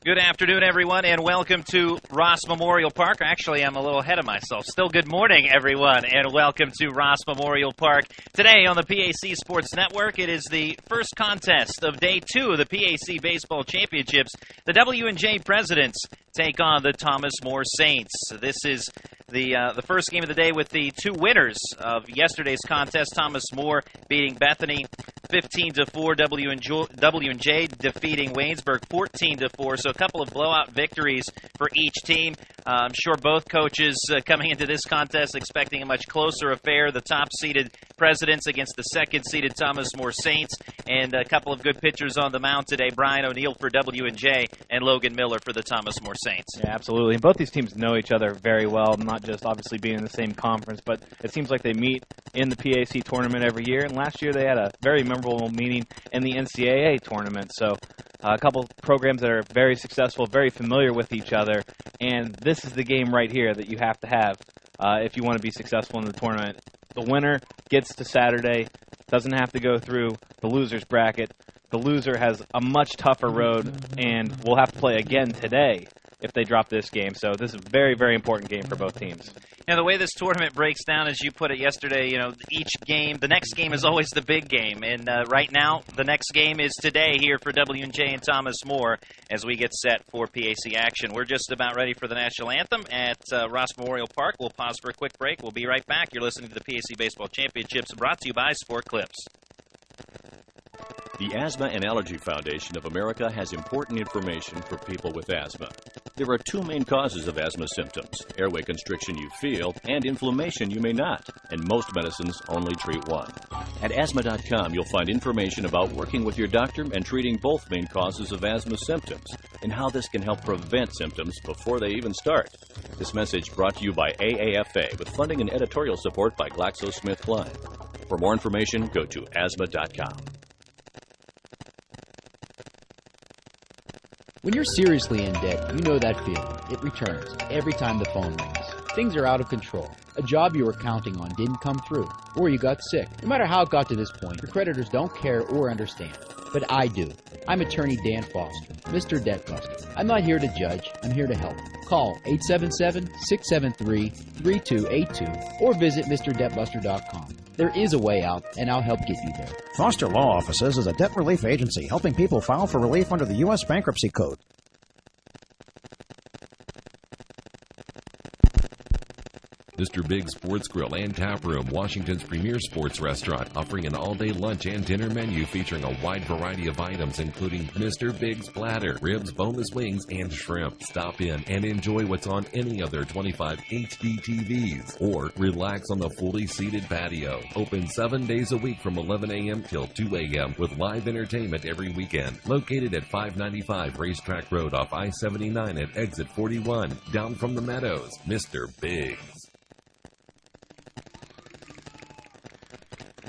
Good afternoon, everyone, and welcome to Ross Memorial Park. Actually, I'm a little ahead of myself. Still good morning, everyone, and welcome to Ross Memorial Park. Today on the PAC Sports Network, it is the first contest of Day 2 of the PAC Baseball Championships. The W&J Presidents take on the Thomas More Saints. This is the first game of the day with the two winners of yesterday's contest. Thomas More beating Bethany 15-4, W&J defeating Waynesburg 14-4. So a couple of blowout victories for each team. I'm sure both coaches coming into this contest expecting a much closer affair. The top-seeded Presidents against the second-seeded Thomas More Saints, and a couple of good pitchers on the mound today. Brian O'Neill for W&J and Logan Miller for the Thomas More Saints. Yeah, absolutely. And both these teams know each other very well, not just obviously being in the same conference, but it seems like they meet in the PAC tournament every year. And last year they had a very memorable meeting in the NCAA tournament. So a couple programs that are very successful, very familiar with each other, and this is the game right here that you have to have if you want to be successful in the tournament. The winner gets to Saturday, doesn't have to go through the loser's bracket. The loser has a much tougher road and will have to play again today if they drop this game. So this is a very, very important game for both teams. Now, the way this tournament breaks down, as you put it yesterday, each game, the next game is always the big game. And right now, the next game is today here for W&J and Thomas More as we get set for PAC action. We're just about ready for the national anthem at Ross Memorial Park. We'll pause for a quick break. We'll be right back. You're listening to the PAC Baseball Championships, brought to you by Sport Clips. The Asthma and Allergy Foundation of America has important information for people with asthma. There are two main causes of asthma symptoms: airway constriction you feel and inflammation you may not, and most medicines only treat one. At asthma.com, you'll find information about working with your doctor and treating both main causes of asthma symptoms, and how this can help prevent symptoms before they even start. This message brought to you by AAFA with funding and editorial support by GlaxoSmithKline. For more information, go to asthma.com. When you're seriously in debt, you know that feeling. It returns every time the phone rings. Things are out of control. A job you were counting on didn't come through, or you got sick. No matter how it got to this point, your creditors don't care or understand. But I do. I'm attorney Dan Foster, Mr. Debt Buster. I'm not here to judge. I'm here to help. Call 877-673-3282 or visit MrDebtBuster.com. There is a way out, and I'll help get you there. Foster Law Offices is a debt relief agency helping people file for relief under the U.S. Bankruptcy Code. Mr. Big's Sports Grill and Tap Room, Washington's premier sports restaurant, offering an all-day lunch and dinner menu featuring a wide variety of items, including Mr. Big's platter, ribs, boneless wings, and shrimp. Stop in and enjoy what's on any of their 25 HD TVs, or relax on the fully seated patio. Open 7 days a week from 11 a.m. till 2 a.m. with live entertainment every weekend. Located at 595 Racetrack Road off I-79 at exit 41, down from the Meadows. Mr. Big's.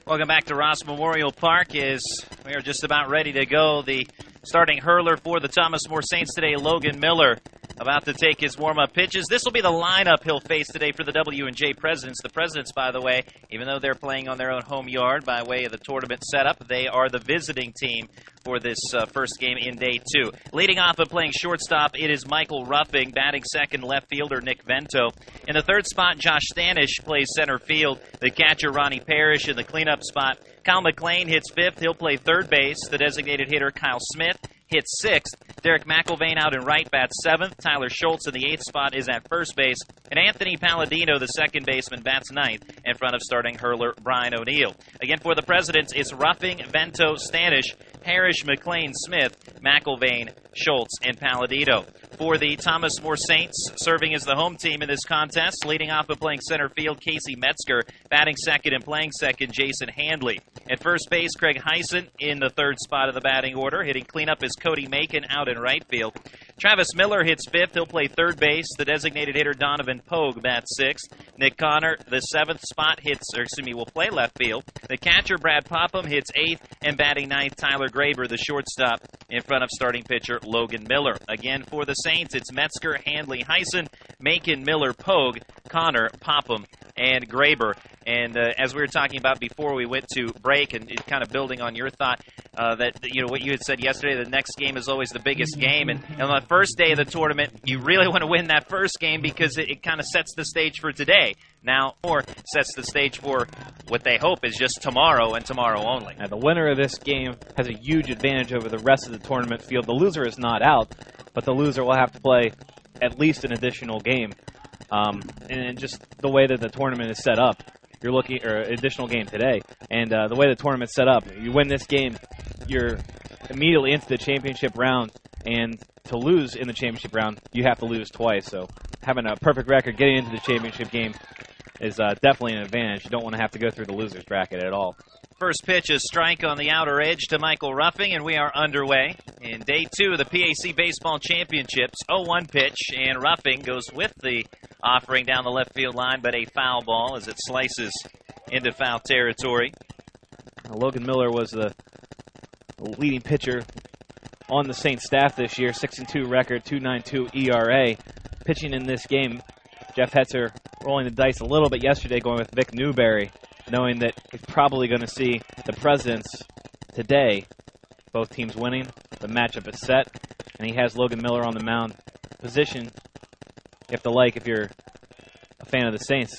Welcome back to Ross Memorial Park as we are just about ready to go. The starting hurler for the Thomas More Saints today, Logan Miller, about to take his warm-up pitches. This will be the lineup he'll face today for the W&J Presidents. The Presidents, by the way, even though they're playing on their own home yard by way of the tournament setup, they are the visiting team for this first game in Day 2. Leading off and playing shortstop, it is Michael Ruffing. Batting second, left fielder Nick Vento. In the third spot, Josh Stanish plays center field. The catcher, Ronnie Parrish, in the cleanup spot. Kyle McLean hits fifth. He'll play third base. The designated hitter, Kyle Smith, hits sixth. Derek McIlvain out in right bats seventh. Tyler Schultz in the eighth spot is at first base. And Anthony Palladino, the second baseman, bats ninth in front of starting hurler Brian O'Neill. Again, for the Presidents, it's Ruffing, Vento, Stanish, Parrish, McLean, Smith, McIlvain, Schultz, and Palladino. For the Thomas More Saints, serving as the home team in this contest, leading off and playing center field, Casey Metzger. Batting second and playing second, Jason Handley. At first base, Craig Heisen in the third spot of the batting order. Hitting cleanup is Cody Macon out in right field. Travis Miller hits fifth. He'll play third base. The designated hitter, Donovan Pogue, bats sixth. Nick Connor, the seventh spot, will play left field. The catcher, Brad Popham, hits eighth. And batting ninth, Tyler Graber, the shortstop, in front of starting pitcher Logan Miller. Again, for the Saints, it's Metzger, Handley, Heisen, Macon, Miller, Pogue, Connor, Popham, and Graber. And as we were talking about before we went to break, and kind of building on your thought, that what you had said yesterday, the next game is always the biggest game. And on the first day of the tournament, you really want to win that first game because it kind of sets the stage for today. Now, or sets the stage for what they hope is just tomorrow and tomorrow only. Now, the winner of this game has a huge advantage over the rest of the tournament field. The loser is not out, but the loser will have to play at least an additional game. And just the way that the tournament is set up, you're looking, or additional game today, and the way the tournament's set up, you win this game, you're immediately into the championship round, and to lose in the championship round, you have to lose twice. So having a perfect record getting into the championship game is definitely an advantage. You don't want to have to go through the loser's bracket at all. First pitch is strike on the outer edge to Michael Ruffing, and we are underway in day 2 of the PAC Baseball Championships. 0-1 pitch, and Ruffing goes with the offering down the left field line, but a foul ball as it slices into foul territory. Logan Miller was the leading pitcher on the Saints staff this year, 6-2 record, 2.92 ERA. Pitching in this game, Jeff Hetzer rolling the dice a little bit yesterday, going with Vic Newberry, knowing that he's probably going to see the Presidents today. Both teams winning, the matchup is set, and he has Logan Miller on the mound. Position, if you're a fan of the Saints.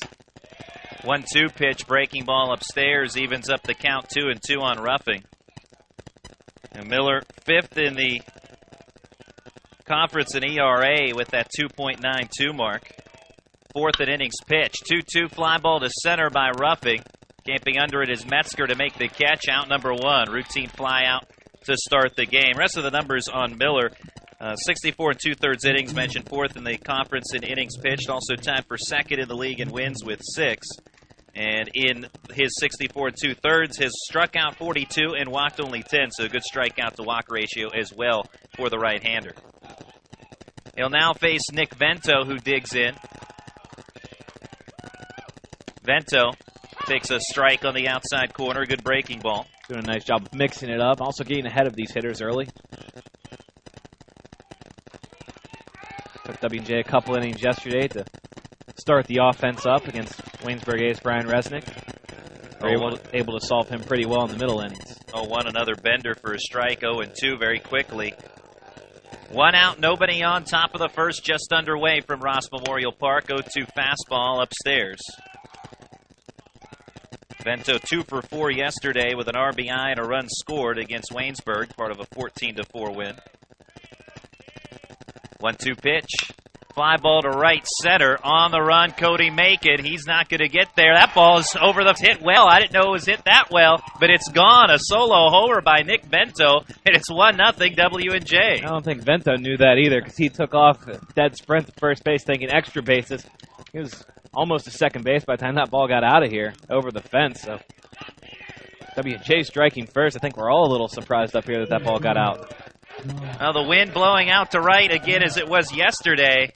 1-2 pitch, breaking ball upstairs, evens up the count 2-2 on Ruffing. And Miller, 5th in the conference in ERA with that 2.92 mark. 4th in innings pitched. 2-2 fly ball to center by Ruffing. Camping under it is Metzger to make the catch. Out number 1. Routine fly out to start the game. Rest of the numbers on Miller. 64 2/3 innings, mentioned 4th in the conference in innings pitched. Also tied for 2nd in the league in wins with 6. And in his 64 2/3, has struck out 42 and walked only 10. So a good strikeout to walk ratio as well for the right-hander. He'll now face Nick Vento, who digs in. Vento takes a strike on the outside corner. Good breaking ball. Doing a nice job of mixing it up. Also getting ahead of these hitters early. Took W&J a couple innings yesterday to start the offense up against Waynesburg ace Brian Resnick. They're able to solve him pretty well in the middle innings. 0-1, another bender for a strike. 0-2 very quickly. 1 out, nobody on. Top of the first, just underway from Ross Memorial Park. 0-2 fastball upstairs. Vento 2 for 4 yesterday with an RBI and a run scored against Waynesburg, part of a 14-4 win. 1-2 pitch. Fly ball to right center. On the run, Cody Macon. He's not going to get there. That ball is over the hit well. I didn't know it was hit that well, but it's gone. A solo homer by Nick Vento, and it's 1-0 W&J. I don't think Vento knew that either because he took off a dead sprint to first base thinking extra bases. He was almost to second base by the time that ball got out of here over the fence. So W&J striking first. I think we're all a little surprised up here that ball got out. Now the wind blowing out to right again as it was yesterday.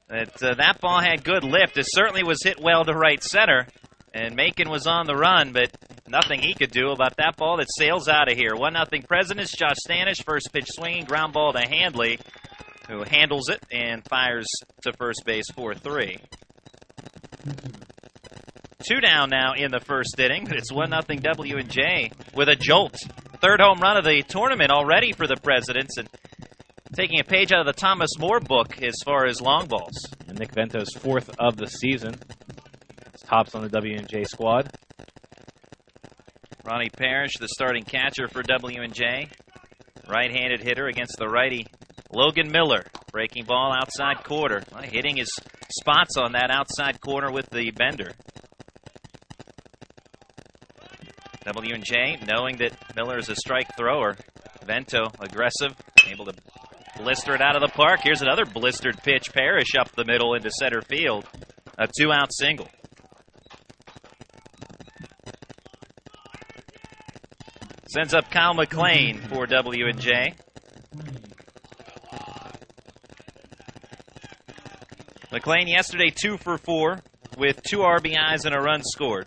That ball had good lift. It certainly was hit well to right center. And Macon was on the run, but nothing he could do about that ball that sails out of here. 1-0 Presidents. Josh Stanish, first pitch swinging, ground ball to Handley, who handles it and fires to first base for 3. 2 down now in the first inning, but it's 1-0 W&J with a jolt. 3rd home run of the tournament already for the Presidents, and taking a page out of the Thomas Moore book as far as long balls. And Nick Vento's 4th of the season. It's tops on the W&J squad. Ronnie Parrish, the starting catcher for W&J. Right-handed hitter against the righty Logan Miller. Breaking ball outside corner. Hitting his spots on that outside corner with the bender. W&J, knowing that Miller is a strike thrower. Vento, aggressive, able to blister it out of the park. Here's another blistered pitch. Parrish up the middle into center field. A 2-out single. Sends up Kyle McLean for W&J. McLean yesterday 2 for 4 with 2 RBIs and a run scored.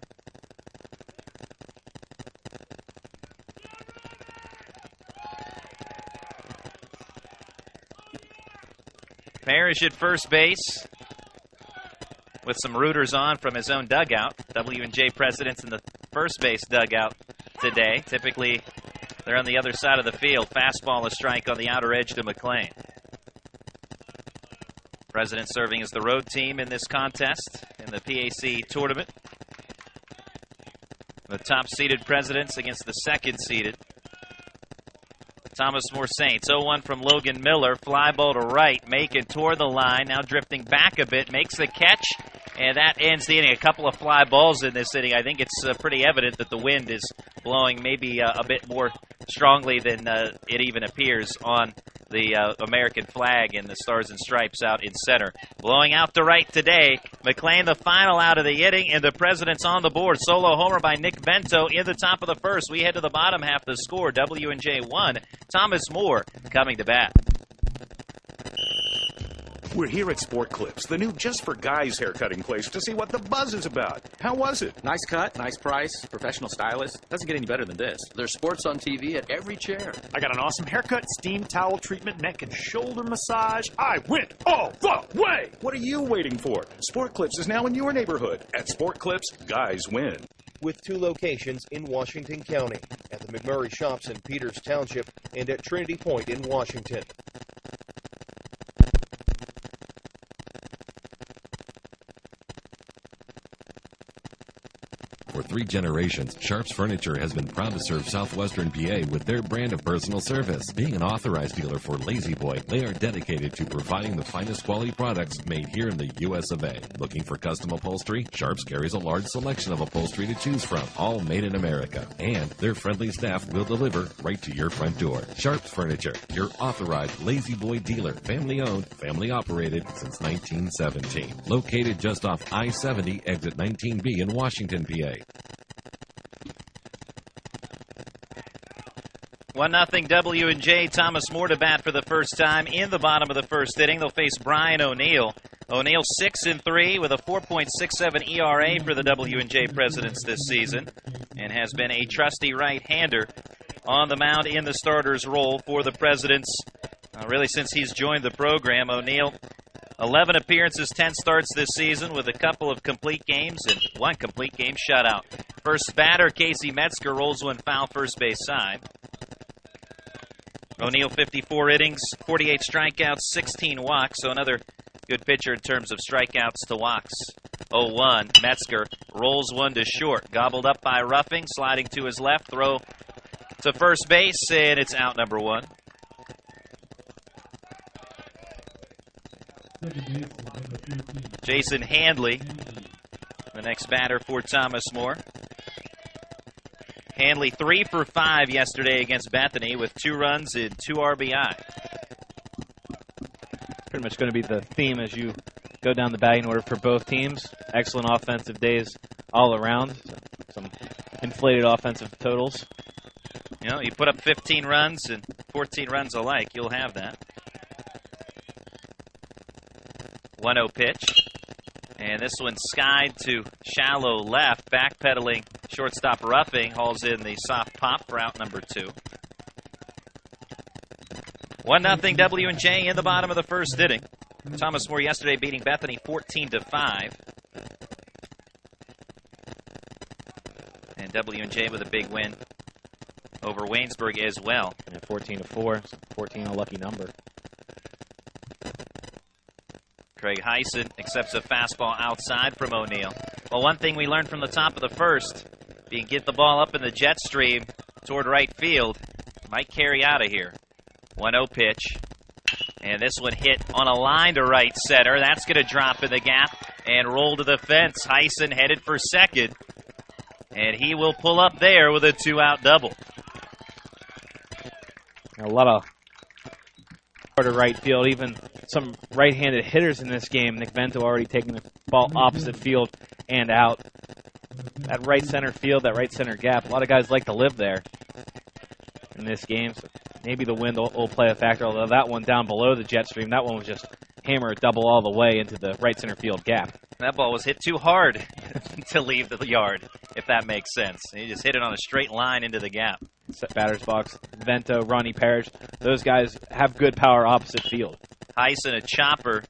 Parrish at first base with some rooters on from his own dugout. W&J president's in the first base dugout today. Typically, they're on the other side of the field. Fastball, a strike on the outer edge to McLean. President serving as the road team in this contest in the PAC tournament. The top-seeded Presidents against the second-seeded Thomas More Saints. 0-1 from Logan Miller. Fly ball to right. Macon toward the line. Now drifting back a bit. Makes the catch. And that ends the inning. A couple of fly balls in this inning. I think it's pretty evident that the wind is blowing maybe a bit more strongly than it even appears on the American flag and the Stars and Stripes out in center. Blowing out to right today. McLean the final out of the inning, and the President's on the board. Solo homer by Nick Bento in the top of the first. We head to the bottom half of the score. W&J 1. Thomas More coming to bat. We're here at Sport Clips, the new just for guys haircutting place, to see what the buzz is about. How was it? Nice cut, nice price, professional stylist. Doesn't get any better than this. There's sports on TV at every chair. I got an awesome haircut, steam towel treatment, neck and shoulder massage. I went all the way! What are you waiting for? Sport Clips is now in your neighborhood. At Sport Clips, guys win. With 2 locations in Washington County, at the McMurray Shops in Peters Township and at Trinity Point in Washington. For 3 generations, Sharp's Furniture has been proud to serve southwestern PA with their brand of personal service. Being an authorized dealer for Lazy Boy, they are dedicated to providing the finest quality products made here in the U.S. of A. Looking for custom upholstery? Sharp's carries a large selection of upholstery to choose from, all made in America. And their friendly staff will deliver right to your front door. Sharp's Furniture, your authorized Lazy Boy dealer. Family owned, family operated since 1917. Located just off I-70, exit 19B in Washington, PA. 1-0 W&J. Thomas More to bat for the first time in the bottom of the first inning. They'll face Brian O'Neill. O'Neill 6-3 with a 4.67 ERA for the W&J Presidents this season, and has been a trusty right-hander on the mound in the starter's role for the Presidents really since he's joined the program. O'Neill, 11 appearances, 10 starts this season with a couple of complete games and 1 complete game shutout. First batter, Casey Metzger, rolls one foul first base side. O'Neill 54 innings, 48 strikeouts, 16 walks, so another good pitcher in terms of strikeouts to walks. 0-1, Metzger rolls one to short, gobbled up by Ruffing, sliding to his left, throw to first base, and it's out number 1. Jason Handley, the next batter for Thomas More. Handley 3 for 5 yesterday against Bethany with 2 runs and 2 RBI. Pretty much going to be the theme as you go down the batting order for both teams. Excellent offensive days all around. Some inflated offensive totals. You know, you put up 15 runs and 14 runs alike, you'll have that. 1-0 pitch. And this one skied to shallow left, backpedaling shortstop Ruffing, hauls in the soft pop for out number 2. 1-0 W&J in the bottom of the first inning. Thomas More yesterday beating Bethany 14-5. And W&J with a big win over Waynesburg as well. Yeah, 14-4, 14 a lucky number. Craig Heisen accepts a fastball outside from O'Neill. Well, one thing we learned from the top of the first, being get the ball up in the jet stream toward right field, might carry out of here. 1-0 pitch. And this one hit on a line to right center. That's going to drop in the gap and roll to the fence. Heisen headed for second. And he will pull up there with a 2-out double. A lot of to right field, even some right-handed hitters in this game. Nick Bento already taking the ball opposite field and out. That right center field, that right center gap, a lot of guys like to live there in this game. So maybe the wind will play a factor, although that one down below the jet stream, that one was just hammer double all the way into the right center field gap. That ball was hit too hard to leave the yard, if that makes sense. He just hit it on a straight line into the gap. Set batter's box, Vento, Ronnie Parrish, those guys have good power opposite field. Heisen, a chopper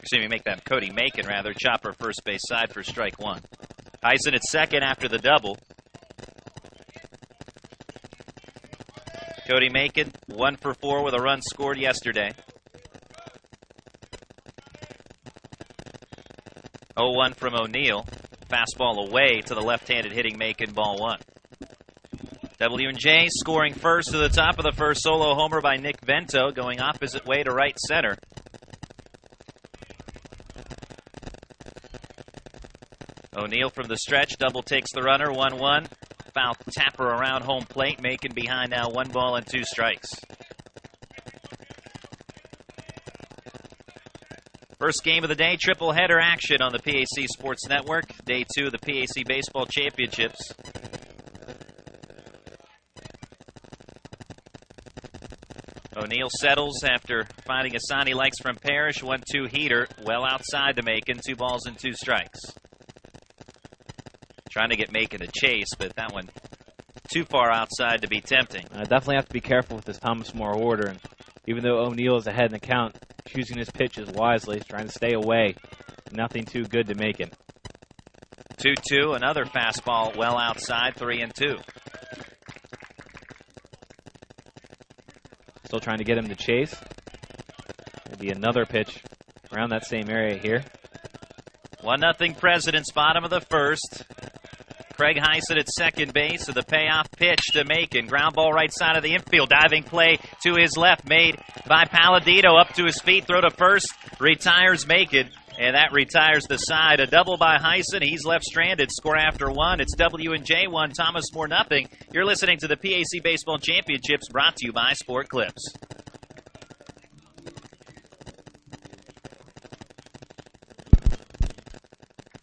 Excuse me, make that Cody Macon, rather. Chopper first base side for strike one. Heisen at second after the double. Cody Macon, 1 for 4 with a run scored yesterday. 0-1 from O'Neill. Fastball away to the left-handed hitting Macon, ball one. W&J scoring first to the top of the first, solo homer by Nick Vento, going opposite way to right center. O'Neill from the stretch, double takes the runner, 1-1. Foul tapper around home plate, Macon behind now, 1 ball and 2 strikes. First game of the day, triple header action on the PAC Sports Network. Day 2 of the PAC Baseball Championships. O'Neill settles after finding a sign he likes from Parrish. 1-2 heater, well outside to Macon, 2 balls and 2 strikes. Trying to get Macon a chase, but that one too far outside to be tempting. I definitely have to be careful with this Thomas More order. And even though O'Neill is ahead in the count, choosing his pitches wisely, trying to stay away. Nothing too good to Macon. 2-2, another fastball well outside, 3-2. Still trying to get him to chase. Maybe another pitch around that same area here. 1-0 Presidents, bottom of the first. Craig Heisen at second base, so the payoff pitch to Macon. Ground ball right side of the infield. Diving play to his left made by Palladino. Up to his feet, throw to first. Retires Macon, and that retires the side. A double by Heisen. He's left stranded. Score after 1. It's W&J 1, Thomas More nothing. You're listening to the PAC Baseball Championships, brought to you by Sport Clips.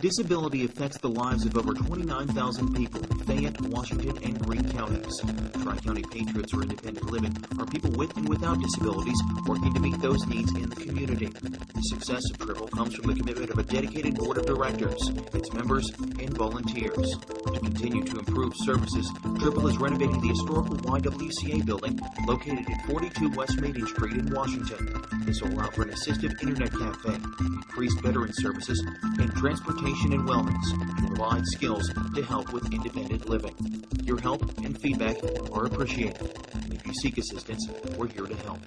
Disability affects the lives of over 29,000 people in Fayette, Washington, and Greene counties. Tri-County Patriots for Independent Living are people with and without disabilities working to meet those needs in the community. The success of Triple comes from the commitment of a dedicated board of directors, its members, and volunteers. To continue to improve services, Triple is renovating the historical YWCA building located at 42 West Main Street in Washington. This will allow for an assistive internet cafe, increased veteran services, and transportation and wellness to provide skills to help with independent living. Your help and feedback are appreciated. And if you seek assistance, we're here to help.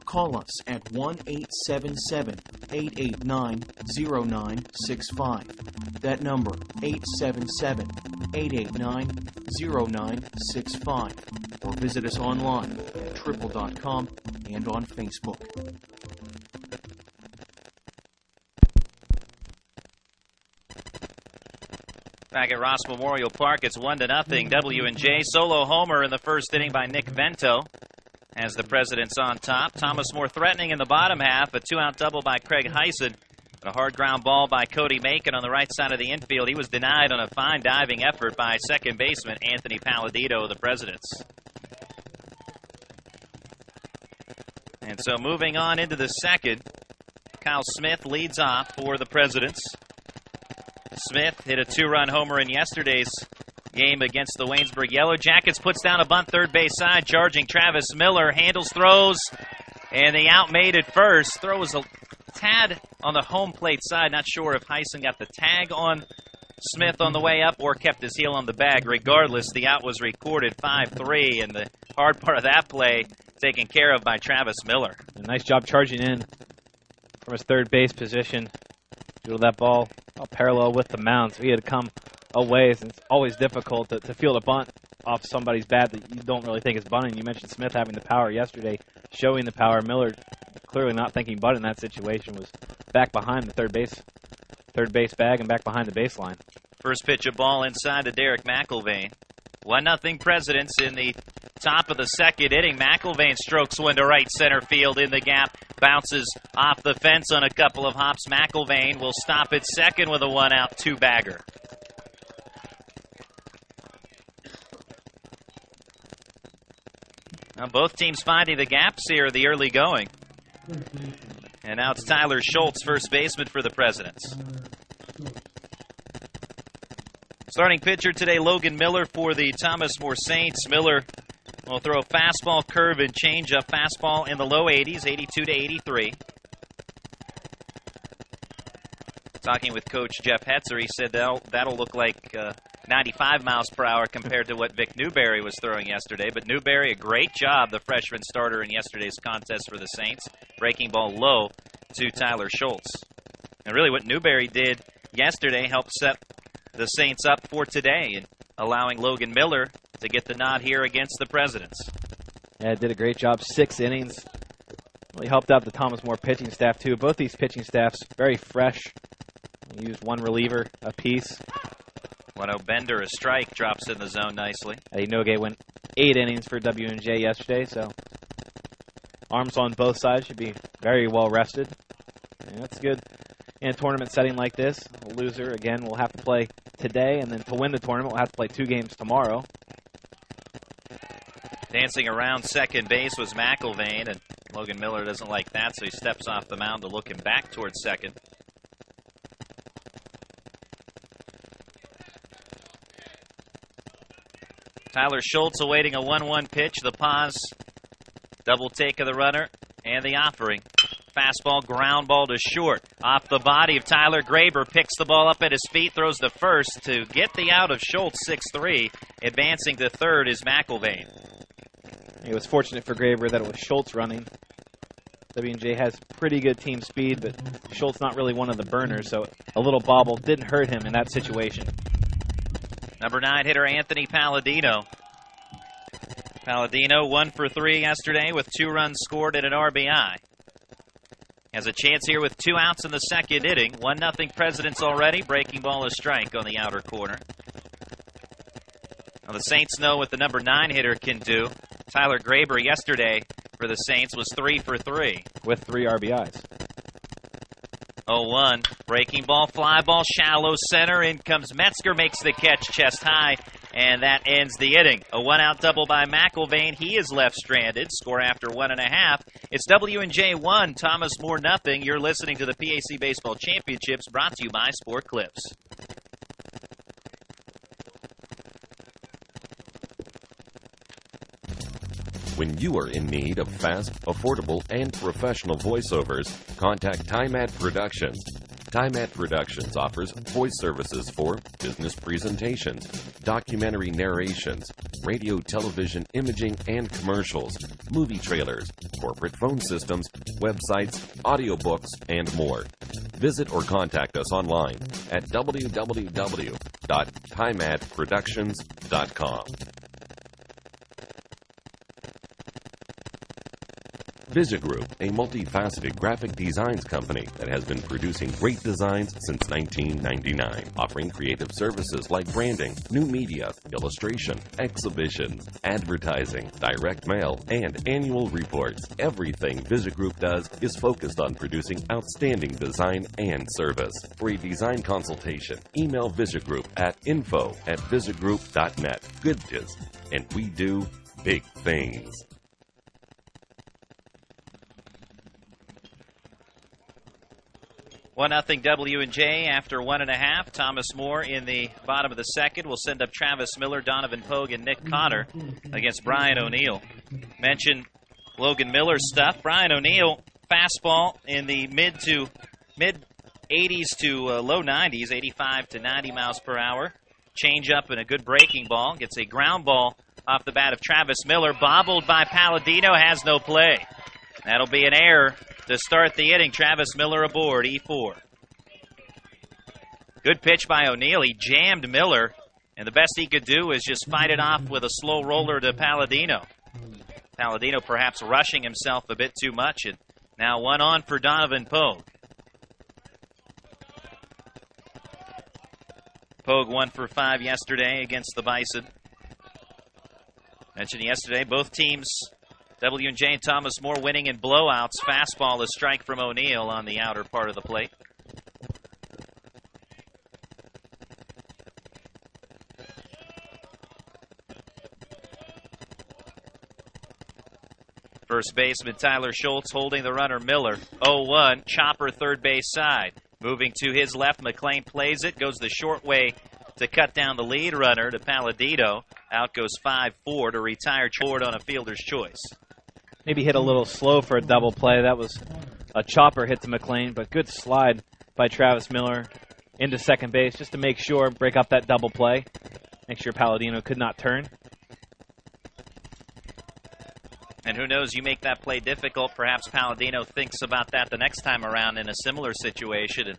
Call us at 1-877-889-0965. That number, 877-889-0965. Or visit us online at triple.com and on Facebook. Back at Ross Memorial Park, it's 1-0. W&J solo homer in the first inning by Nick Vento as the Presidents on top. Thomas More threatening in the bottom half. A 2-out double by Craig Heisen. A hard ground ball by Cody Macon on the right side of the infield. He was denied on a fine diving effort by second baseman Anthony Palladino of the Presidents. And so moving on into the second, Kyle Smith leads off for the Presidents. Smith hit a 2-run homer in yesterday's game against the Waynesburg Yellow Jackets. Puts down a bunt third base side, charging Travis Miller. Handles, throws, and the out made at first. Throw was a tad on the home plate side. Not sure if Heisen got the tag on Smith on the way up or kept his heel on the bag. Regardless, the out was recorded 5-3, and the hard part of that play taken care of by Travis Miller. A nice job charging in from his third base position. Drilled that ball parallel with the mound, so he had to come a ways, and it's always difficult to field a bunt off somebody's bat that you don't really think is bunting. You mentioned Smith having the power yesterday, showing the power. Miller clearly not thinking bunt in that situation, was back behind the third base bag and back behind the baseline. First pitch, a ball inside to Derek McIlvain. 1-0 Presidents in the top of the second inning. McIlvain strokes one to right center field in the gap. Bounces off the fence on a couple of hops. McIlvain will stop at second with a 1-out, 2-bagger. Now both teams finding the gaps here in the early going. And now it's Tyler Schultz, first baseman for the Presidents. Starting pitcher today, Logan Miller for the Thomas More Saints. Miller will throw a fastball, curve, and changeup. Fastball in the low 80s, 82 to 83. Talking with Coach Jeff Hetzer, he said that'll look like 95 miles per hour compared to what Vic Newberry was throwing yesterday. But Newberry, a great job, the freshman starter in yesterday's contest for the Saints, breaking ball low to Tyler Schultz. And really what Newberry did yesterday helped set the Saints up for today and allowing Logan Miller to get the nod here against the Presidents. Yeah, did a great job. 6 innings. Really helped out the Thomas More pitching staff, too. Both these pitching staffs very fresh. They used one reliever apiece. Wano Bender, a strike, drops in the zone nicely. Inoue went 8 innings for W&J yesterday, so arms on both sides should be very well rested. And that's good. In a tournament setting like this, a loser, again, will have to play today, and then to win the tournament, we'll have to play 2 games tomorrow. Dancing around second base was McIlvain, and Logan Miller doesn't like that, so he steps off the mound to look him back towards second. Tyler Schultz awaiting a 1-1 pitch. The pause, double take of the runner, and the offering. Fastball, ground ball to short. Off the body of Tyler Graber, picks the ball up at his feet, throws the first to get the out of Schultz, 6-3. Advancing to third is McIlvain. It was fortunate for Graber that it was Schultz running. W&J has pretty good team speed, but Schultz not really one of the burners, so a little bobble didn't hurt him in that situation. Number 9 hitter Anthony Palladino. Palladino 1 for 3 yesterday with 2 runs scored and an RBI. Has a chance here with 2 outs in the second inning. 1-0 Presidents already. Breaking ball a strike on the outer corner. Now the Saints know what the number 9 hitter can do. Tyler Graber yesterday for the Saints was 3 for 3. With 3 RBIs. 0-1. Breaking ball, fly ball, shallow center. In comes Metzger, makes the catch chest high, and that ends the inning. A 1-out double by McIlvain. He is left stranded. Score after 1.5. It's W&J 1, Thomas More 0. You're listening to the PAC Baseball Championships, brought to you by Sport Clips. When you are in need of fast, affordable, and professional voiceovers, contact TimeAt Productions. TimeAt Productions offers voice services for business presentations, documentary narrations, radio, television, imaging, and commercials, movie trailers, corporate phone systems, websites, audiobooks, and more. Visit or contact us online at www.timeatproductions.com. Vigigroup, a multifaceted graphic designs company that has been producing great designs since 1999, offering creative services like branding, new media, illustration, exhibitions, advertising, direct mail, and annual reports. Everything Vigigroup does is focused on producing outstanding design and service. For a design consultation, email Vigigroup at info@vigigroup.net. Good biz, and we do big things. 1-0 W&J after 1.5. Thomas More in the bottom of the second will send up Travis Miller, Donovan Pogue, and Nick Connor against Brian O'Neill. Mentioned Logan Miller's stuff. Brian O'Neill, fastball in the mid 80s to low 90s, 85 to 90 miles per hour. Change up and a good breaking ball. Gets a ground ball off the bat of Travis Miller. Bobbled by Palladino, has no play. That'll be an error to start the inning. Travis Miller aboard, E4. Good pitch by O'Neill. He jammed Miller, and the best he could do is just fight it off with a slow roller to Palladino. Palladino perhaps rushing himself a bit too much, and now 1 on for Donovan Pogue. Pogue 1 for 5 yesterday against the Bison. Mentioned yesterday, both teams, W&J and Thomas More, winning in blowouts. Fastball, a strike from O'Neill on the outer part of the plate. First baseman Tyler Schultz holding the runner Miller. 0-1, chopper third base side. Moving to his left, McLean plays it, goes the short way to cut down the lead runner to Palladino. Out goes 5-4 to retire Chord on a fielder's choice. Maybe hit a little slow for a double play. That was a chopper hit to McLean, but good slide by Travis Miller into second base just to make sure, break up that double play, make sure Palladino could not turn. And who knows, you make that play difficult, perhaps Palladino thinks about that the next time around in a similar situation, and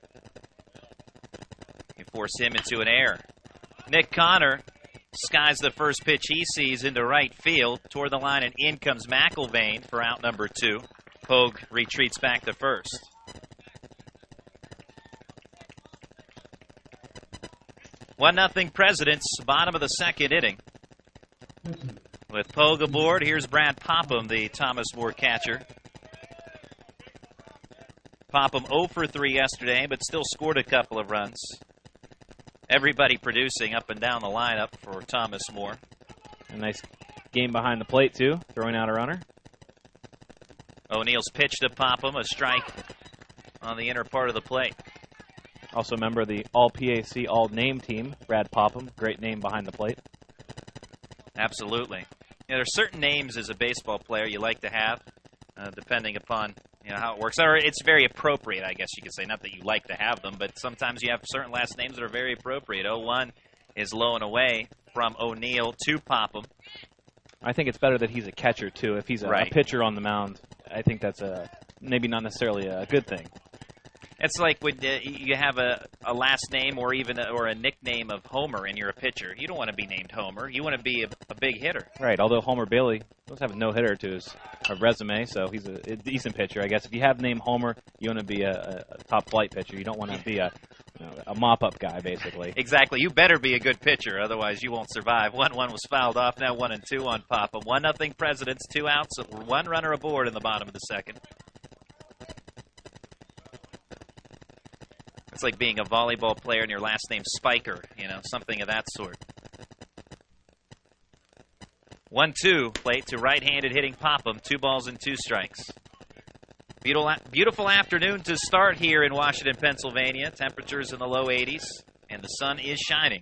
you force him into an error. Nick Connor skies the first pitch he sees into right field. Toward the line and in comes McIlvain for out number 2. Pogue retreats back to first. 1-0 Presidents, bottom of the second inning. With Pogue aboard, here's Brad Popham, the Thomas More catcher. Popham 0 for 3 yesterday, but still scored a couple of runs. Everybody producing up and down the lineup for Thomas More. A nice game behind the plate, too, throwing out a runner. O'Neill's pitch to Popham, a strike on the inner part of the plate. Also a member of the All-PAC, All-Name team, Brad Popham. Great name behind the plate. Absolutely. There are certain names as a baseball player you like to have, depending upon how it works. Or it's very appropriate, I guess you could say. Not that you like to have them, but sometimes you have certain last names that are very appropriate. 0-1 is low and away from O'Neill to Popham. I think it's better that he's a catcher, too. If he's a pitcher on the mound, I think that's maybe not necessarily a good thing. It's like when you have a last name or even a nickname of Homer and you're a pitcher. You don't want to be named Homer. You want to be a big hitter. Right, although Homer Bailey does have a no-hitter to his resume, so he's a decent pitcher, I guess. If you have the name Homer, you want to be a top-flight pitcher. You don't want to be a mop-up guy, basically. Exactly. You better be a good pitcher, otherwise you won't survive. 1-1 was fouled off, now 1-2 on Popham. 1-0 Presidents, 2 outs, 1 runner aboard in the bottom of the second. It's like being a volleyball player and your last name's Spiker, something of that sort. 1-2, plate to right-handed hitting Popham, 2 balls and 2 strikes. Beautiful afternoon to start here in Washington, Pennsylvania. Temperatures in the low 80s, and the sun is shining.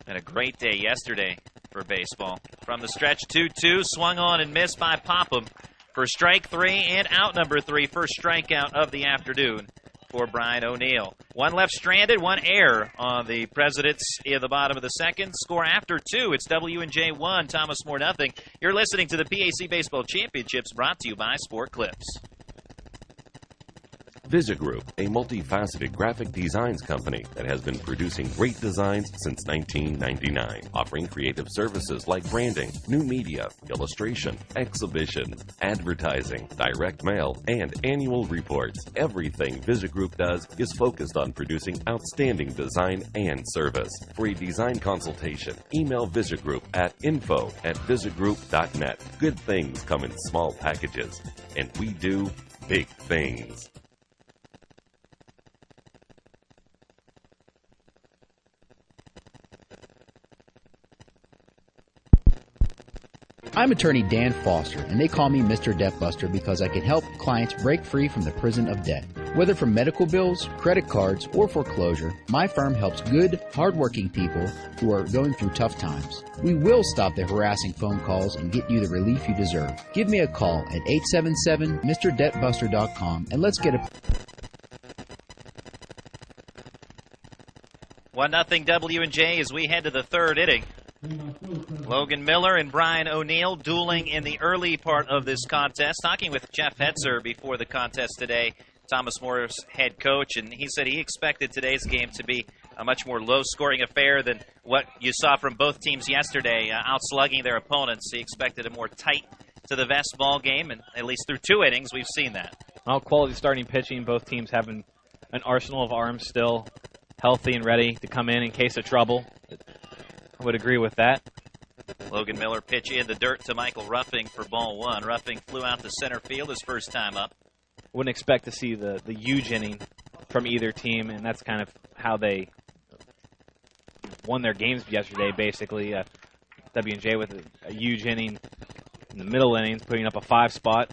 And a great day yesterday for baseball. From the stretch, 2-2, swung on and missed by Popham for strike 3 and out number 3, first strikeout of the afternoon for Brian O'Neill. 1 left stranded, 1 error on the Presidents in the bottom of the second. Score after 2. It's W&J 1, Thomas More nothing. You're listening to the PAC Baseball Championships, brought to you by Sport Clips. Vigigroup, a multifaceted graphic designs company that has been producing great designs since 1999, offering creative services like branding, new media, illustration, exhibition, advertising, direct mail, and annual reports. Everything Vigigroup does is focused on producing outstanding design and service. For a design consultation, email Vigigroup at info@vigigroup.net. Good things come in small packages, and we do big things. I'm attorney Dan Foster, and they call me Mr. Debt Buster because I can help clients break free from the prison of debt. Whether from medical bills, credit cards, or foreclosure, my firm helps good, hardworking people who are going through tough times. We will stop the harassing phone calls and get you the relief you deserve. Give me a call at 877-MrDebtBuster.com and let's get a... 1-0 W&J as we head to the third inning. Logan Miller and Brian O'Neill dueling in the early part of this contest. Talking with Jeff Hetzer before the contest today, Thomas Moore's head coach, and he said he expected today's game to be a much more low-scoring affair than what you saw from both teams yesterday, outslugging their opponents. He expected a more tight-to-the-vest ball game, and at least through 2 innings, we've seen that. Well, quality starting pitching, both teams having an arsenal of arms still healthy and ready to come in case of trouble. I would agree with that. Logan Miller pitch in the dirt to Michael Ruffing for ball 1. Ruffing flew out to center field his first time up. Wouldn't expect to see the huge inning from either team, and that's kind of how they won their games yesterday, basically. W&J with a huge inning in the middle innings, putting up a 5 spot,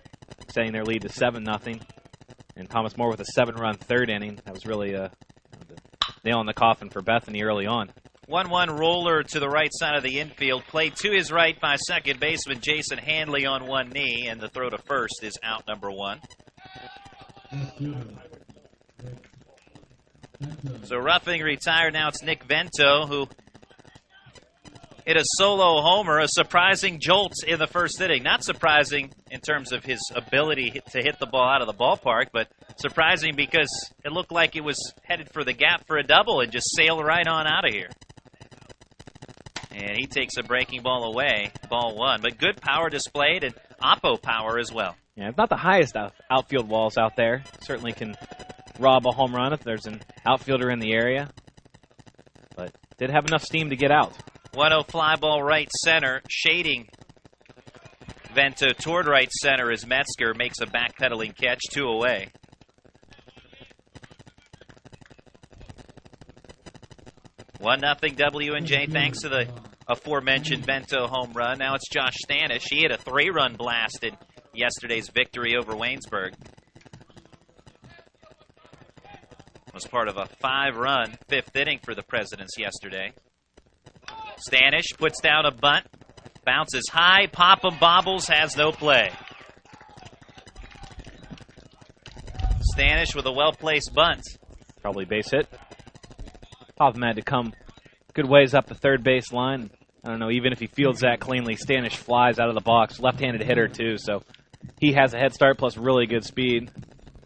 setting their lead to 7-0. And Thomas More with a 7-run third inning. That was really the nail in the coffin for Bethany early on. 1-1 roller to the right side of the infield. Played to his right by second baseman Jason Handley on one knee, and the throw to first is out number 1. So roughing retired. Now it's Nick Vento, who hit a solo homer, a surprising jolt in the first inning. Not surprising in terms of his ability to hit the ball out of the ballpark, but surprising because it looked like it was headed for the gap for a double and just sailed right on out of here. And he takes a breaking ball away, ball one. But good power displayed and oppo power as well. Yeah, it's not the highest outfield walls out there. Certainly can rob a home run if there's an outfielder in the area. But did have enough steam to get out. 1-0 fly ball right center, shading Vento toward right center as Metzger makes a backpedaling catch, 2 away. One nothing W&J thanks to the aforementioned Vento home run. Now it's Josh Stanish. He hit a 3-run blast in yesterday's victory over Waynesburg. Was part of a 5-run 5th inning for the Presidents yesterday. Stanish puts down a bunt, bounces high, Popham bobbles, has no play. Stanish with a well-placed bunt. Probably base hit. Popham had to come good ways up the third base line. I don't know, even if he fields that cleanly, Stanish flies out of the box. Left-handed hitter, too, so he has a head start plus really good speed.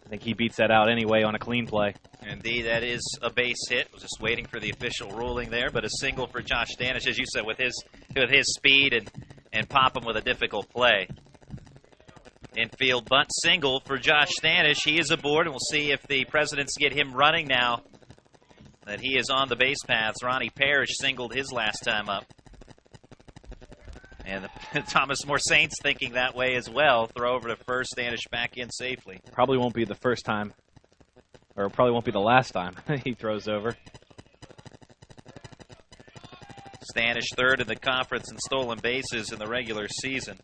I think he beats that out anyway on a clean play. Indeed, that is a base hit. Was just waiting for the official ruling there, but a single for Josh Stanish, as you said, with his speed and Popham with a difficult play. Infield bunt single for Josh Stanish. He is aboard, and we'll see if the Presidents get him running now that he is on the base paths. Ronnie Parrish singled his last time up. And the Thomas More Saints thinking that way as well. Throw over to first, Stanish back in safely. Probably won't be the first time, or probably won't be the last time he throws over. Stanish third in the conference in stolen bases in the regular season,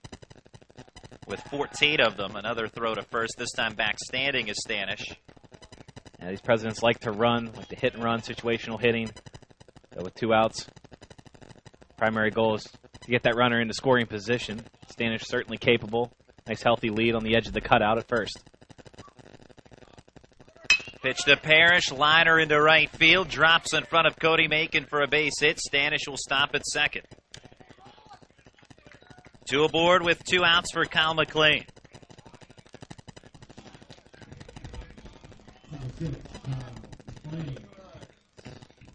with 14 of them. Another throw to first, this time back standing is Stanish. Yeah, these Presidents like to run, like to hit and run, situational hitting. So with 2 outs, primary goal is to get that runner into scoring position. Stanish certainly capable. Nice healthy lead on the edge of the cutout at first. Pitch to Parrish, liner into right field, drops in front of Cody Macon for a base hit. Stanish will stop at second. 2 aboard with 2 outs for Kyle McLean.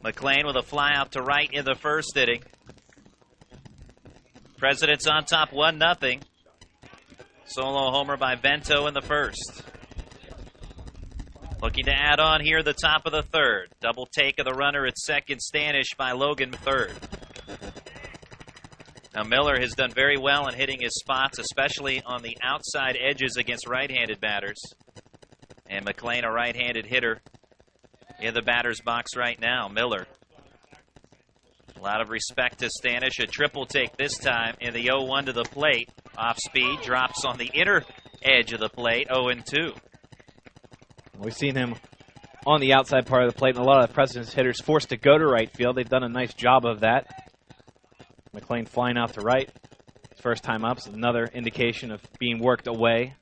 McLean with a fly out to right in the first inning. Presidents on top 1-0. Solo homer by Vento in the first. Looking to add on here the top of the third. Double take of the runner at second, Stanish by Logan third. Now Miller has done very well in hitting his spots, especially on the outside edges against right-handed batters. And McLean, a right-handed hitter, in the batter's box right now. Miller. A lot of respect to Stanish. A triple take this time in the 0-1 to the plate. Off speed, drops on the inner edge of the plate, 0-2. We've seen him on the outside part of the plate, and a lot of the Presidents hitters forced to go to right field. They've done a nice job of that. McLean flying out to right. His first time up, so another indication of being worked away.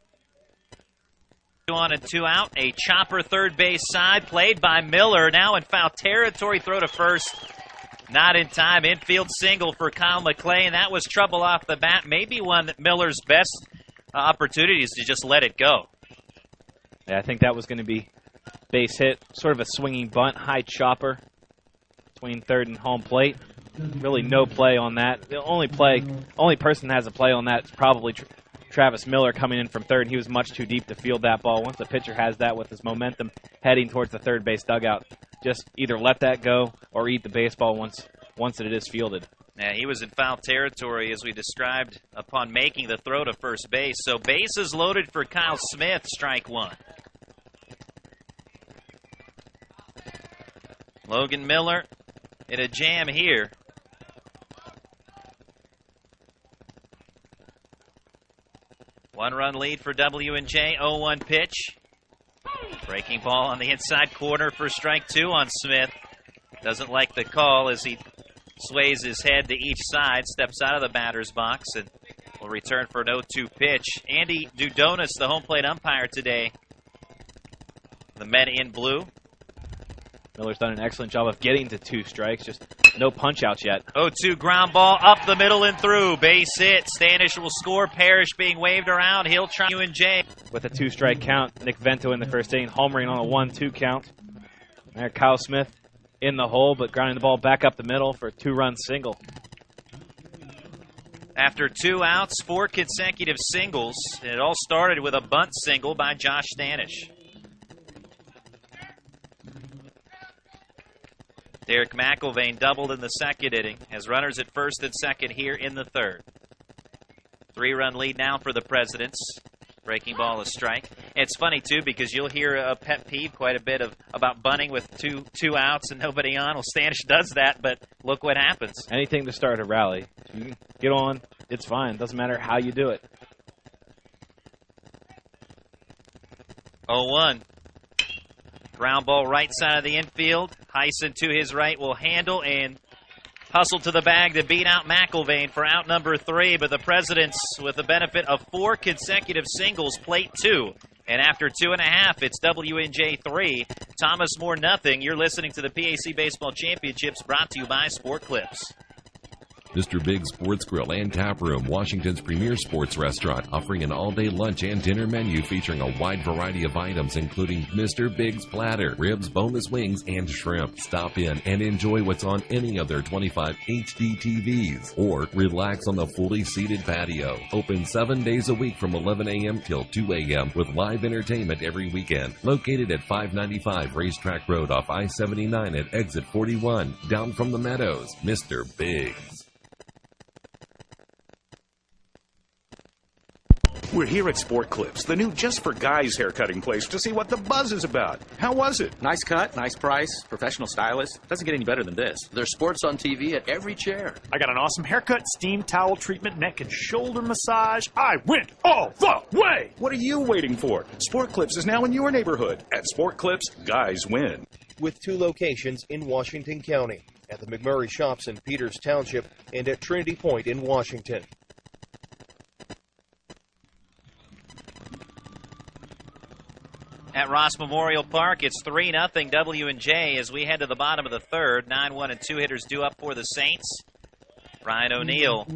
2 on and 2 out. A chopper third base side played by Miller. Now in foul territory, throw to first. Not in time. Infield single for Kyle McLean. That was trouble off the bat. Maybe one of Miller's best opportunities to just let it go. Yeah, I think that was going to be base hit. Sort of a swinging bunt, high chopper between third and home plate. Really no play on that. The only person that has a play on that is probably Travis Miller coming in from third. And he was much too deep to field that ball. Once the pitcher has that with his momentum heading towards the third base dugout, just either let that go or eat the baseball once it is fielded. Yeah, he was in foul territory, as we described, upon making the throw to first base. So bases loaded for Kyle Smith, strike one. Logan Miller in a jam here. One-run lead for W&J, 0-1 pitch. Breaking ball on the inside corner for strike 2 on Smith. Doesn't like the call as he sways his head to each side, steps out of the batter's box, and will return for an 0-2 pitch. Andy Dudonis, the home plate umpire today, The men in blue. Miller's done an excellent job of getting to 2 strikes, just no punch-outs yet. 0-2 ground ball up the middle and through. Base hit. Stanish will score. Parrish being waved around. He'll try UNJ. With a 2-strike count, Nick Vento in the first inning, homering on a 1-2 count. There, Kyle Smith in the hole, but grounding the ball back up the middle for a 2-run single. After 2 outs, 4 consecutive singles. And it all started with a bunt single by Josh Stanish. Derek McIlvain doubled in the second inning as runners at first and second here in the third. 3-run lead now for the Presidents. Breaking ball, a strike. It's funny, too, because you'll hear a pet peeve quite a bit about bunting with two outs and nobody on. Well, Stanish does that, but look what happens. Anything to start a rally. You can get on, it's fine. Doesn't matter how you do it. 0-1. Ground ball right side of the infield. Hyson to his right will handle and hustle to the bag to beat out McIlvain for out number 3. But the Presidents, with the benefit of 4 consecutive singles, plate 2. And after 2.5, it's WNJ 3. Thomas More nothing. You're listening to the PAC Baseball Championships brought to you by Sport Clips. Mr. Big's Sports Grill and Tap Room, Washington's premier sports restaurant, offering an all-day lunch and dinner menu featuring a wide variety of items, including Mr. Big's Platter, ribs, boneless wings, and shrimp. Stop in and enjoy what's on any of their 25 HD TVs, or relax on the fully seated patio. Open 7 days a week from 11 a.m. till 2 a.m. with live entertainment every weekend. Located at 595 Racetrack Road off I-79 at exit 41, down from the Meadows. Mr. Big's. We're here at Sport Clips, the new just-for-guys haircutting place, to see what the buzz is about. How was it? Nice cut, nice price, professional stylist. Doesn't get any better than this. There's sports on TV at every chair. I got an awesome haircut, steam towel treatment, neck and shoulder massage. I went all the way! What are you waiting for? Sport Clips is now in your neighborhood. At Sport Clips, guys win. With 2 locations in Washington County, at the McMurray Shops in Peters Township and at Trinity Point in Washington. At Ross Memorial Park, it's 3-0 W&J as we head to the bottom of the third. 9-1 and 2 hitters due up for the Saints. Ryan O'Neill,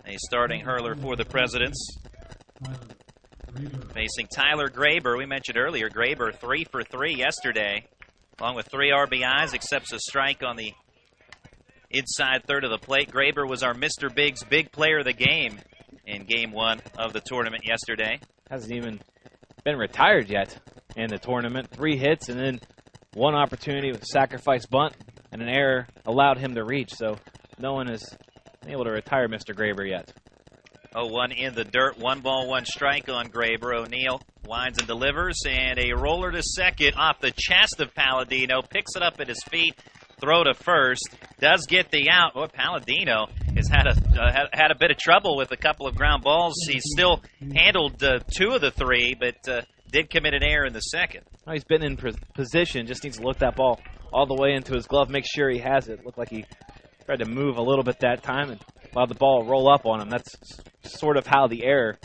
a starting hurler for the Presidents. Facing Tyler Graber. We mentioned earlier, Graber 3 for 3 yesterday, along with 3 RBIs, accepts a strike on the inside third of the plate. Graber was our Mr. Big's big player of the game in Game 1 of the tournament yesterday. Hasn't even been retired yet in the tournament. 3 hits and then 1 opportunity with a sacrifice bunt, and an error allowed him to reach. So no one has been able to retire Mr. Graber yet. 0-1 in the dirt. 1 ball, 1 strike on Graber. O'Neill winds and delivers, and a roller to second off the chest of Palladino. Picks it up at his feet. Throw to first. Does get the out. Boy, Palladino has had a bit of trouble with a couple of ground balls. He's still handled 2 of the 3, but did commit an error in the second. Oh, he's been in position. Just needs to look that ball all the way into his glove. Make sure he has it. Looked like he tried to move a little bit that time and allowed the ball to roll up on him. That's sort of how the error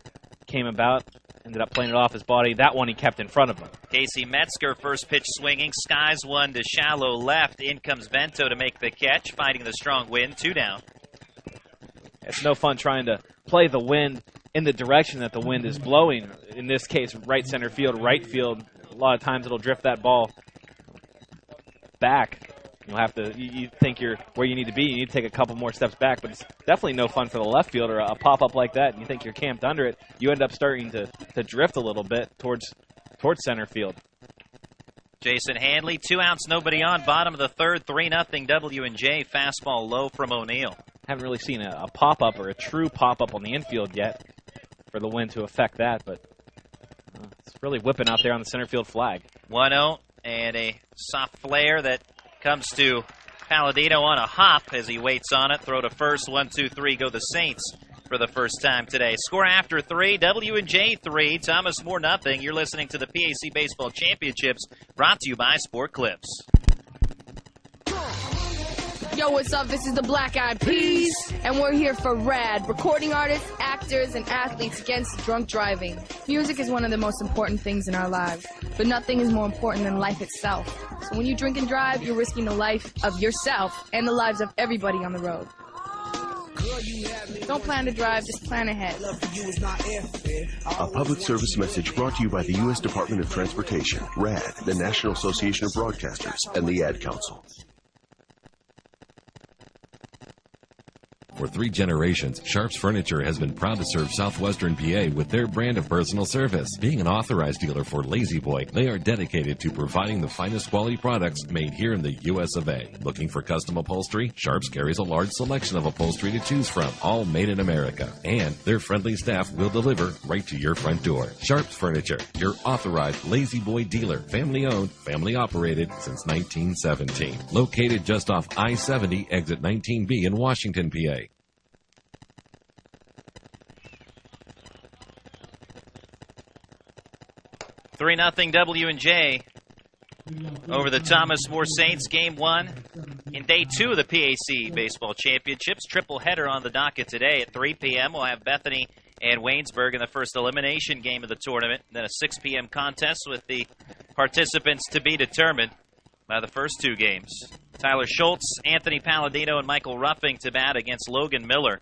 came about. Ended up playing it off his body. That one he kept in front of him. Casey Metzger, first pitch swinging. Skies one to shallow left. In comes Vento to make the catch, fighting the strong wind. 2 down. It's no fun trying to play the wind in the direction that the wind is blowing. In this case, right center field, right field. A lot of times it'll drift that ball back. You'll have to, you think you're where you need to be. You need to take a couple more steps back, but it's definitely no fun for the left fielder. A pop-up like that, and you think you're camped under it, you end up starting to drift a little bit towards center field. Jason Handley, 2 outs, nobody on. Bottom of the third, 3-0 W&J. Fastball low from O'Neill. Haven't really seen a pop-up or a true pop-up on the infield yet for the wind to affect that, but it's really whipping out there on the center field flag. 1-0 and a soft flare that comes to Palladino on a hop as he waits on it. Throw to first. 1-2-3 go the Saints for the first time today. Score after 3. W&J 3. Thomas More nothing. You're listening to the PAC Baseball Championships brought to you by Sport Clips. Yo, what's up? This is the Black Eyed Peas, and we're here for Rad, recording artist, actor, actors and athletes against drunk driving. Music is one of the most important things in our lives, but nothing is more important than life itself. So when you drink and drive, you're risking the life of yourself and the lives of everybody on the road. Don't plan to drive, just plan ahead. A public service message brought to you by the U.S. Department of Transportation, RAD, the National Association of Broadcasters, and the Ad Council. For 3 generations, Sharp's Furniture has been proud to serve southwestern PA with their brand of personal service. Being an authorized dealer for Lazy Boy, they are dedicated to providing the finest quality products made here in the U.S. of A. Looking for custom upholstery? Sharp's carries a large selection of upholstery to choose from, all made in America. And their friendly staff will deliver right to your front door. Sharp's Furniture, your authorized Lazy Boy dealer. Family owned, family operated since 1917. Located just off I-70, exit 19B in Washington, PA. 3-0 W&J over the Thomas More Saints. Game 1 in day 2 of the PAC Baseball Championships. Triple header on the docket today at 3 p.m. We'll have Bethany and Waynesburg in the first elimination game of the tournament. Then a 6 p.m. contest with the participants to be determined by the first 2 games. Tyler Schultz, Anthony Palladino, and Michael Ruffing to bat against Logan Miller.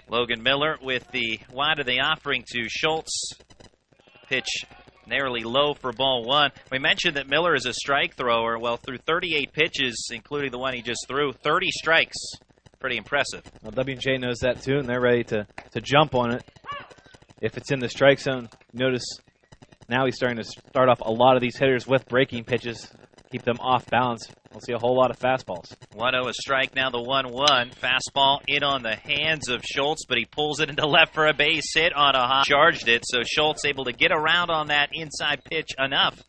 Logan Miller with the wide of the offering to Schultz. Pitch narrowly low for ball 1. We mentioned that Miller is a strike thrower. Well, through 38 pitches, including the one he just threw, 30 strikes. Pretty impressive. Well, W&J knows that too, and they're ready to jump on it. If it's in the strike zone, notice now he's starting to start off a lot of these hitters with breaking pitches, keep them off balance. We'll see a whole lot of fastballs. 1-0 a strike, now the 1-1. Fastball in on the hands of Schultz, but he pulls it into left for a base hit on a hop. Charged it, so Schultz able to get around on that inside pitch enough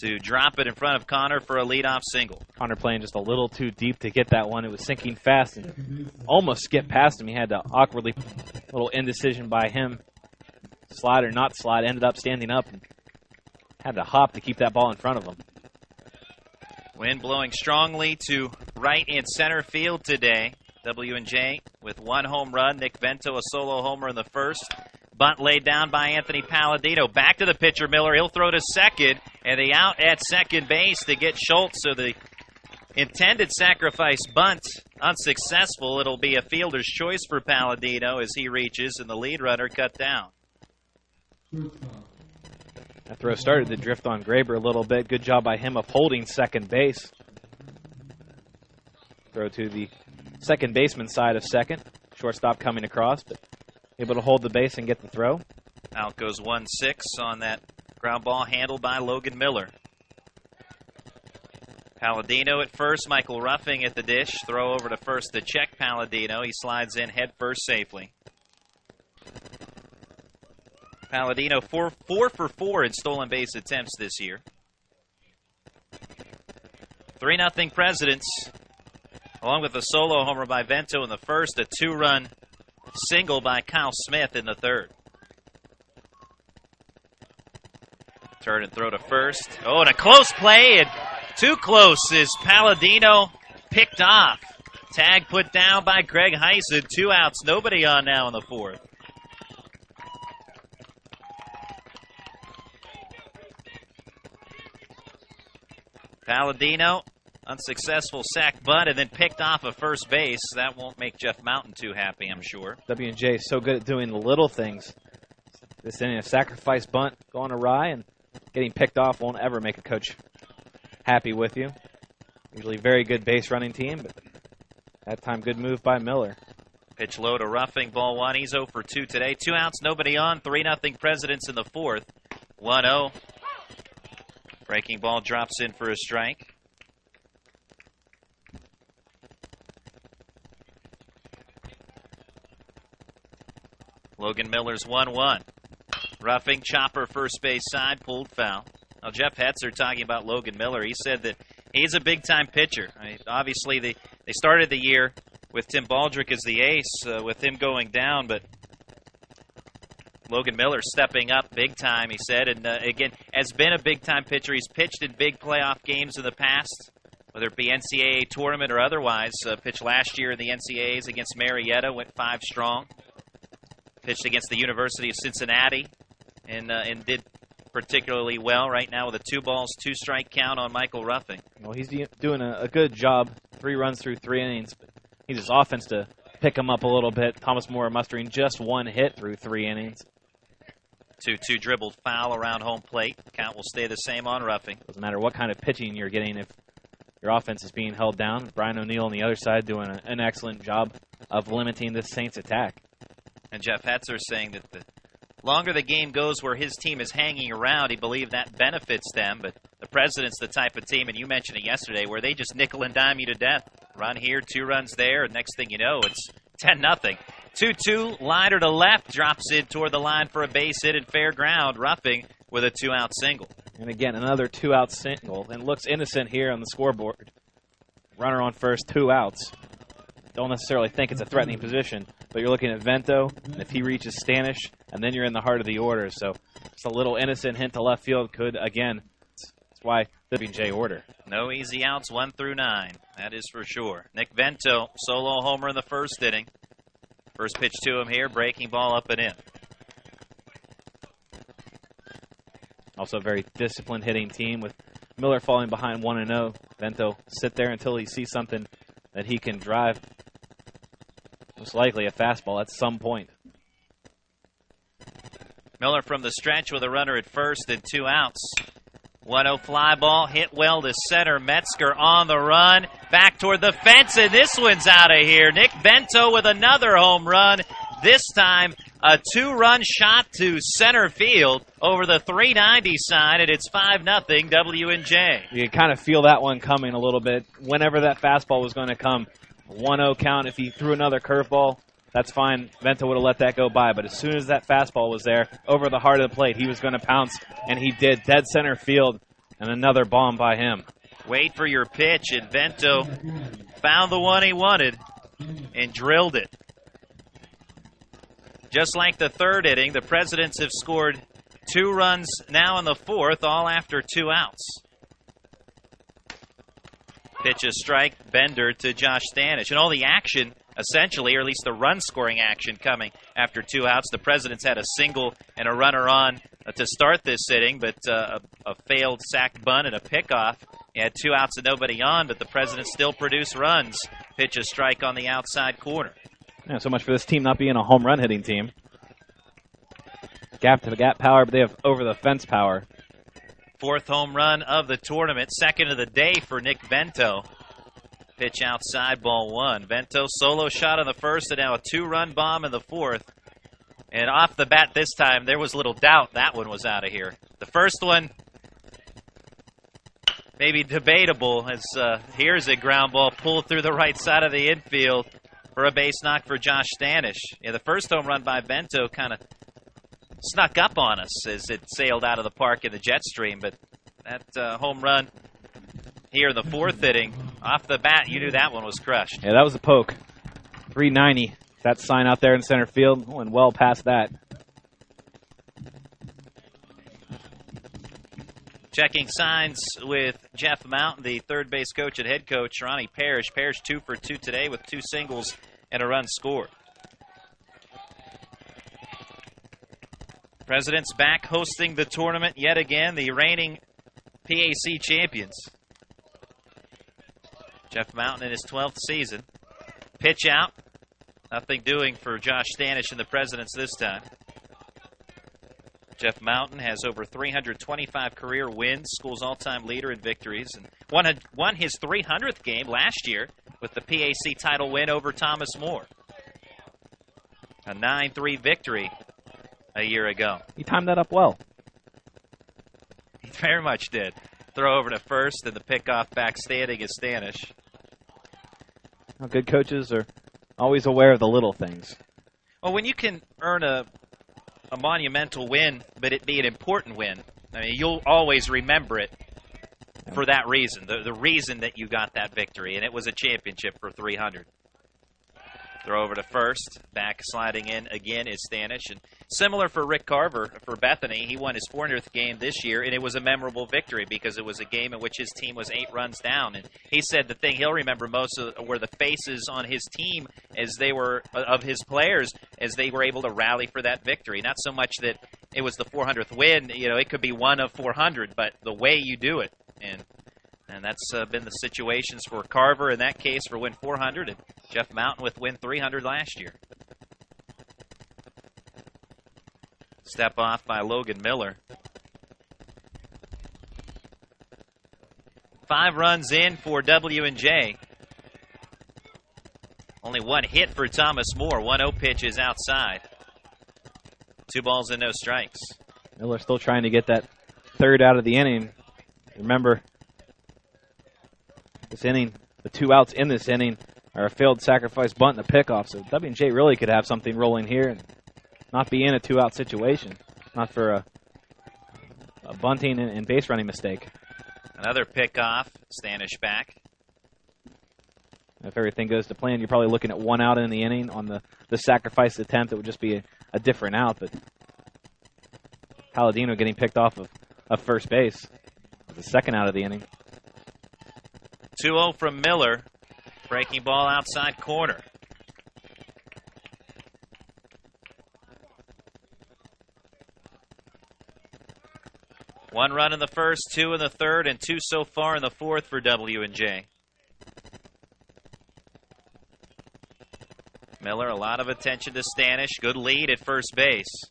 to drop it in front of Connor for a leadoff single. Connor playing just a little too deep to get that one. It was sinking fast and almost skipped past him. He had to awkwardly, little indecision by him. Slide or not slide, ended up standing up and had to hop to keep that ball in front of him. Wind blowing strongly to right and center field today. W&J with 1 home run. Nick Vento a solo homer in the first. Bunt laid down by Anthony Palladino. Back to the pitcher, Miller. He'll throw to second. And the out at second base to get Schultz. So the intended sacrifice bunt unsuccessful. It'll be a fielder's choice for Palladino as he reaches and the lead runner cut down. That throw started to drift on Graber a little bit. Good job by him of holding second base. Throw to the second baseman side of second. Shortstop coming across, but able to hold the base and get the throw. Out goes 1-6 on that ground ball handled by Logan Miller. Palladino at first, Michael Ruffing at the dish. Throw over to first to check Palladino. He slides in head first safely. Palladino 4 for 4 in stolen base attempts this year. 3-0 Presidents, along with a solo homer by Vento in the first, a 2-run single by Kyle Smith in the third. Turn and throw to first. Oh, and a close play, and too close is Palladino picked off. Tag put down by Greg Heisen. 2 outs, nobody on now in the fourth. Palladino, unsuccessful sack bunt, and then picked off of first base. That won't make Jeff Mountain too happy, I'm sure. W&J is so good at doing the little things. This inning, a sacrifice bunt going awry, and getting picked off won't ever make a coach happy with you. Usually very good base running team, but that time good move by Miller. Pitch low to Ruffing, ball 1. He's 0 for 2 today. 2 outs, nobody on. 3-0 Presidents in the fourth. 1-0. Breaking ball drops in for a strike. Logan Miller's 1-1. Ruffing, chopper, first base side, pulled foul. Now, Jeff Hetzer talking about Logan Miller. He said that he's a big-time pitcher. I mean, obviously, they started the year with Tim Baldrick as the ace, with him going down, but Logan Miller stepping up big time, he said, and again, has been a big-time pitcher. He's pitched in big playoff games in the past. whether it be NCAA tournament or otherwise. Pitched last year in the NCAAs against Marietta, went 5 strong. Pitched against the University of Cincinnati and did particularly well right now with a 2-balls, 2-strike count on Michael Ruffing. Well, he's doing a good job. 3 runs through 3 innings. But he needs his offense to pick him up a little bit. Thomas More mustering just 1 hit through 3 innings. 2-2 dribbled foul around home plate. Count will stay the same on Ruffing. Doesn't matter what kind of pitching you're getting if your offense is being held down. Brian O'Neill on the other side doing an excellent job of limiting the Saints' attack. And Jeff Hetzer saying that the longer the game goes where his team is hanging around, he believes that benefits them. But the President's the type of team, and you mentioned it yesterday, where they just nickel and dime you to death. Run here, 2 runs there, and next thing you know, it's 10-0. 2-2, liner to left, drops in toward the line for a base hit and fair ground. Ruffing with a 2-out single. And again, another 2-out single, and looks innocent here on the scoreboard. Runner on first, 2 outs. Don't necessarily think it's a threatening position, but you're looking at Vento, and if he reaches Stanish, and then you're in the heart of the order. So just a little innocent hint to left field could, again, that's why they're being J order. No easy outs 1 through 9, that is for sure. Nick Vento, solo homer in the first inning. First pitch to him here, breaking ball up and in. Also a very disciplined hitting team with Miller falling behind 1-0. Vento sit there until he sees something that he can drive. Most likely a fastball at some point. Miller from the stretch with a runner at first and 2 outs. 1-0 fly ball hit well to center. Metzger on the run. Back toward the fence, and this one's out of here. Nick Vento with another home run. This time a 2-run shot to center field over the 390 sign, and it's 5-0 W&J. You can kind of feel that one coming a little bit. Whenever that fastball was going to come, 1-0 count. If he threw another curveball, that's fine. Vento would have let that go by. But as soon as that fastball was there, over the heart of the plate, he was going to pounce, and he did. Dead center field, and another bomb by him. Wait for your pitch, and Vento found the one he wanted and drilled it. Just like the third inning, the Presidents have scored 2 runs now in the fourth, all after 2 outs. Pitch a strike, Bender to Josh Stanish. And all the action, essentially, or at least the run-scoring action coming after 2 outs. The Presidents had a single and a runner on to start this inning, but a failed sacked bunt and a pickoff. You had 2 outs and nobody on, but the Presidents still produce runs. Pitch a strike on the outside corner. Yeah, so much for this team not being a home run hitting team. Gap to the gap power, but they have over the fence power. 4th home run of the tournament, 2nd of the day for Nick Vento. Pitch outside, ball 1. Vento solo shot in the first, and now a 2-run bomb in the 4th. And off the bat this time, there was little doubt that one was out of here. The first one, maybe debatable, as here's a ground ball pulled through the right side of the infield for a base knock for Josh Stanish. Yeah, the first home run by Vento kind of snuck up on us as it sailed out of the park in the jet stream, but that home run here in the 4th inning, off the bat, you knew that one was crushed. Yeah, that was a poke. 390. That sign out there in center field, went well past that. Checking signs with Jeff Mountain, the third base coach and head coach, Ronnie Parrish. Parrish 2 for 2 today with 2 singles and a run scored. Presidents back hosting the tournament yet again, the reigning PAC champions. Jeff Mountain in his 12th season. Pitch out. Nothing doing for Josh Stanish and the Presidents this time. Jeff Mountain has over 325 career wins, school's all-time leader in victories, and won his 300th game last year with the PAC title win over Thomas More. A 9-3 victory a year ago. He timed that up well. He very much did. Throw over to first, and the pickoff back standing is Stanish. Well, good coaches are always aware of the little things. Well, when you can earn a monumental win, but it be an important win, I mean, you'll always remember it for that reason, the reason that you got that victory, and it was a championship for 300. Throw over to first. Back sliding in again is Stanish. And similar for Rick Carver for Bethany. He won his 400th game this year, and it was a memorable victory because it was a game in which his team was 8 runs down. And he said the thing he'll remember most were the faces on his team as they were, of his players, as they were able to rally for that victory. Not so much that it was the 400th win. You know, it could be one of 400, but the way you do it. And that's been the situations for Carver in that case for win 400, and Jeff Mountain with win 300 last year. Step off by Logan Miller. 5 runs in for W&J. Only 1 hit for Thomas Moore. 1-0 pitch is outside. 2 balls and no strikes. Miller still trying to get that 3rd out of the inning. Remember, this inning, the 2 outs in this inning are a failed sacrifice bunt and a pickoff. So W&J really could have something rolling here and not be in a 2-out situation. Not for a bunting and base running mistake. Another pickoff. Stanish back. If everything goes to plan, you're probably looking at 1 out in the inning. On the sacrifice attempt, it would just be a different out. But Palladino getting picked off of first base. The 2nd out of the inning. 2-0 from Miller. Breaking ball outside corner. One run in the first, 2 in the third, and 2 so far in the fourth for W&J. Miller, a lot of attention to Stanish. Good lead at first base.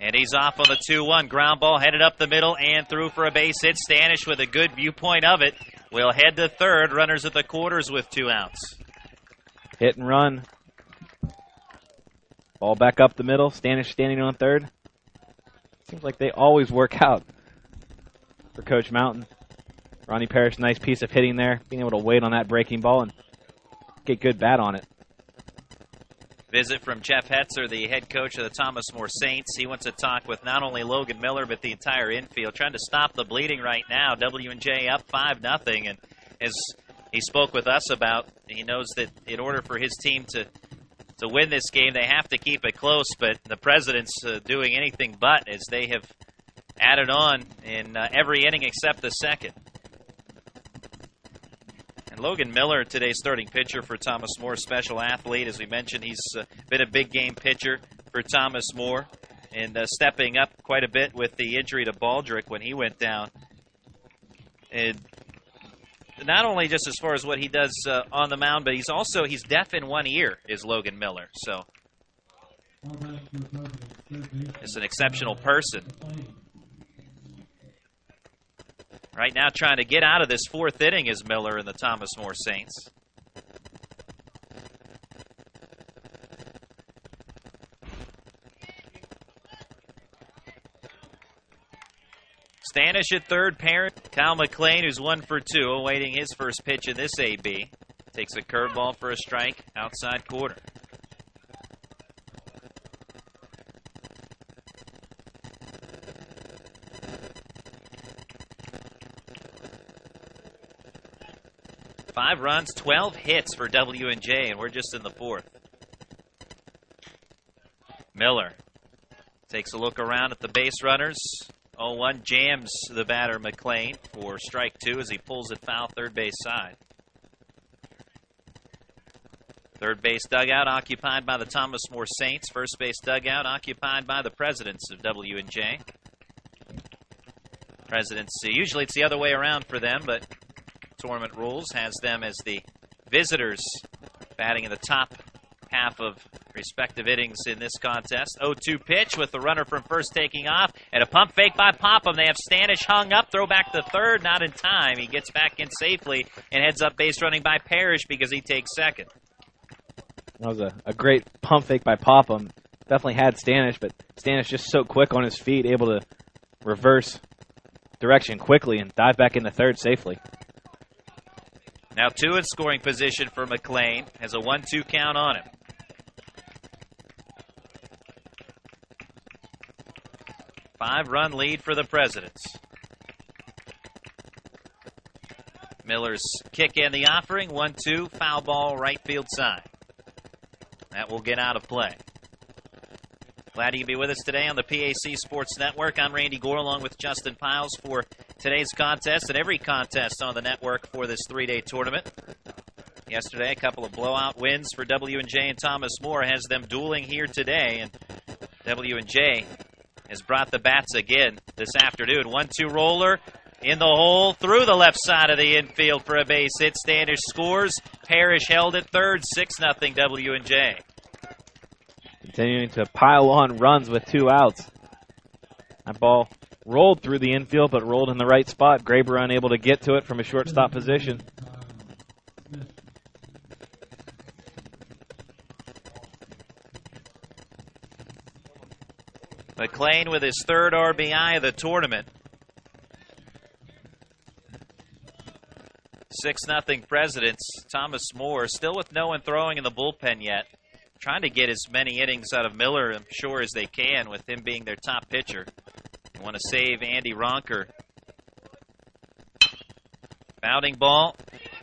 And he's off on the 2-1. Ground ball headed up the middle and through for a base hit. Stanish with a good viewpoint of it will head to third. Runners at the quarters with 2 outs. Hit and run. Ball back up the middle. Stanish standing on third. Seems like they always work out for Coach Mountain. Ronnie Parrish, nice piece of hitting there. Being able to wait on that breaking ball and get good bat on it. Visit from Jeff Hetzer, the head coach of the Thomas More Saints. He wants to talk with not only Logan Miller, but the entire infield, trying to stop the bleeding right now. W&J up 5-0, and as he spoke with us about, he knows that in order for his team to win this game, they have to keep it close, but the President's doing anything but, as they have added on in every inning except the second. Logan Miller, today's starting pitcher for Thomas More, special athlete. As we mentioned, he's been a big game pitcher for Thomas More and stepping up quite a bit with the injury to Baldrick when he went down. And not only just as far as what he does on the mound, but he's deaf in one ear, is Logan Miller. So it's an exceptional person. Right now trying to get out of this 4th inning is Miller and the Thomas More Saints. Stanish at third, Parent. Kyle McLean, who's 1 for 2, awaiting his first pitch in this AB. Takes a curveball for a strike outside quarter. Five runs, 12 hits for W&J, and we're just in the 4th. Miller takes a look around at the base runners. 0-1 jams the batter McLean for strike 2 as he pulls it foul third base side. Third base dugout occupied by the Thomas More Saints. First base dugout occupied by the Presidents of W&J. Presidents, usually it's the other way around for them, but tournament rules has them as the visitors batting in the top half of respective innings in this contest. 0-2 pitch with the runner from first taking off, and a pump fake by Popham. They have Stanish hung up, throw back to third, not in time. He gets back in safely and heads up base running by Parrish because he takes second. That was a great pump fake by Popham. Definitely had Stanish, but Stanish just so quick on his feet, able to reverse direction quickly and dive back into third safely. Now 2 in scoring position for McLean. Has a 1-2 count on him. Five-run lead for the Presidents. Miller's kick in the offering. 1-2, foul ball right field side. That will get out of play. Glad you can be with us today on the PAC Sports Network. I'm Randy Gore along with Justin Piles for today's contest and every contest on the network for this 3-day tournament. Yesterday, a couple of blowout wins for W&J, and Thomas More has them dueling here today. And W&J has brought the bats again this afternoon. 1-2 roller in the hole through the left side of the infield for a base hit. Standish scores. Parrish held at third. 6-0 W&J. Continuing to pile on runs with 2 outs. That ball rolled through the infield, but rolled in the right spot. Graber unable to get to it from a shortstop position. McLean with his 3rd RBI of the tournament. 6-0 Presidents. Thomas More still with no one throwing in the bullpen yet. Trying to get as many innings out of Miller, I'm sure, as they can, with him being their top pitcher. They want to save Andy Ronker. Bounding ball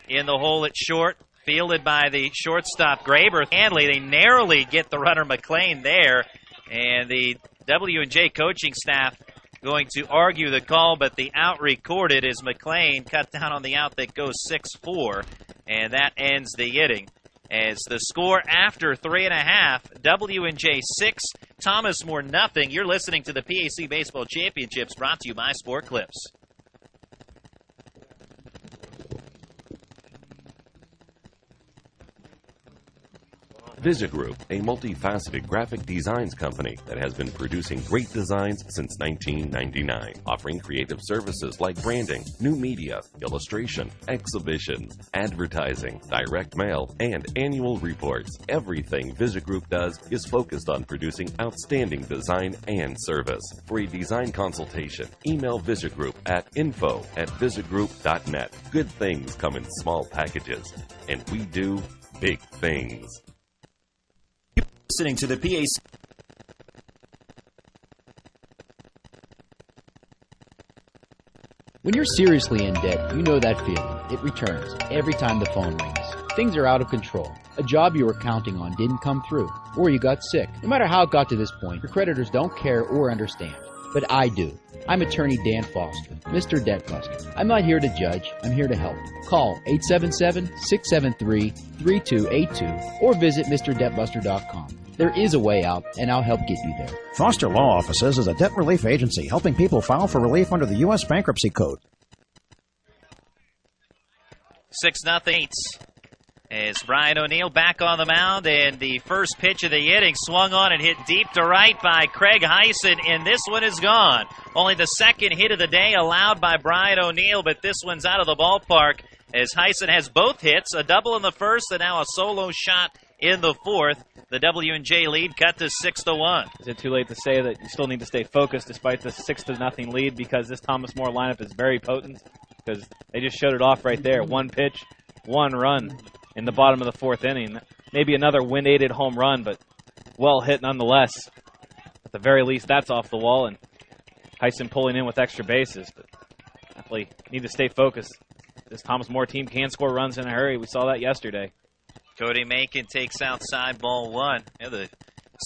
in the hole at short, fielded by the shortstop Graber. Hanley, they narrowly get the runner McLean there, and the W&J coaching staff going to argue the call, but the out recorded is McLean cut down on the out that goes 6-4, and that ends the inning. As the score after 3.5, W&J 6, Thomas More nothing. You're listening to the PAC Baseball Championships brought to you by Sport Clips. VisiGroup, a multifaceted graphic designs company that has been producing great designs since 1999, offering creative services like branding, new media, illustration, exhibitions, advertising, direct mail, and annual reports. Everything VisiGroup does is focused on producing outstanding design and service. For a design consultation, email VisiGroup at info@visigroup.net. Good things come in small packages, and we do big things. Listening to the PAC. When you're seriously in debt, you know that feeling. It returns every time the phone rings. Things are out of control. A job you were counting on didn't come through, or you got sick. No matter how it got to this point, your creditors don't care or understand. But I do. I'm attorney Dan Foster, Mr. Debt Buster. I'm not here to judge, I'm here to help. Call 877-673-3282 or visit MrDebtBuster.com. There is a way out, and I'll help get you there. Foster Law Offices is a debt relief agency helping people file for relief under the U.S. Bankruptcy Code. 6-0 as Brian O'Neill back on the mound, and the first pitch of the inning swung on and hit deep to right by Craig Heisen, and this one is gone. Only the second hit of the day allowed by Brian O'Neill, but this one's out of the ballpark as Heisen has both hits, a double in the first and now a solo shot in the fourth. The W&J lead cut to 6-1. Is it too late to say that you still need to stay focused despite the 6-0 lead, because this Thomas More lineup is very potent? Because they just showed it off right there. 1 pitch, 1 run in the bottom of the 4th inning. Maybe another wind-aided home run, but well hit nonetheless. At the very least, that's off the wall, and Heisen pulling in with extra bases. But definitely need to stay focused. This Thomas More team can score runs in a hurry. We saw that yesterday. Cody Macon takes outside ball 1. Yeah, the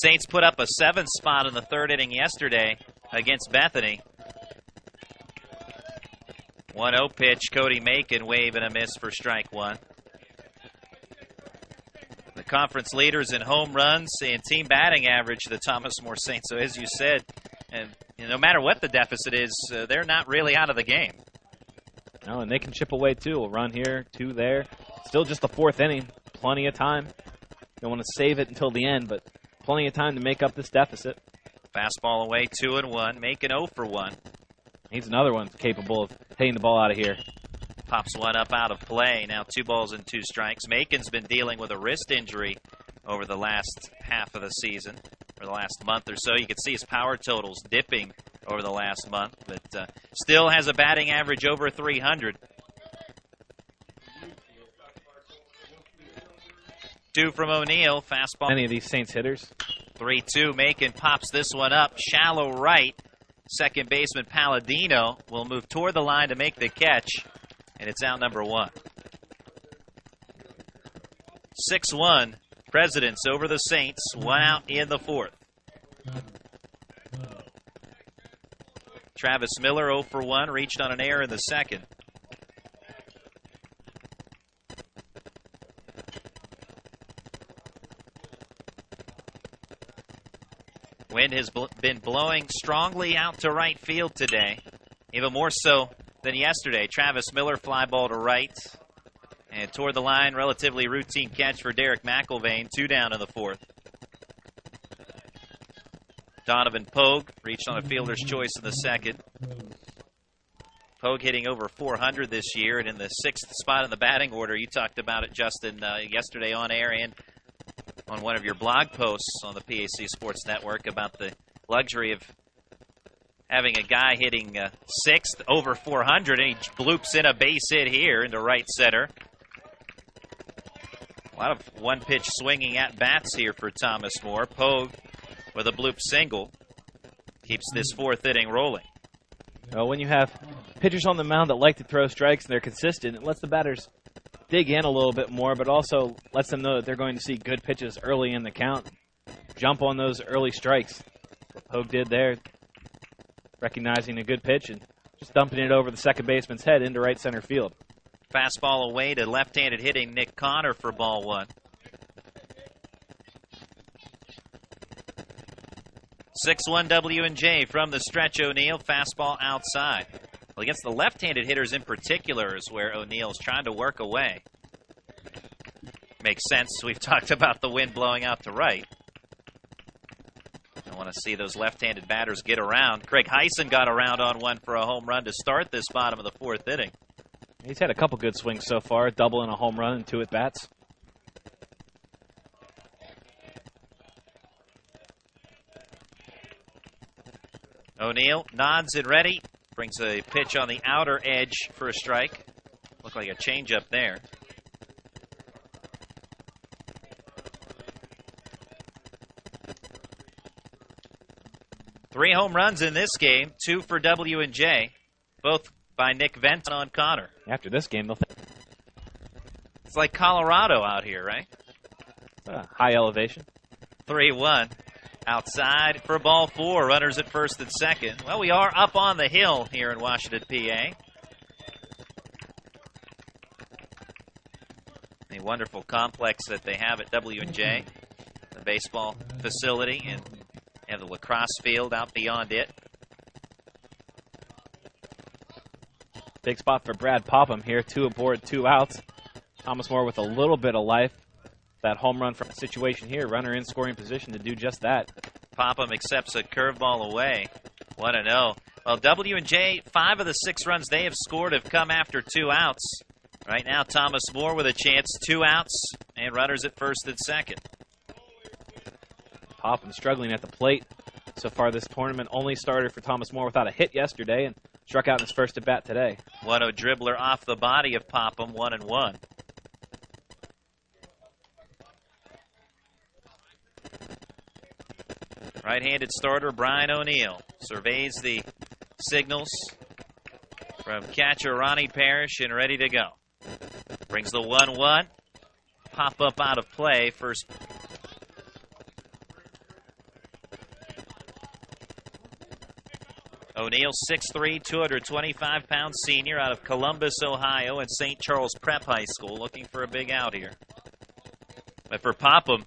Saints put up a 7th spot in the 3rd inning yesterday against Bethany. 1-0 pitch, Cody Macon, wave and a miss for strike 1. The conference leaders in home runs and team batting average, the Thomas More Saints. So as you said, and no matter what the deficit is, they're not really out of the game. No, and they can chip away too. A run here, 2 there. Still just the 4th inning. Plenty of time. Don't want to save it until the end, but plenty of time to make up this deficit. Fastball away, 2-1. Macon 0 for 1. He's another one capable of hitting the ball out of here. Pops one up out of play. Now 2 balls and 2 strikes. Macon's been dealing with a wrist injury over the last half of the season, or the last month or so. You can see his power totals dipping over the last month, but still has a batting average over 300. 2 from O'Neill. Fastball. Any of these Saints hitters? 3-2. Macon pops this one up. Shallow right. Second baseman Palladino will move toward the line to make the catch, and it's out number 1. 6-1 Presidents over the Saints, 1 out in the 4th. Travis Miller 0 for 1, reached on an error in the 2nd. Wind has been blowing strongly out to right field today, even more so than yesterday. Travis Miller fly ball to right, and toward the line, relatively routine catch for Derek McIlvain, 2 down in the 4th. Donovan Pogue reached on a fielder's choice in the 2nd. Pogue hitting over 400 this year and in the 6th spot in the batting order. You talked about it, Justin, yesterday on air and on one of your blog posts on the PAC Sports Network about the luxury of having a guy hitting 6th over 400, and he bloops in a base hit here into right center. A lot of one-pitch swinging at-bats here for Thomas More. Pogue with a bloop single keeps this 4th inning rolling. Well, when you have pitchers on the mound that like to throw strikes and they're consistent, it lets the batters dig in a little bit more, but also lets them know that they're going to see good pitches early in the count. Jump on those early strikes. What Pogue did there, recognizing a good pitch and just dumping it over the second baseman's head into right center field. Fastball away to left-handed hitting Nick Connor for ball 1. 6-1 W&J from the stretch. O'Neill, fastball outside. Well, against the left-handed hitters in particular is where O'Neill's trying to work away. Makes sense. We've talked about the wind blowing out to right. I want to see those left-handed batters get around. Craig Heisen got around on one for a home run to start this bottom of the 4th inning. He's had a couple good swings so far, a double and a home run and 2 at-bats. O'Neill nods it ready. Brings a pitch on the outer edge for a strike. Looked like a changeup there. Three home runs in this game, 2 for W&J, both by Nick Venton on Connor. After this game, they'll it's like Colorado out here, right? High elevation. 3-1. Outside for ball 4. Runners at first and second. Well, we are up on the hill here in Washington, PA. A wonderful complex that they have at W&J, the baseball facility, and they have the lacrosse field out beyond it. Big spot for Brad Popham here. 2 aboard, 2 outs. Thomas More with a little bit of life. That home run from the situation here, runner in scoring position to do just that. Popham accepts a curveball away. 1-0. Well, W&J, 5 of the 6 runs they have scored have come after 2 outs. Right now, Thomas More with a chance, 2 outs, and runners at first and second. Popham struggling at the plate so far this tournament. Only started for Thomas More without a hit yesterday and struck out in his first at-bat today. 1-0 dribbler off the body of Popham, 1-1. Right-handed starter Brian O'Neill surveys the signals from catcher Ronnie Parrish and ready to go. Brings the 1-1. Pop up out of play. First. O'Neill, 6'3", 225-pound senior out of Columbus, Ohio, and St. Charles Prep High School, looking for a big out here. But for Popham,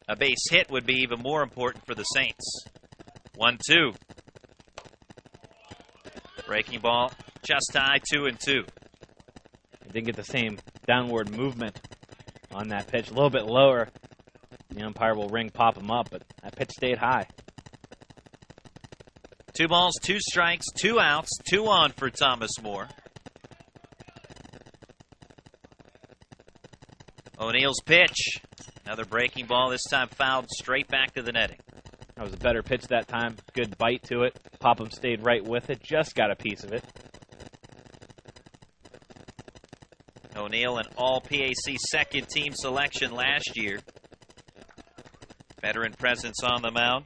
a base hit would be even more important for the Saints. 1-2. Breaking ball, just high, 2-2. Didn't get the same downward movement on that pitch. A little bit lower. The umpire will ring Popham up, but that pitch stayed high. 2 balls, 2 strikes, 2 outs, 2 on for Thomas More. O'Neill's pitch. Another breaking ball, this time fouled straight back to the netting. That was a better pitch that time. Good bite to it. Popham stayed right with it. Just got a piece of it. O'Neill, an all-PAC second-team selection last year. Veteran presence on the mound.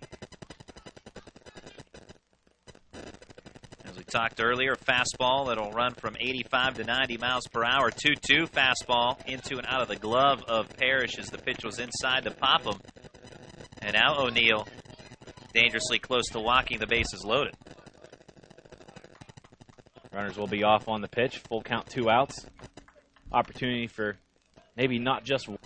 As we talked earlier, fastball that'll run from 85 to 90 miles per hour. 2-2 fastball into and out of the glove of Parrish as the pitch was inside to Popham. And now O'Neill dangerously close to walking, the bases loaded. Runners will be off on the pitch. Full count, 2 outs. Opportunity for maybe not just one.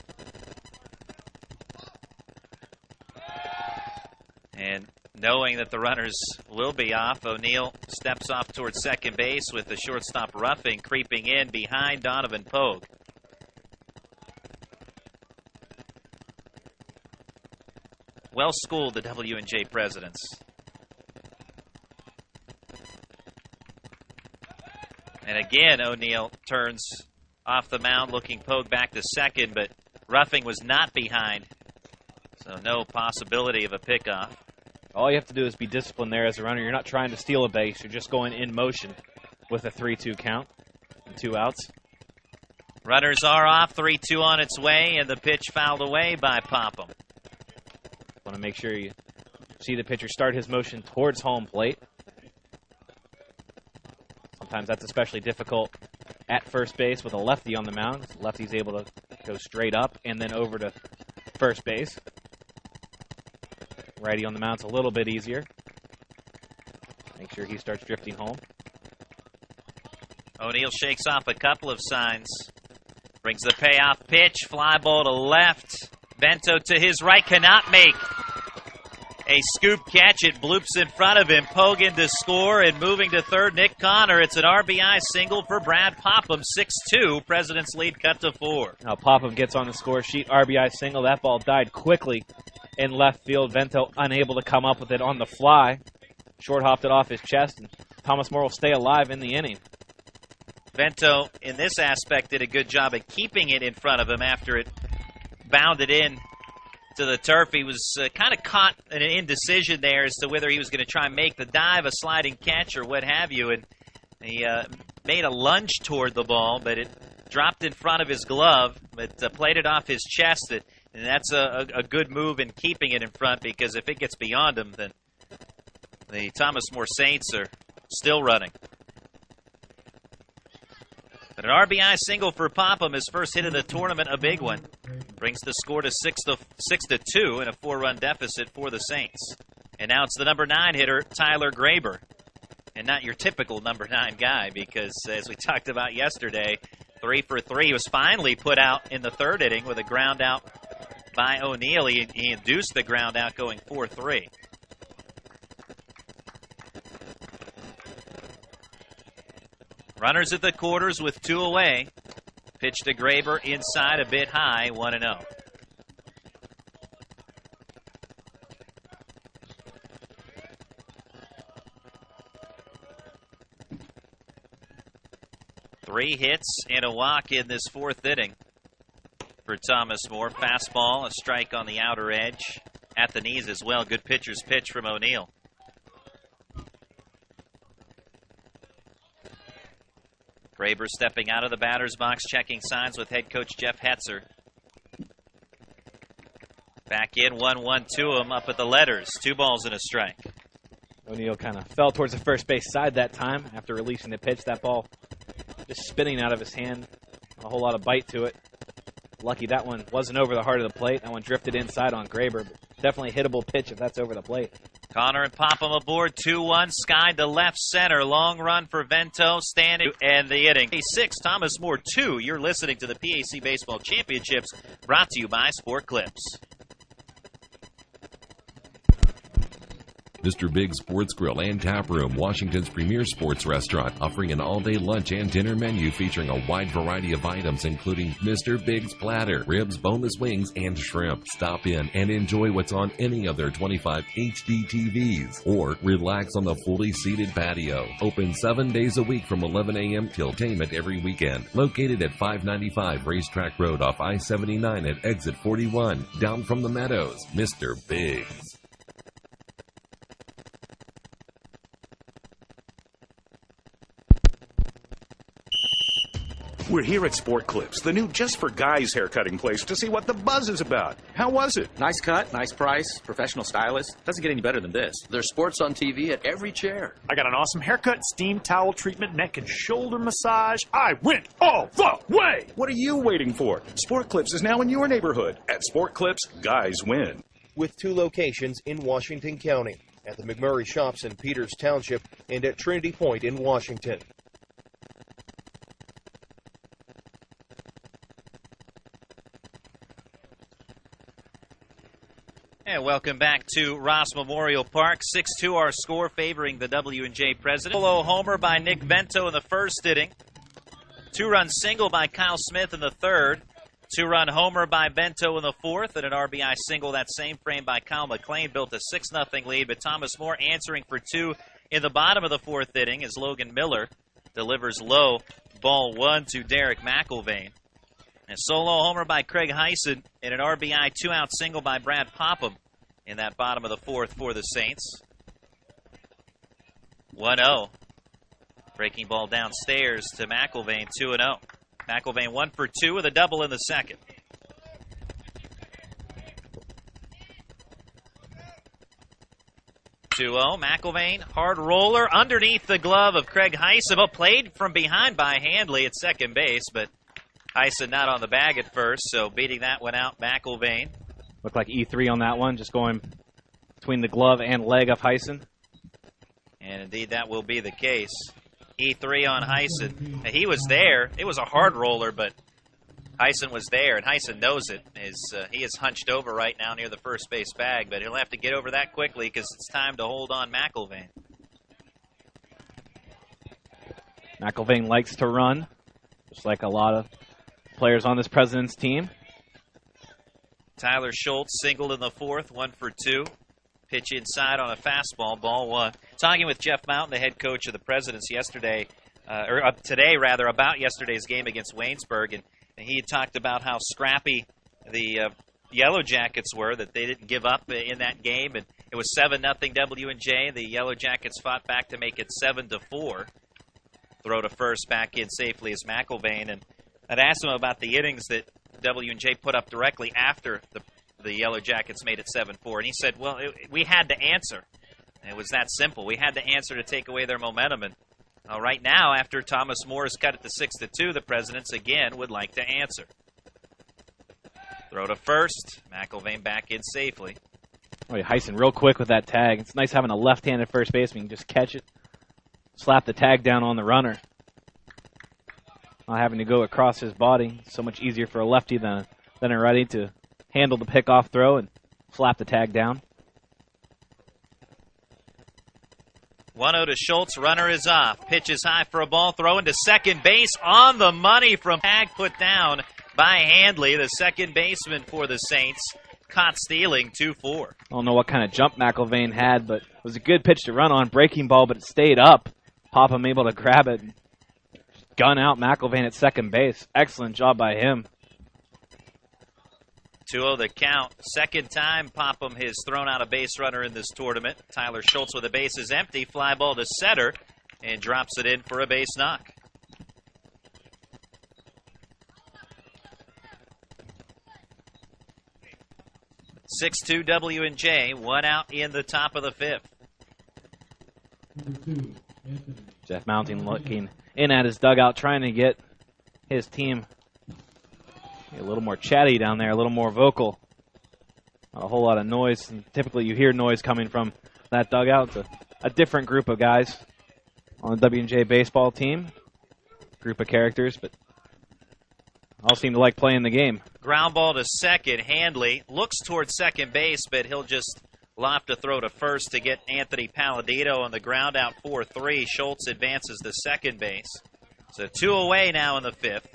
And knowing that the runners will be off, O'Neill steps off towards second base with the shortstop Ruffing creeping in behind Donovan Pogue. Well schooled, the W&J presidents. And again, O'Neill turns off the mound, looking Pogue back to second, but Ruffing was not behind, so no possibility of a pickoff. All you have to do is be disciplined there as a runner. You're not trying to steal a base. You're just going in motion with a 3-2 count and 2 outs. Runners are off, 3-2 on its way, and the pitch fouled away by Popham. Want to make sure you see the pitcher start his motion towards home plate. Sometimes that's especially difficult at first base with a lefty on the mound. Lefty's able to go straight up and then over to first base. Righty on the mound's a little bit easier. Make sure he starts drifting home. O'Neill shakes off a couple of signs. Brings the payoff pitch. Fly ball to left. Vento to his right. Cannot make a scoop catch. It bloops in front of him. Pogan to score, and moving to third, Nick Connor. It's an RBI single for Brad Popham. 6-2. President's lead cut to 4. Now Popham gets on the score sheet. RBI single. That ball died quickly in left field. Vento unable to come up with it on the fly. Short hopped it off his chest, and Thomas More will stay alive in the inning. Vento, in this aspect, did a good job of keeping it in front of him after it bounded in to the turf. He was kind of caught in an indecision there as to whether he was going to try and make the dive, a sliding catch, or what have you. And he made a lunge toward the ball, but it dropped in front of his glove, but played it off his chest. And that's a good move in keeping it in front, because if it gets beyond him, then the Thomas More Saints are still running. But an RBI single for Popham, his first hit of the tournament, a big one. Brings the score to 6-2 and a 4-run deficit for the Saints. And now it's the number 9 hitter, Tyler Graber. And not your typical number 9 guy, because as we talked about yesterday, 3 for 3. He was finally put out in the third inning with a ground out by O'Neill. He induced the ground out going 4-3. Runners at the quarters with 2 away. Pitch to Graber inside, a bit high, 1-0. Three hits and a walk in this fourth inning for Thomas More. Fastball, a strike on the outer edge, at the knees as well. Good pitcher's pitch from O'Neill. Graber stepping out of the batter's box, checking signs with head coach Jeff Hetzer. Back in, 1-1 to him, up at the letters. 2 balls and a strike. O'Neill kind of fell towards the first base side that time after releasing the pitch. That ball just spinning out of his hand. A whole lot of bite to it. Lucky that one wasn't over the heart of the plate. That one drifted inside on Graber. But definitely a hittable pitch if that's over the plate. Connor and Popham aboard, 2-1, skied to left center. Long run for Vento, standing, and the inning. 6, Thomas More 2. You're listening to the PAC Baseball Championships, brought to you by Sport Clips. Mr. Big Sports Grill and Tap Room, Washington's premier sports restaurant, offering an all-day lunch and dinner menu featuring a wide variety of items, including Mr. Big's platter, ribs, boneless wings, and shrimp. Stop in and enjoy what's on any of their 25 HD TVs, or relax on the fully seated patio. Open 7 days a week from 11 a.m. till entertainment every weekend. Located at 595 Racetrack Road off I-79 at exit 41, down from the Meadows. Mr. Big's. We're here at Sport Clips, the new just-for-guys haircutting place, to see what the buzz is about. How was it? Nice cut, nice price, professional stylist. Doesn't get any better than this. There's sports on TV at every chair. I got an awesome haircut, steam towel treatment, neck and shoulder massage. I went all the way! What are you waiting for? Sport Clips is now in your neighborhood. At Sport Clips, guys win. With 2 locations in Washington County, at the McMurray Shops in Peters Township and at Trinity Point in Washington. And welcome back to Ross Memorial Park. 6-2 our score, favoring the W&J President. Solo homer by Nick Vento in the first inning. 2-run single by Kyle Smith in the third. 2-run homer by Vento in the fourth, and an RBI single that same frame by Kyle McLean built a 6-0 lead. But Thomas More answering for 2 in the bottom of the fourth inning as Logan Miller delivers low, ball 1 to Derek McIlvain. A solo homer by Craig Heisen and an RBI 2-out single by Brad Popham in that bottom of the fourth for the Saints. 1-0. Breaking ball downstairs to McIlvain, 2-0. McIlvain 1 for 2 with a double in the second. 2-0. McIlvain, hard roller underneath the glove of Craig Heisen, but played from behind by Handley at second base, but Heisen not on the bag at first, so beating that one out, McIlvain. Looked like E3 on that one, just going between the glove and leg of Heisen. And indeed, that will be the case. E3 on Heisen. He was there. It was a hard roller, but Heisen was there, and Heisen knows it. He is hunched over right now near the first base bag, but he'll have to get over that quickly because it's time to hold on McIlvain. McIlvain likes to run, just like a lot of players on this President's team. Tyler Schultz singled in the fourth, 1 for 2. Pitch inside on a fastball, ball 1. Talking with Jeff Mountain, the head coach of the Presidents today, about yesterday's game against Waynesburg, and he had talked about how scrappy the Yellow Jackets were, that they didn't give up in that game, and it was 7-0 W&J. The Yellow Jackets fought back to make it 7-4. Throw to first, back in safely as McIlvain, and I'd asked him about the innings that W&J put up directly after the Yellow Jackets made it 7-4, and he said, well, we had to answer. And it was that simple. We had to answer to take away their momentum, and right now, after Thomas More has cut it to 6-2, the Presidents again would like to answer. Throw to first, McIlvain back in safely. Oh, Heisen real quick with that tag. It's nice having a left-handed first baseman. You can just catch it, slap the tag down on the runner. Not having to go across his body. It's so much easier for a lefty than a righty to handle the pickoff throw and slap the tag down. 1-0 to Schultz. Runner is off. Pitch is high for a ball. Throw into second base on the money from tag put down by Handley, the second baseman for the Saints. Caught stealing, 2-4. I don't know what kind of jump McIlvain had, but it was a good pitch to run on. Breaking ball, but it stayed up. Popham able to grab it. Gun out McIlvain at second base. Excellent job by him. 2-0 the count. Second time Popham has thrown out a base runner in this tournament. Tyler Schultz with the bases empty. Fly ball to center and drops it in for a base knock. (6-2) W&J. 1 out in the top of the fifth. Jeff Mountain looking in at his dugout, trying to get his team a little more chatty down there, a little more vocal. Not a whole lot of noise. And typically you hear noise coming from that dugout. It's a different group of guys on the W&J baseball team. Group of characters, but all seem to like playing the game. Ground ball to second. Handley looks towards second base, but he'll just loft a throw to first to get Anthony Palladino on the ground out 4-3. Schultz advances to second base. So 2 away now in the fifth.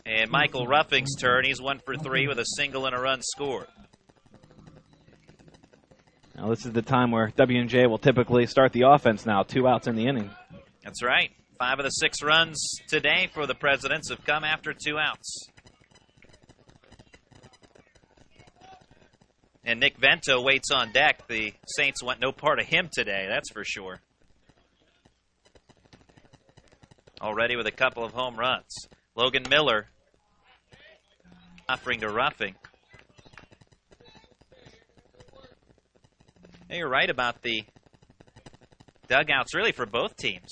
And Michael Ruffing's turn. He's 1 for 3 with a single and a run scored. Now this is the time where W&J will typically start the offense now. 2 outs in the inning. That's right. 5 of the 6 runs today for the Presidents have come after 2 outs. And Nick Vento waits on deck. The Saints want no part of him today, that's for sure. already with a couple of home runs. Logan Miller offering to Ruffing. Hey, you're right about the dugouts really for both teams.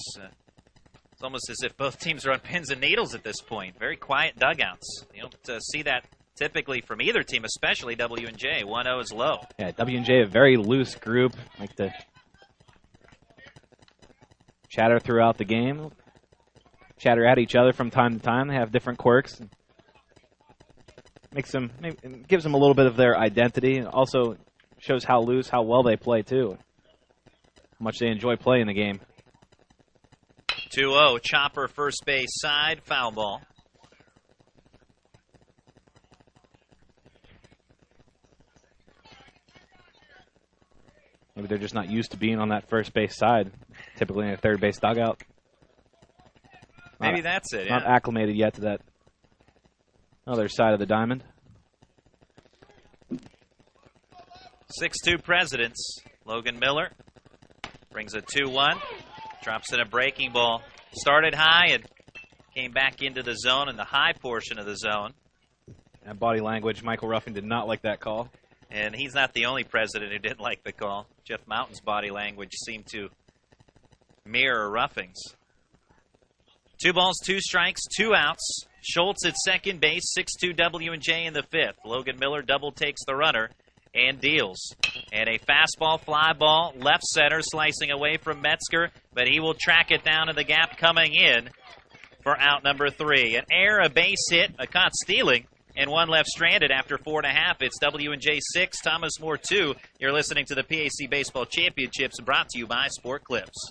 It's almost as if both teams are on pins and needles at this point. Very quiet dugouts. You don't see that typically from either team, especially W&J. 1-0 is low. Yeah, W&J, a very loose group. Like to chatter throughout the game. Chatter at each other from time to time. They have different quirks. Gives them a little bit of their identity. And also shows how loose, how well they play, too. How much they enjoy playing the game. 2-0, Chopper first base side, foul ball. Maybe they're just not used to being on that first base side, typically in a third base dugout. Maybe that's it, yeah. Not acclimated yet to that other side of the diamond. 6-2 Presidents. Logan Miller brings a 2-1. Drops in a breaking ball. Started high and came back into the zone in the high portion of the zone. And body language, Michael Ruffing did not like that call. And he's not the only president who didn't like the call. Jeff Mountain's body language seemed to mirror Ruffing's. 2 balls, 2 strikes, 2 outs. Schultz at second base, 6-2 W&J in the 5th. Logan Miller double takes the runner and deals. And a fastball, fly ball, left center, slicing away from Metzger, but he will track it down in the gap coming in for out number 3. An error, a base hit, a caught stealing, and 1 left stranded after 4.5. It's W&J 6, Thomas More 2. You're listening to the PAC Baseball Championships, brought to you by Sport Clips.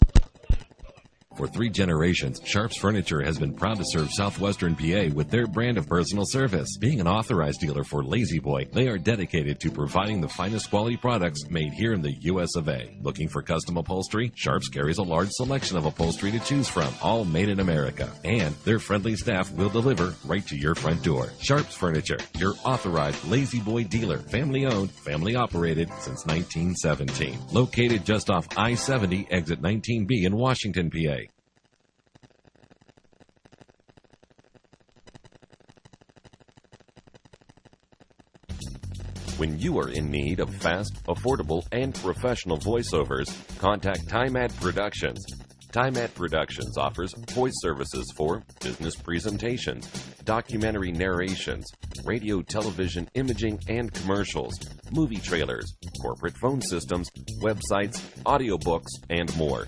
For 3 generations, Sharps Furniture has been proud to serve southwestern PA with their brand of personal service. Being an authorized dealer for Lazy Boy, they are dedicated to providing the finest quality products made here in the US of A. Looking for custom upholstery? Sharps carries a large selection of upholstery to choose from, all made in America. And their friendly staff will deliver right to your front door. Sharps Furniture, your authorized Lazy Boy dealer. Family owned, family operated since 1917. Located just off I-70, exit 19B in Washington, PA. When you are in need of fast, affordable, and professional voiceovers, contact TimeAd Productions. TimeAd Productions offers voice services for business presentations, documentary narrations, radio, television, imaging, and commercials, movie trailers, corporate phone systems, websites, audiobooks, and more.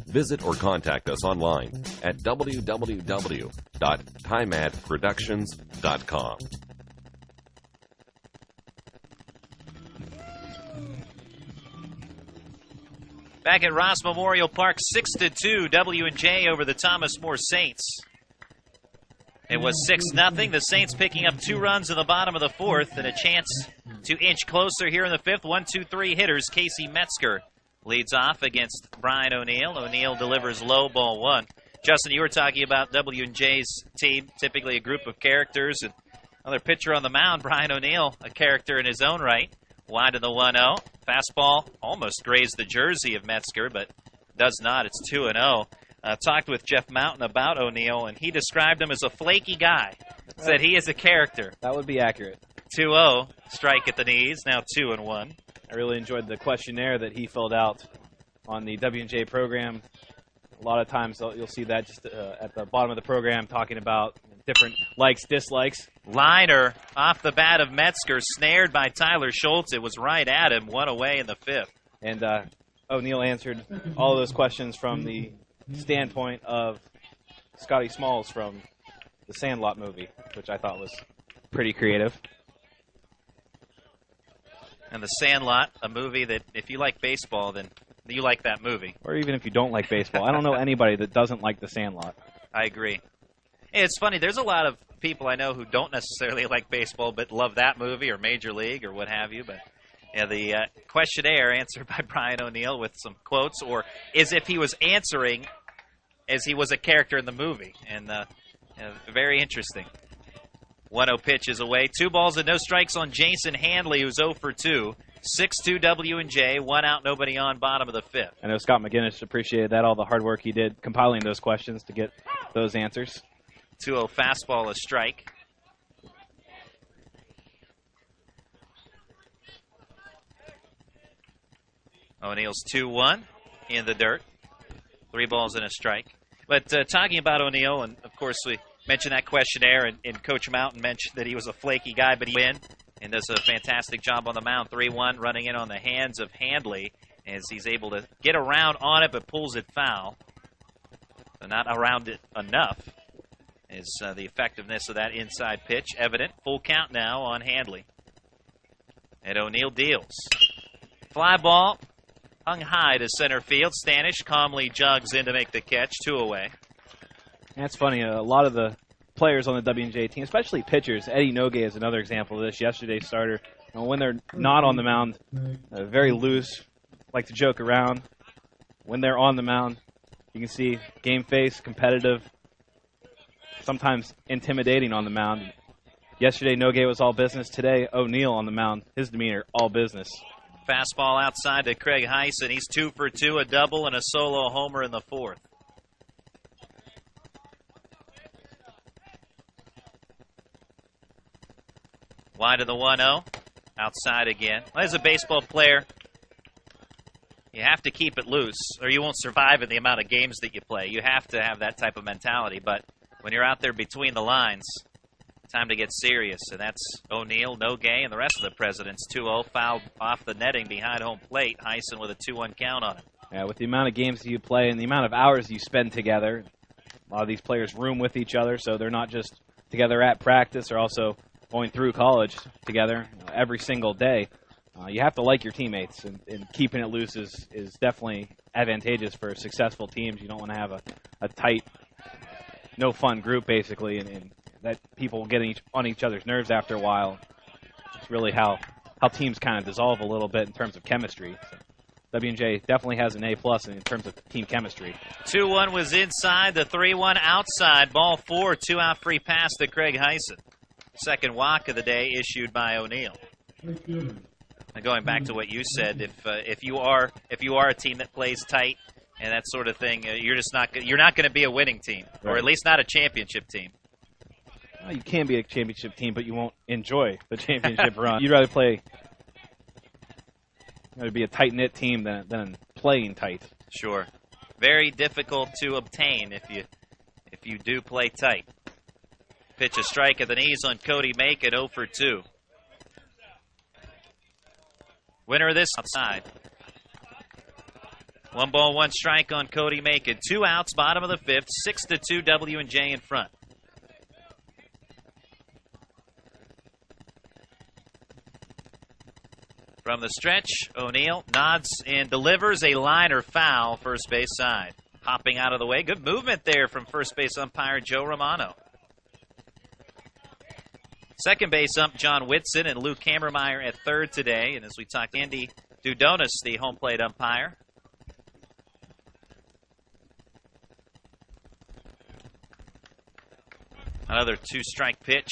Visit or contact us online at www.timeadproductions.com. Back at Ross Memorial Park, 6-2, W&J over the Thomas More Saints. It was 6-0. The Saints picking up 2 runs in the bottom of the 4th and a chance to inch closer here in the 5th. 1-2-3 hitters. Casey Metzger leads off against Brian O'Neill. O'Neill delivers low, ball 1. Justin, you were talking about W&J's team, typically a group of characters. And another pitcher on the mound, Brian O'Neill, a character in his own right. Wide to the 1-0. Fastball almost grazed the jersey of Metzger, but does not. It's 2-0. Talked with Jeff Mountain about O'Neill, and he described him as a flaky guy. Said he is a character. That would be accurate. 2-0. Strike at the knees. Now 2-1. I really enjoyed the questionnaire that he filled out on the W&J program. A lot of times you'll see that just at the bottom of the program talking about different likes, dislikes. Liner off the bat of Metzger, snared by Tyler Schultz. It was right at him, 1 away in the 5th. And O'Neill answered all of those questions from the standpoint of Scotty Smalls from the Sandlot movie, which I thought was pretty creative. And The Sandlot, a movie that if you like baseball, then you like that movie. Or even if you don't like baseball. I don't know anybody that doesn't like The Sandlot. I agree. It's funny, there's a lot of people I know who don't necessarily like baseball but love that movie or Major League or what have you. But yeah, the questionnaire answered by Brian O'Neill with some quotes, or as if he was answering as he was a character in the movie. And very interesting. 1-0 pitch is away. 2 balls and no strikes on Jason Handley, who's 0 for 2. 6-2 W&J, 1 out, nobody on, bottom of the 5th. I know Scott McGinnis appreciated that, all the hard work he did compiling those questions to get those answers. 2-0 fastball, a strike. O'Neill's 2-1 in the dirt. 3 balls and a strike. But talking about O'Neill, and of course we mentioned that questionnaire, and Coach Mountain mentioned that he was a flaky guy, but he win and does a fantastic job on the mound. 3-1 running in on the hands of Handley as he's able to get around on it but pulls it foul. So not around it enough is the effectiveness of that inside pitch evident. Full count now on Handley. And O'Neill deals. Fly ball hung high to center field. Stanish calmly jogs in to make the catch. 2 away. That's funny. A lot of the players on the W&J team, especially pitchers, Eddie Nogue is another example of this, yesterday's starter. When they're not on the mound, very loose, like to joke around. When they're on the mound, you can see game face, competitive, sometimes intimidating on the mound. Yesterday, Nogue was all business. Today, O'Neill on the mound, his demeanor, all business. Fastball outside to Craig Heisen. He's 2 for 2, a double and a solo homer in the 4th. Wide of the 1-0. Outside again. Well, as a baseball player, you have to keep it loose or you won't survive in the amount of games that you play. You have to have that type of mentality. But when you're out there between the lines, time to get serious. And that's O'Neill, Nogue, and the rest of the Presidents. 2-0 fouled off the netting behind home plate. Heisen with a 2-1 count on him. Yeah, with the amount of games that you play and the amount of hours you spend together, a lot of these players room with each other, so they're not just together at practice, they're also going through college together every single day. You have to like your teammates, and keeping it loose is definitely advantageous for successful teams. You don't want to have a tight, no-fun group, basically, and that people get on each other's nerves after a while. It's really how teams kind of dissolve a little bit in terms of chemistry. So W&J definitely has an A+ in terms of team chemistry. 2-1 was inside, the 3-1 outside. Ball 4, 2-out free pass to Craig Heisen. Second walk of the day issued by O'Neill. And going back to what you said, if you are a team that plays tight and that sort of thing, you're not going to be a winning team, or at least not a championship team. Well, you can be a championship team, but you won't enjoy the championship run. You'd rather be a tight-knit team than playing tight. Sure. Very difficult to obtain if you do play tight. Pitch a strike at the knees on Cody Macon, 0 for 2. Winner of this outside. 1 ball, 1 strike on Cody Macon. 2 outs, bottom of the 5th, 6-2 W&J in front. From the stretch, O'Neill nods and delivers a liner foul first base side. Hopping out of the way. Good movement there from first base umpire Joe Romano. Second base ump John Whitson and Luke Hammermeyer at third today. And as we talk, Andy Dudonis, the home plate umpire. Another 2-strike pitch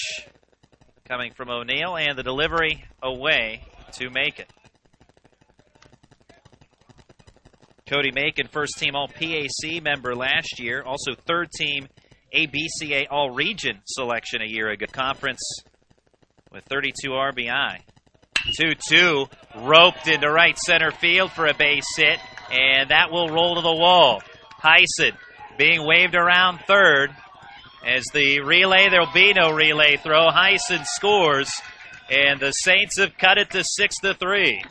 coming from O'Neill, and the delivery away to Macon. Cody Macon, first-team All-PAC member last year, also third-team ABCA All-Region selection a year ago. Conference with 32 RBI. 2-2, roped into right center field for a base hit, and that will roll to the wall. Heisen being waved around third. As the relay, there will be no relay throw. Heisen scores, and the Saints have cut it to 6-3.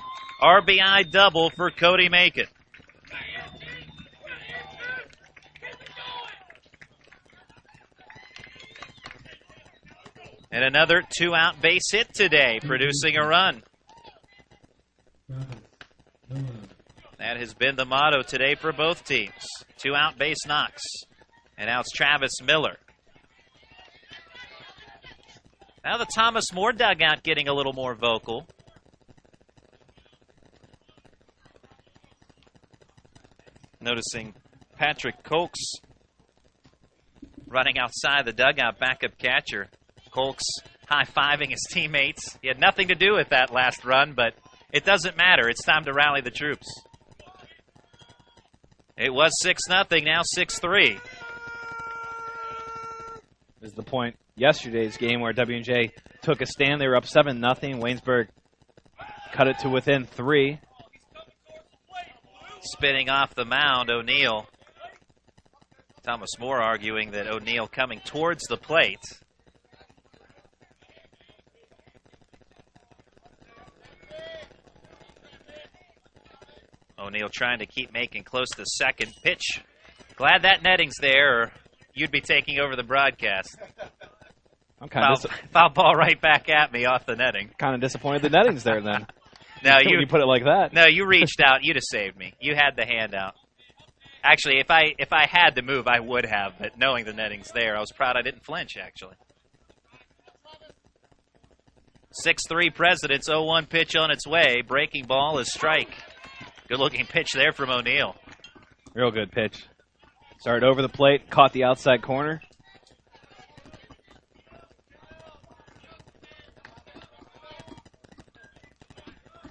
RBI double for Cody Macon. And another 2-out base hit today, producing a run. That has been the motto today for both teams. 2-out base knocks. And now it's Travis Miller. Now the Thomas More dugout getting a little more vocal. Noticing Patrick Colks running outside the dugout, backup catcher. Colks high-fiving his teammates. He had nothing to do with that last run, but It doesn't matter. It's time to rally the troops. It was 6-0, now 6-3. This is the point yesterday's game where W&J took a stand. They were up 7-0. Waynesburg cut it to within 3. Spinning off the mound, O'Neill. Thomas Moore arguing that O'Neill coming towards the plate. O'Neill trying to keep making close to second. Pitch. Glad that netting's there, or you'd be taking over the broadcast. I'm kind of foul ball right back at me off the netting. Kind of disappointed the netting's there then. No, you put it like that. No, you reached out. You'd have saved me. You had the hand out. Actually, if I had to move, I would have. But knowing the netting's there, I was proud I didn't flinch. Actually, 6-3 Presidents. 0-1 pitch on its way. Breaking ball is strike. Good-looking pitch there from O'Neill. Real good pitch. Started over the plate, caught the outside corner.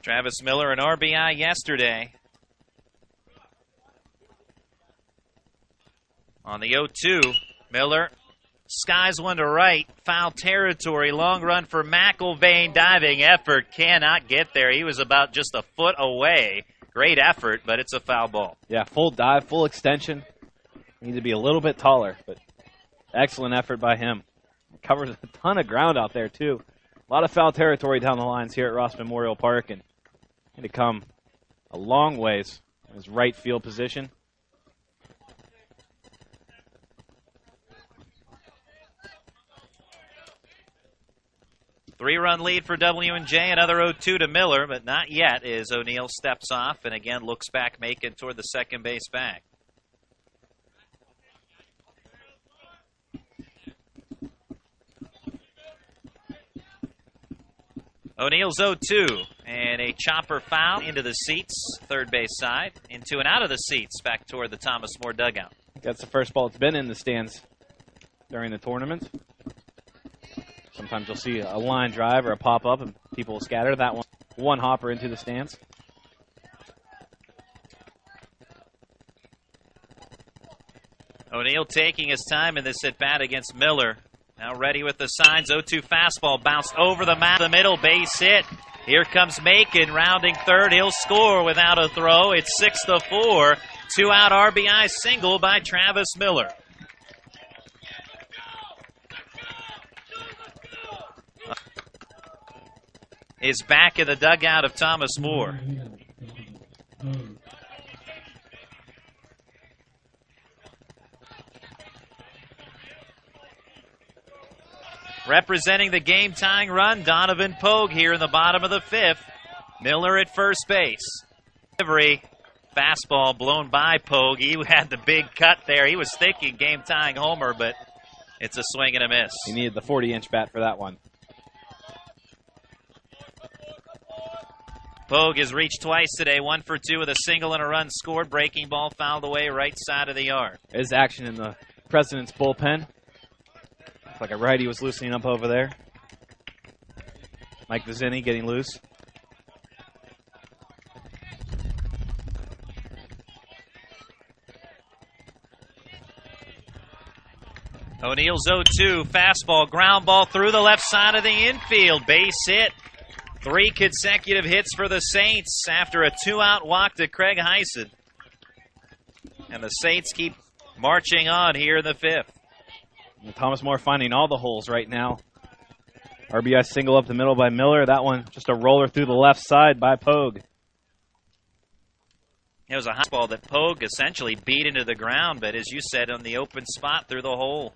Travis Miller, an RBI yesterday. On the 0-2, Miller skies one to right. Foul territory. Long run for McIlvain. Diving effort. Cannot get there. He was about just a foot away. Great effort, but it's a foul ball. Yeah, full dive, full extension. Need to be a little bit taller, but excellent effort by him. Covers a ton of ground out there, too. A lot of foul territory down the lines here at Ross Memorial Park, and need to come a long ways in his right field position. Three-run lead for W&J, another 0-2 to Miller, but not yet as O'Neill steps off and again looks back, making toward the second base bag. O'Neill's 0-2, and a chopper foul into the seats, third base side, into and out of the seats, back toward the Thomas More dugout. That's the first ball that's been in the stands during the tournament. Sometimes you'll see a line drive or a pop-up, and people will scatter. That one hopper into the stands. O'Neill taking his time in this at-bat against Miller. Now ready with the signs. 0-2 fastball bounced over the mound. The middle base hit. Here comes Macon rounding third. He'll score without a throw. It's 6-4. Two-out RBI single by Travis Miller. Is back in the dugout of Thomas More. Representing the game-tying run, Donovan Pogue here in the bottom of the fifth. Miller at first base. Delivery, fastball blown by Pogue. He had the big cut there. He was thinking game-tying homer, but it's a swing and a miss. He needed the 40-inch bat for that one. Pogue has reached twice today, 1 for 2 with a single and a run scored. Breaking ball fouled away right side of the yard. His action in the President's bullpen. Looks like a righty was loosening up over there. Mike Vizzini getting loose. O'Neill's 0-2, fastball, ground ball through the left side of the infield. Base hit. 3 consecutive hits for the Saints after a 2-out walk to Craig Heisen. And the Saints keep marching on here in the fifth. And Thomas More finding all the holes right now. RBI single up the middle by Miller. That one just a roller through the left side by Pogue. It was a high ball that Pogue essentially beat into the ground, but as you said, on the open spot through the hole.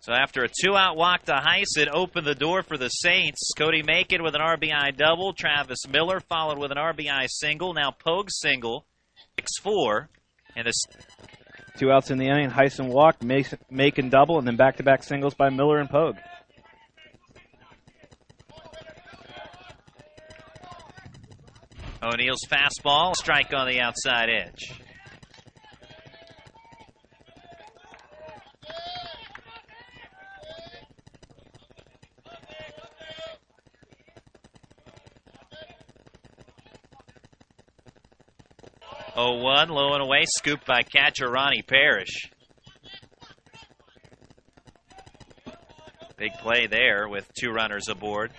So after a 2-out walk to Heisen, opened the door for the Saints. Cody Macon with an RBI double. Travis Miller followed with an RBI single. Now Pogue single. 6-4. And 2 outs in the inning. Heisen walked, Macon double, and then back-to-back singles by Miller and Pogue. O'Neill's fastball, strike on the outside edge. 0-1, low and away, scooped by catcher Ronnie Parrish. Big play there with 2 runners aboard.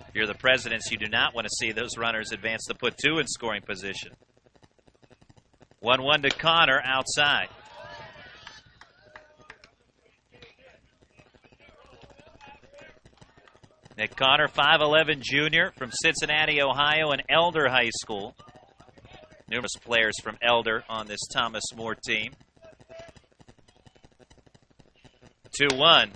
If you're the Presidents, you do not want to see those runners advance to put 2 in scoring position. 1-1 to Connor outside. Nick Connor, 5'11 junior from Cincinnati, Ohio, and Elder High School. Numerous players from Elder on this Thomas More team. 2-1.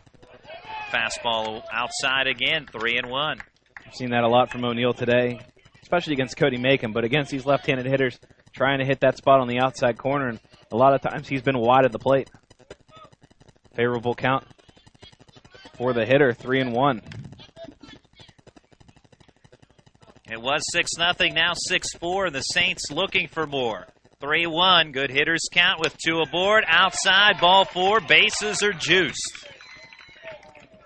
Fastball outside again, 3-1. I've seen that a lot from O'Neill today, especially against Cody Macon, but against these left-handed hitters, trying to hit that spot on the outside corner, and a lot of times he's been wide of the plate. Favorable count for the hitter, 3-1. It was 6-0, now 6-4, and the Saints looking for more. 3-1, good hitters count with 2 aboard. Outside, ball 4, bases are juiced.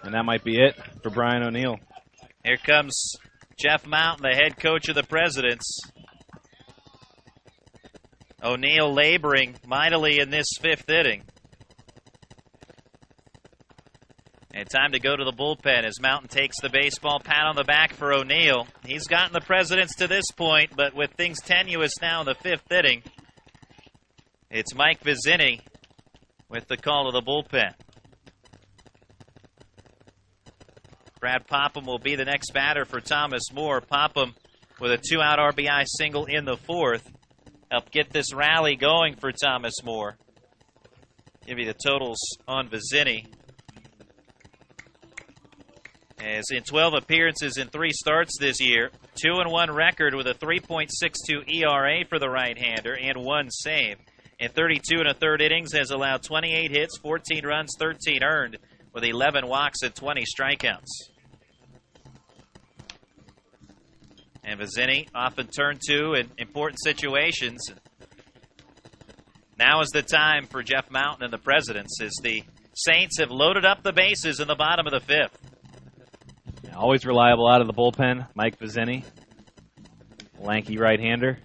And that might be it for Brian O'Neill. Here comes Jeff Mountain, the head coach of the Presidents. O'Neill laboring mightily in this 5th inning. And time to go to the bullpen as Mountain takes the baseball. Pat on the back for O'Neill. He's gotten the Presidents to this point, but with things tenuous now in the 5th inning, it's Mike Vizzini with the call to the bullpen. Brad Popham will be the next batter for Thomas More. Popham with a 2-out RBI single in the 4th. Help get this rally going for Thomas More. Give you the totals on Vizzini. As in 12 appearances in 3 starts this year, 2-1 record with a 3.62 ERA for the right-hander and 1 save. In 32 1/3 innings, has allowed 28 hits, 14 runs, 13 earned, with 11 walks and 20 strikeouts. And Vizzini often turned to in important situations. Now is the time for Jeff Mountain and the Presidents as the Saints have loaded up the bases in the bottom of the 5th. Yeah, always reliable out of the bullpen, Mike Vizzini, lanky right-hander.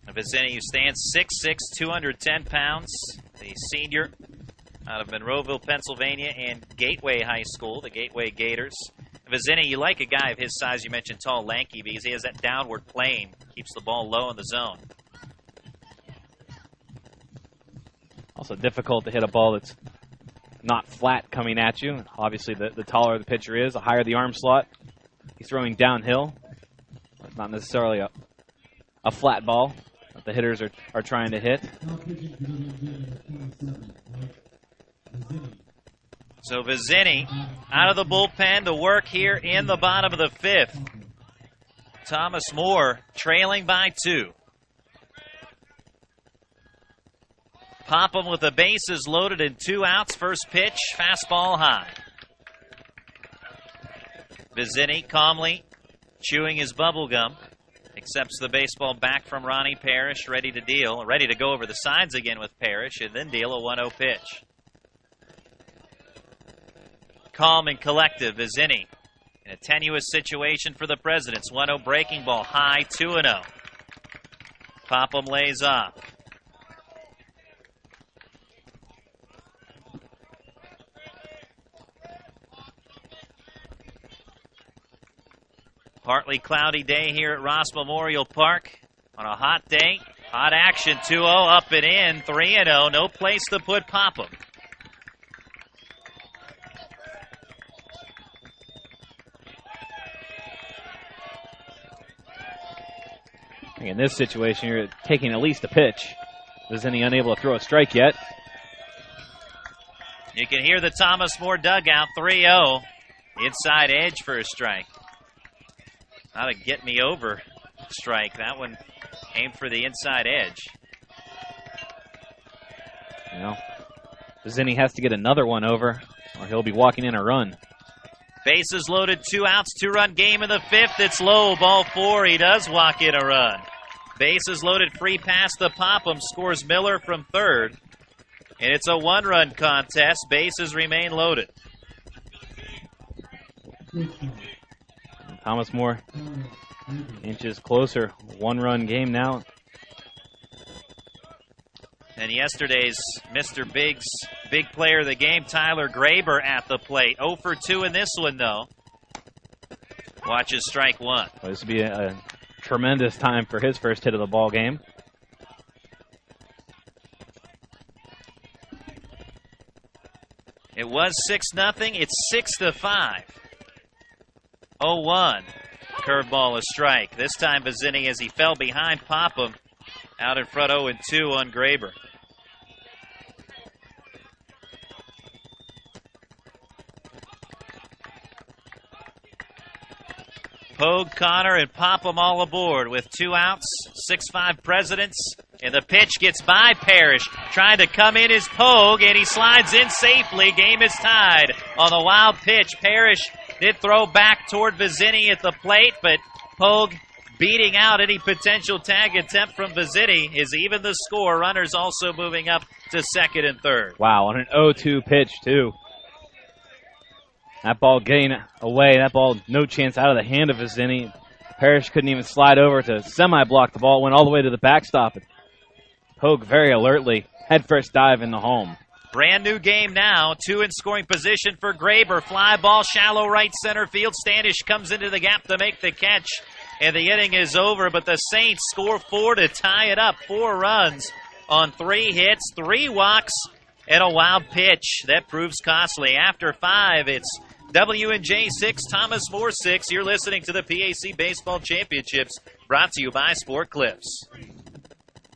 Vizzini, who stands 6'6", 210 pounds, the senior out of Monroeville, Pennsylvania, and Gateway High School, the Gateway Gators. Vizzini, you like a guy of his size, you mentioned tall, lanky, because he has that downward plane, keeps the ball low in the zone. Also difficult to hit a ball that's not flat coming at you. Obviously, the taller the pitcher is, the higher the arm slot. He's throwing downhill. It's not necessarily a flat ball that the hitters are trying to hit. So Vizzini out of the bullpen to work here in the bottom of the 5th. Thomas More trailing by 2. Popham with the bases loaded and 2 outs. First pitch, fastball high. Vizzini calmly chewing his bubble gum. Accepts the baseball back from Ronnie Parrish, ready to deal. Ready to go over the sides again with Parrish and then deal a 1-0 pitch. Calm and collective, Vizzini. In a tenuous situation for the Presidents. 1-0 breaking ball, high, 2-0. Popham lays off. Partly cloudy day here at Ross Memorial Park. On a hot day, hot action, 2-0, up and in, 3-0. No place to put Popham. In this situation, you're taking at least a pitch. Vizzini unable to throw a strike yet. You can hear the Thomas More dugout, 3-0. Inside edge for a strike. Not a get me over strike. That one aimed for the inside edge. You know, Vizzini has to get another one over, or he'll be walking in a run. Bases loaded, 2 outs, 2-run game in the 5th. It's low, ball 4. He does walk in a run. Bases loaded, free pass to Popham. Scores Miller from 3rd. And it's a 1-run contest. Bases remain loaded. Thomas More inches closer. One-run game now. And yesterday's Mr. Biggs big player of the game, Tyler Graber, at the plate. 0 for 2 in this one, though. Watches strike one. Well, this would be a tremendous time for his first hit of the ball game. It was 6-0. It's 6-5. 0-1. Curveball, a strike. This time Vizzini, as he fell behind Popham, out in front 0-2 on Graber. Pogue, Connor, and Popham all aboard with 2 outs, 6-5 Presidents, and the pitch gets by Parrish. Trying to come in is Pogue, and he slides in safely. Game is tied on the wild pitch. Parrish did throw back toward Vizzini at the plate, but Pogue beating out any potential tag attempt from Vizzini is even the score. Runners also moving up to second and third. Wow, on an 0-2 pitch, too. That ball getting away. That ball, no chance out of the hand of Vizzini. Parrish couldn't even slide over to semi-block the ball. Went all the way to the backstop. Pogue very alertly. Headfirst dive in the home. Brand new game now. 2 in scoring position for Graber. Fly ball, shallow right center field. Standish comes into the gap to make the catch. And the inning is over, but the Saints score 4 to tie it up. 4 runs on 3 hits, 3 walks, and a wild pitch. That proves costly. After 5, it's W&J 6, Thomas More 6. You're listening to the PAC Baseball Championships, brought to you by Sport Clips.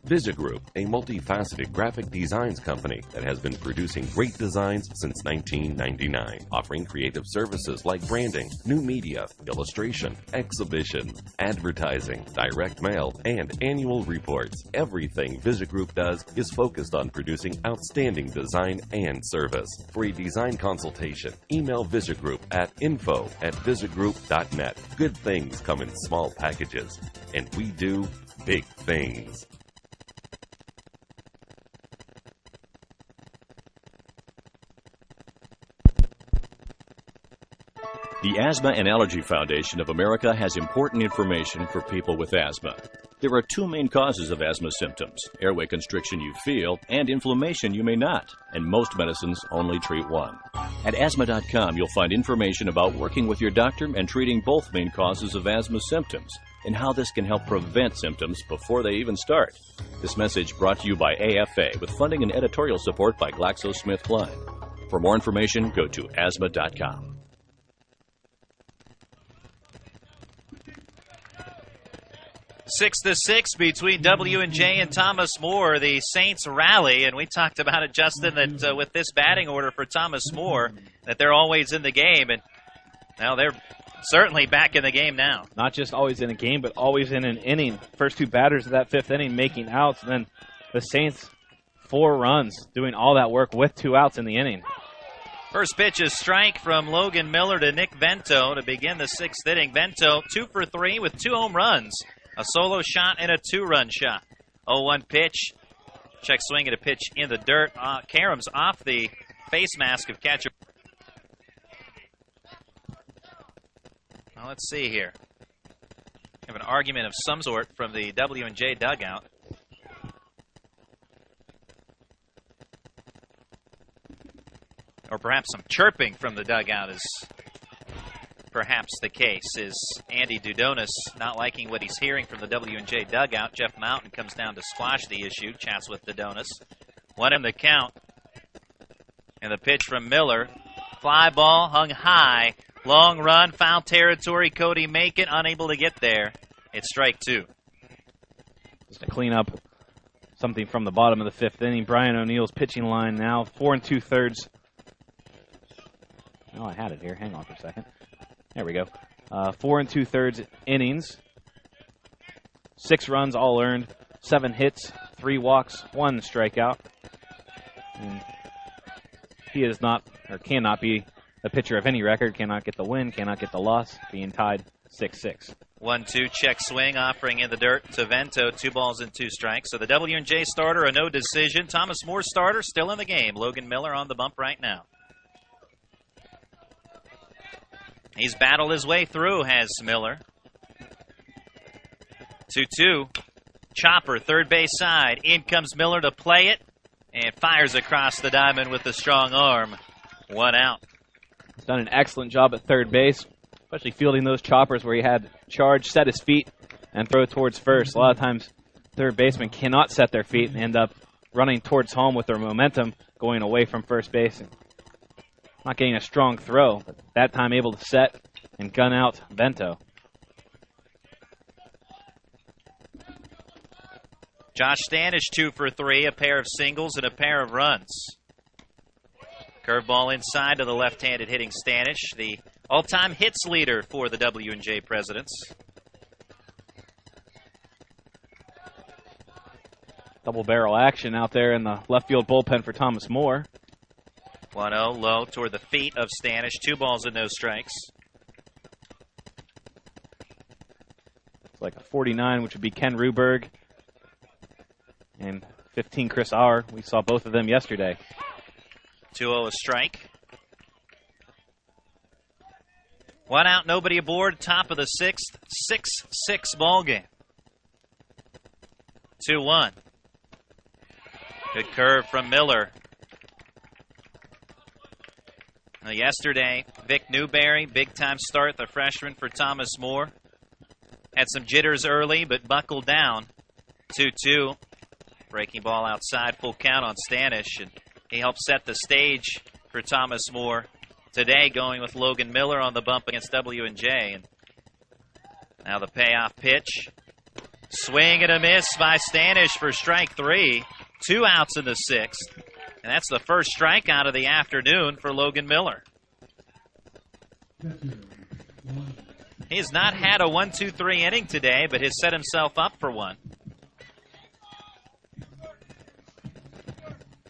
Visagroup, a multifaceted graphic designs company that has been producing great designs since 1999, offering creative services like branding, new media, illustration, exhibition, advertising, direct mail, and annual reports. Everything Visagroup does is focused on producing outstanding design and service. For a design consultation, email Visagroup at info@visagroup.net. Good things come in small packages, and we do big things. The Asthma and Allergy Foundation of America has important information for people with asthma. There are 2 main causes of asthma symptoms: airway constriction you feel and inflammation you may not, and most medicines only treat one. At asthma.com, you'll find information about working with your doctor and treating both main causes of asthma symptoms, and how this can help prevent symptoms before they even start. This message brought to you by AFA, with funding and editorial support by GlaxoSmithKline. For more information, go to asthma.com. 6-6 between W&J and Thomas More. The Saints rally, and we talked about it, Justin, that with this batting order for Thomas More, that they're always in the game, and now they're certainly back in the game now. Not just always in a game, but always in an inning. First 2 batters of that 5th inning making outs, and then the Saints 4 runs, doing all that work with 2 outs in the inning. First pitch is strike from Logan Miller to Nick Vento to begin the 6th inning. Vento 2 for 3 with 2 home runs. A solo shot and a 2-run shot. 0-1 pitch. Check swing at a pitch in the dirt. Karams off the face mask of catcher. Well, let's see here. We have an argument of some sort from the W&J dugout. Or perhaps some chirping from the dugout is perhaps the case. Is Andy Dudonis not liking what he's hearing from the W&J dugout? Jeff Mountain comes down to squash the issue, chats with Dudonis. 1 in the count. And the pitch from Miller. Fly ball hung high. Long run, foul territory. Cody Macon unable to get there. It's strike 2. Just to clean up something from the bottom of the 5th inning. Brian O'Neill's pitching line now. 4 2/3. Oh, I had it here. Hang on for a second. There we go. 4 2/3 innings. 6 runs all earned. 7 hits, 3 walks, 1 strikeout. And he is not, or cannot be, a pitcher of any record. Cannot get the win, cannot get the loss, being tied 6-6. 1-2 check swing, offering in the dirt to Vento. 2 balls and 2 strikes. So the W&J starter, a no decision. Thomas More starter, still in the game. Logan Miller on the bump right now. He's battled his way through, has Miller. 2-2. Chopper, third base side. In comes Miller to play it, and fires across the diamond with a strong arm. 1 out. He's done an excellent job at third base, especially fielding those choppers where he had charge, set his feet, and throw towards first. A lot of times, third basemen cannot set their feet and end up running towards home with their momentum going away from first base. Not getting a strong throw, but that time able to set and gun out Vento. Josh Stanish 2 for 3, a pair of singles and a pair of runs. Curveball inside to the left-handed hitting Stanish, the all-time hits leader for the W&J Presidents. Double barrel action out there in the left field bullpen for Thomas Moore. 1-0 low toward the feet of Stanish. 2 balls and no strikes. It's like a 49, which would be Ken Ruberg, and 15 Chris Auer. We saw both of them yesterday. 2-0 a strike. 1 out, nobody aboard. Top of the 6th. 6-6 ball game. 2-1. Good curve from Miller. Yesterday, Vic Newberry, big-time start, the freshman for Thomas Moore. Had some jitters early, but buckled down. 2-2. Breaking ball outside, full count on Stanish, and he helped set the stage for Thomas Moore today, going with Logan Miller on the bump against W&J. And now the payoff pitch. Swing and a miss by Stanish for strike 3. 2 outs in the 6th. And that's the first strikeout of the afternoon for Logan Miller. He has not had a 1-2-3 inning today, but has set himself up for one.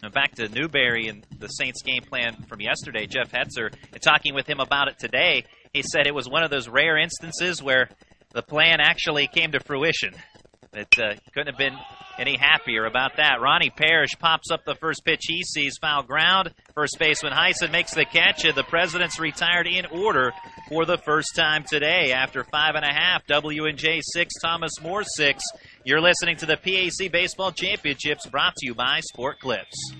Now back to Newberry and the Saints game plan from yesterday. Jeff Hetzer, talking with him about it today, he said it was one of those rare instances where the plan actually came to fruition. It couldn't have been any happier about that. Ronnie Parrish pops up the first pitch he sees, foul ground. First baseman Heisen makes the catch, and the Presidents retired in order for the first time today. After 5.5, W&J 6, Thomas Moore 6. You're listening to the PAC Baseball Championships, brought to you by Sport Clips.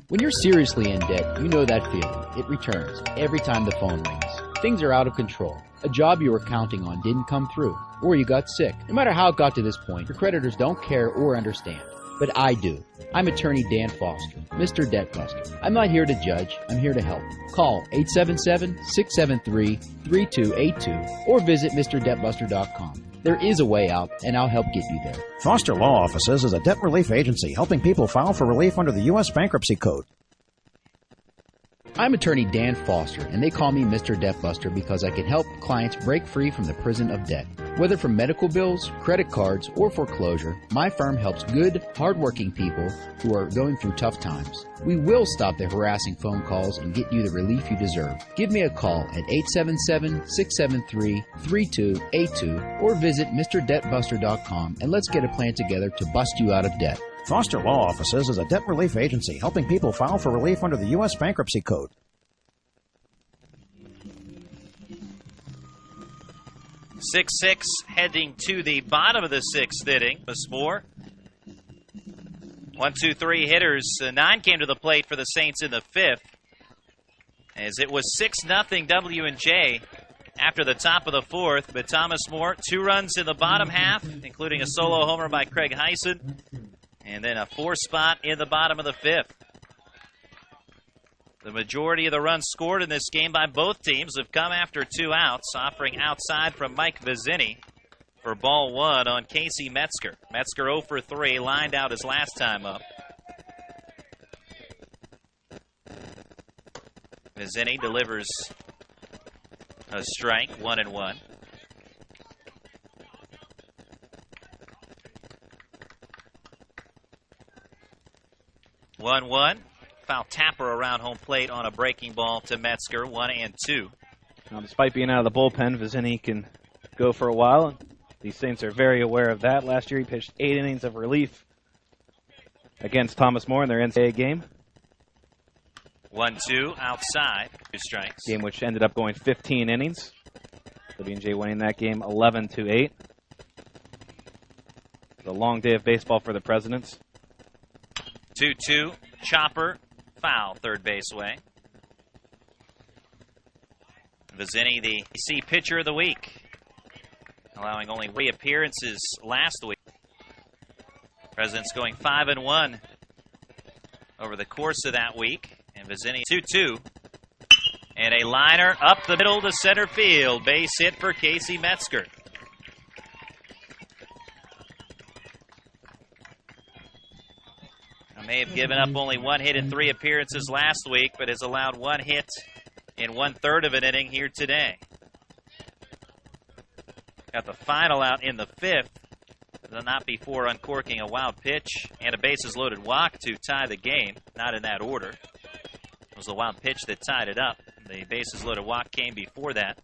When you're seriously in debt, you know that feeling. It returns every time the phone rings. Things are out of control. A job you were counting on didn't come through, or you got sick. No matter how it got to this point, your creditors don't care or understand. But I do. I'm attorney Dan Foster, Mr. Debt Buster. I'm not here to judge, I'm here to help. Call 877-673-3282 or visit MrDebtBuster.com. There is a way out, and I'll help get you there. Foster Law Offices is a debt relief agency helping people file for relief under the U.S. Bankruptcy Code. I'm attorney Dan Foster, and they call me Mr. Debt Buster because I can help clients break free from the prison of debt. Whether from medical bills, credit cards, or foreclosure, my firm helps good, hardworking people who are going through tough times. We will stop the harassing phone calls and get you the relief you deserve. Give me a call at 877-673-3282 or visit MrDebtBuster.com and let's get a plan together to bust you out of debt. Foster Law Offices is a debt relief agency helping people file for relief under the U.S. Bankruptcy Code. Six heading to the bottom of the 6th inning. Thomas Moore. 1, 2, 3 hitters. 9 came to the plate for the Saints in the 5th. As it was 6-0 W&J after the top of the 4th. But Thomas Moore, 2 runs in the bottom half, including a solo homer by Craig Heisen. And then a 4 spot in the bottom of the 5th. The majority of the runs scored in this game by both teams have come after 2 outs, offering outside from Mike Vizzini for ball 1 on Casey Metzger. Metzger 0 for 3, lined out his last time up. Vizzini delivers a strike, 1-1. One. Foul tapper around home plate on a breaking ball to Metzger, 1-2. Now, despite being out of the bullpen, Vizzini can go for a while. These Saints are very aware of that. Last year he pitched 8 innings of relief against Thomas Moore in their NCAA game. 1-2 outside. 2 strikes. Game which ended up going 15 innings. W&J winning that game 11-8. It's a long day of baseball for the Presidents. 2-2. Chopper. Foul. Third base way. Vizzini, the PC pitcher of the week, allowing only 3 appearances last week. Presidents going 5-1 over the course of that week. And Vizzini 2-2. And a liner up the middle to center field. Base hit for Casey Metzger. I may have given up only 1 hit in 3 appearances last week, but has allowed 1 hit in 1/3 of an inning here today. Got the final out in the 5th, but not before uncorking a wild pitch and a bases-loaded walk to tie the game. Not in that order. It was the wild pitch that tied it up. The bases-loaded walk came before that.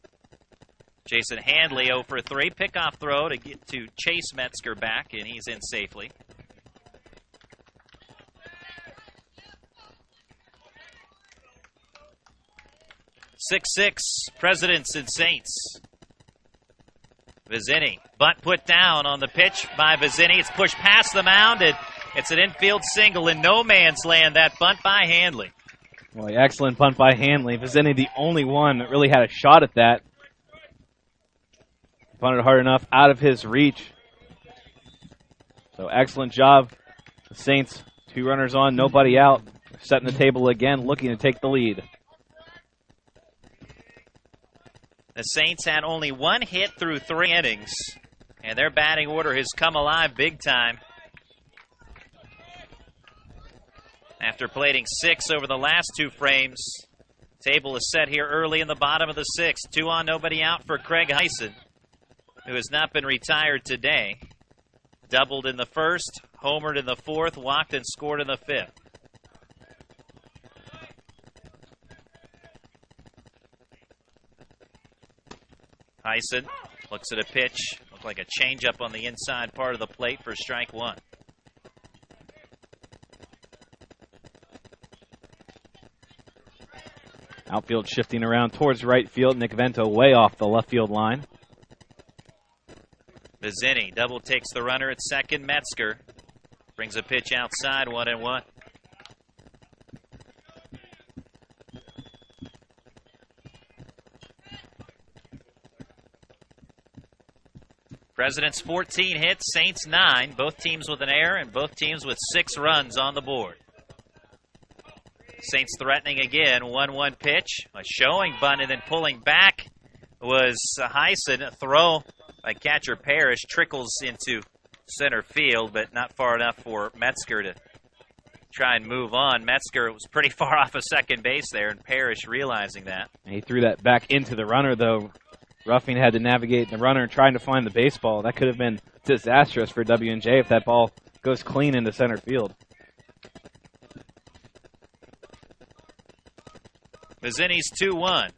Jason Handley 0 for 3. Pickoff throw to chase Metzger back, and he's in safely. Six, Presidents and Saints. Vizzini, bunt put down on the pitch by Vizzini. It's pushed past the mound, and it's an infield single in no man's land. That bunt by Handley. Well, excellent bunt by Handley. Vizzini, the only one that really had a shot at that. Bunted hard enough out of his reach. So excellent job. The Saints, 2 runners on, nobody out. Setting the table again, looking to take the lead. The Saints had only 1 hit through 3 innings, and their batting order has come alive big time. After plating 6 over the last 2 frames, table is set here early in the bottom of the 6th. 2 on, nobody out for Craig Heisen, who has not been retired today. Doubled in the 1st, homered in the 4th, walked and scored in the 5th. Heisen looks at a pitch, looked like a changeup on the inside part of the plate for strike 1. Outfield shifting around towards right field. Nick Vento way off the left field line. Vizzini double takes the runner at second. Metzger brings a pitch outside, 1-1. Presidents 14 hits, Saints 9. Both teams with an error and both teams with 6 runs on the board. Saints threatening again. 1-1 pitch. A showing bunt and then pulling back was Heisen. A throw by catcher Parrish trickles into center field, but not far enough for Metzger to try and move on. Metzger was pretty far off of second base there, and Parrish realizing that. And he threw that back into the runner, though. Ruffing had to navigate the runner trying to find the baseball. That could have been disastrous for W&J if that ball goes clean into center field. Vizzini's 2-1.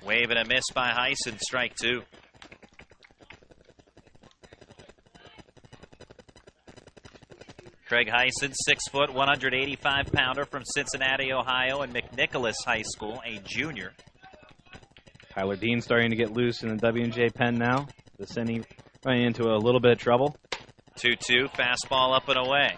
Wave and a miss by Heisen, strike 2. Craig Heisen, 6 foot, 185-pounder from Cincinnati, Ohio, and McNicholas High School, a junior. Tyler Dean starting to get loose in the W&J pen now. Vizzini running into a little bit of trouble. 2-2, fastball up and away.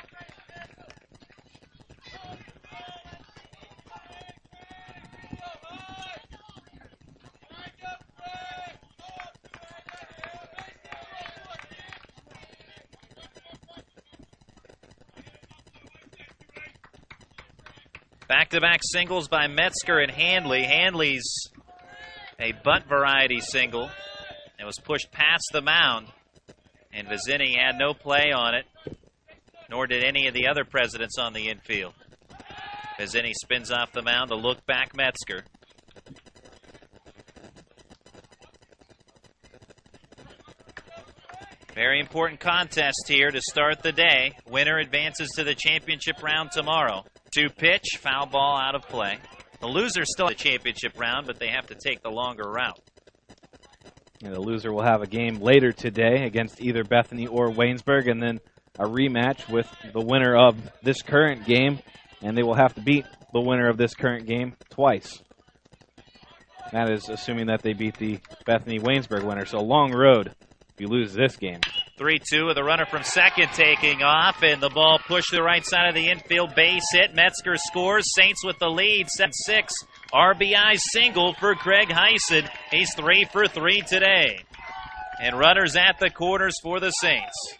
Back-to-back singles by Metzger and Handley. Handley's a bunt variety single. It was pushed past the mound, and Vizzini had no play on it, nor did any of the other Presidents on the infield. Vizzini spins off the mound to look back Metzger. Very important contest here to start the day. Winner advances to the championship round tomorrow. 2 pitch, foul ball out of play. The loser still in the championship round, but they have to take the longer route. And the loser will have a game later today against either Bethany or Waynesburg, and then a rematch with the winner of this current game, and they will have to beat the winner of this current game twice. That is assuming that they beat the Bethany Waynesburg winner. So a long road if you lose this game. 3-2 with a runner from second taking off, and the ball pushed to the right side of the infield. Base hit. Metzger scores. Saints with the lead. 7-6. RBI single for Craig Heisen. He's 3 for 3 today. And runners at the corners for the Saints.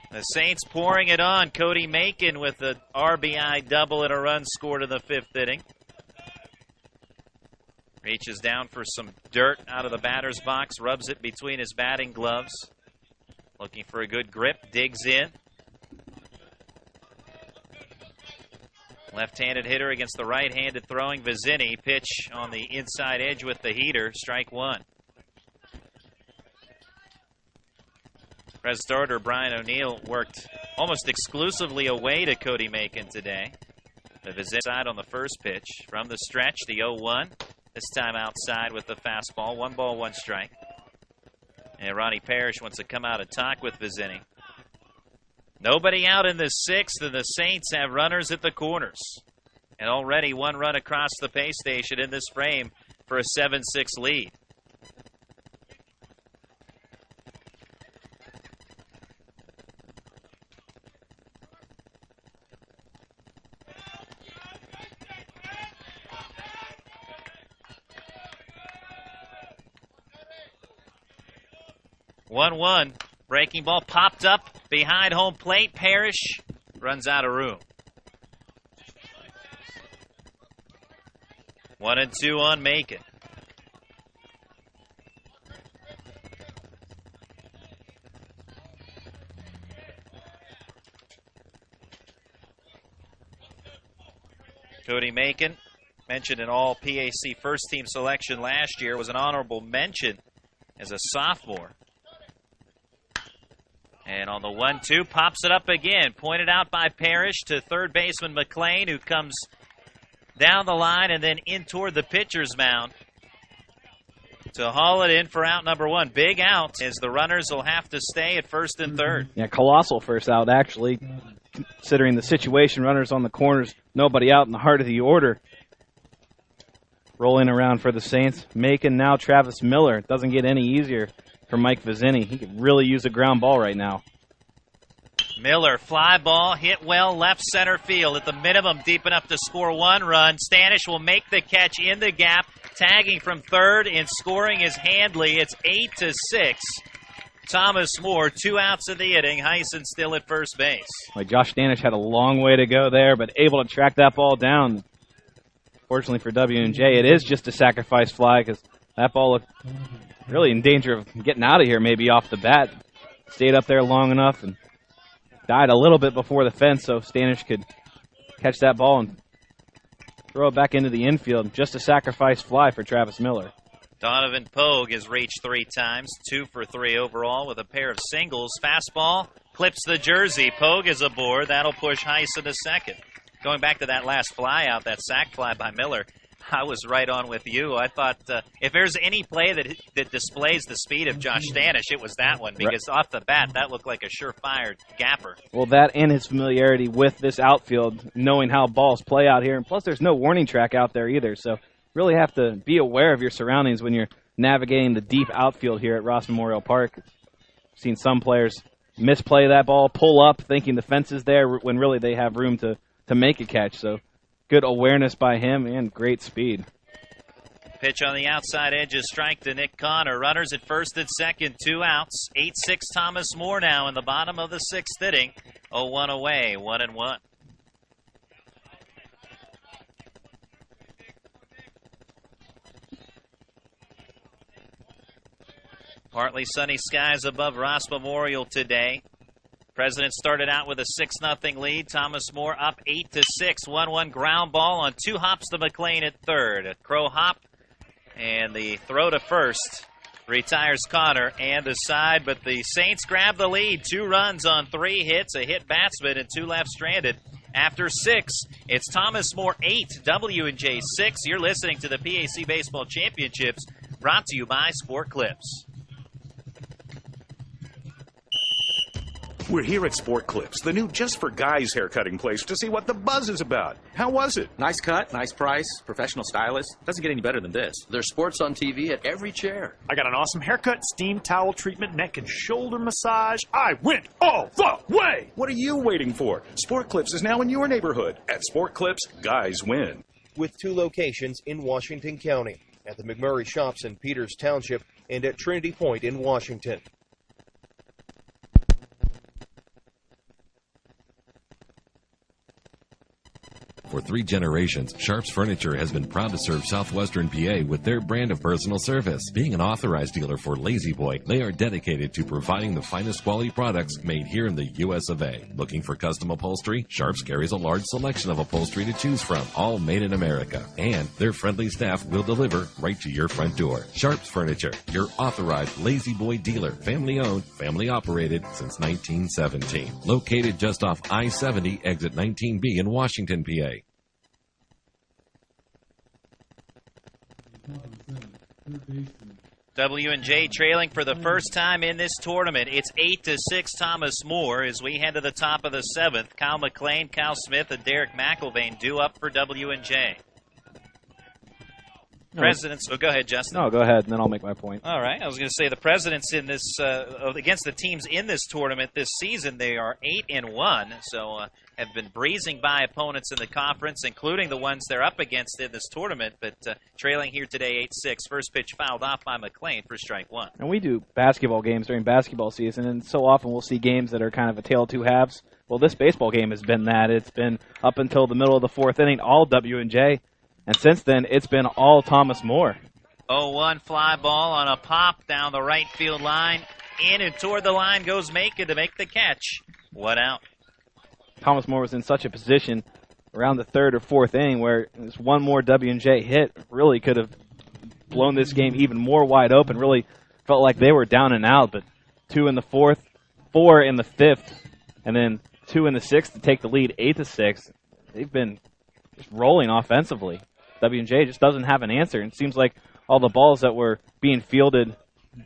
The Saints pouring it on. Cody Macon with an RBI double and a run scored in the 5th inning. Reaches down for some dirt out of the batter's box, rubs it between his batting gloves. Looking for a good grip, digs in. Left-handed hitter against the right-handed throwing Vizzini. Pitch on the inside edge with the heater, strike one. As starter, Brian O'Neill worked almost exclusively away to Cody Macon today. The Vizzini side on the first pitch. From the stretch, the 0-1. This time outside with the fastball. 1 ball, 1 strike. And Ronnie Parrish wants to come out and talk with Vizzini. Nobody out in the 6th, and the Saints have runners at the corners. And already 1 run across the pay station in this frame for a 7-6 lead. One, breaking ball popped up behind home plate. Parrish runs out of room. 1-2 on Macon. Cody Macon, mentioned in all PAC first team selection last year, was an honorable mention as a sophomore. And on the 1-2, pops it up again. Pointed out by Parrish to third baseman McLean, who comes down the line and then in toward the pitcher's mound to haul it in for out number 1. Big out, as the runners will have to stay at first and third. Yeah, colossal first out, actually, considering the situation. Runners on the corners, nobody out in the heart of the order. Rolling around for the Saints. Macon, now Travis Miller. It doesn't get any easier for Mike Vizzini. He could really use a ground ball right now. Miller, fly ball, hit well, left center field. At the minimum, deep enough to score 1 run. Stanish will make the catch in the gap, tagging from third and scoring is Handley. It's 8-6. Thomas Moore, 2 outs in the inning. Heisen still at first base. Like Josh Stanish had a long way to go there, but able to track that ball down. Fortunately for W&J, it is just a sacrifice fly because that ball looked really in danger of getting out of here maybe off the bat. Stayed up there long enough and died a little bit before the fence, so Stanish could catch that ball and throw it back into the infield. Just a sacrifice fly for Travis Miller. Donovan Pogue has reached 3 times, 2 for 3 overall with a pair of singles. Fastball clips the jersey. Pogue is aboard. That'll push Heisen to second. Going back to that last fly out, that sac fly by Miller, I was right on with you. I thought if there's any play that displays the speed of Josh Stanish, it was that one, because off the bat, that looked like a surefire gapper. Well, that and his familiarity with this outfield, knowing how balls play out here, and plus there's no warning track out there either, so really have to be aware of your surroundings when you're navigating the deep outfield here at Ross Memorial Park. I've seen some players misplay that ball, pull up thinking the fence is there when really they have room to make a catch, so good awareness by him and great speed. Pitch on the outside edge is strike to Nick Connor. Runners at first and second, 2 outs. 8-6 Thomas Moore now in the bottom of the 6th inning. 0-1 away, 1-1. Partly sunny skies above Ross Memorial today. President started out with a 6-0 lead. Thomas Moore up 8-6. 1-1 ground ball on 2 hops to McLean at third. A crow hop and the throw to first retires Connor and aside, but the Saints grab the lead. 2 runs on 3 hits, a hit batsman, and 2 left stranded. after 6. It's Thomas More 8, W&J 6. You're listening to the PAC Baseball Championships, brought to you by Sport Clips. We're here at Sport Clips, the new just for guys haircutting place, to see what the buzz is about. How was it? Nice cut, nice price, professional stylist. Doesn't get any better than this. There's sports on TV at every chair. I got an awesome haircut, steam towel treatment, neck and shoulder massage. I went all the way! What are you waiting for? Sport Clips is now in your neighborhood. At Sport Clips, guys win. With 2 locations in Washington County, at the McMurray Shops in Peters Township and at Trinity Point in Washington. For 3 generations, Sharp's Furniture has been proud to serve southwestern PA with their brand of personal service. Being an authorized dealer for Lazy Boy, they are dedicated to providing the finest quality products made here in the US of A. Looking for custom upholstery? Sharp's carries a large selection of upholstery to choose from, all made in America. And their friendly staff will deliver right to your front door. Sharp's Furniture, your authorized Lazy Boy dealer. Family owned, family operated since 1917. Located just off I-70, exit 19B in Washington, PA. W&J trailing for the first time in this tournament. It's 8-6 Thomas More as we head to the top of the 7th. Kyle McLean, Kyle Smith, and Derek McIlvain due up for W&J. Presidents. Oh, go ahead, Justin. No, go ahead, and then I'll make my point. All right. I was going to say the presidents in this against the teams in this tournament this season, they are 8-1, so have been breezing by opponents in the conference, including the ones they're up against in this tournament. But trailing here today, 8-6. First pitch fouled off by McLean for strike 1. And we do basketball games during basketball season, and so often we'll see games that are kind of a tale of two halves. Well, this baseball game has been that. It's been up until the middle of the 4th inning, all W&J. And since then, it's been all Thomas More. 0-1 fly ball on a pop down the right field line. In and toward the line goes Macon to make the catch. 1 out. Thomas More was in such a position around the 3rd or 4th inning where this one more W&J hit really could have blown this game even more wide open. Really felt like they were down and out, but 2 in the 4th, 4 in the 5th, and then 2 in the 6th to take the lead, 8-6. They've been just rolling offensively. W&J just doesn't have an answer. And it seems like all the balls that were being fielded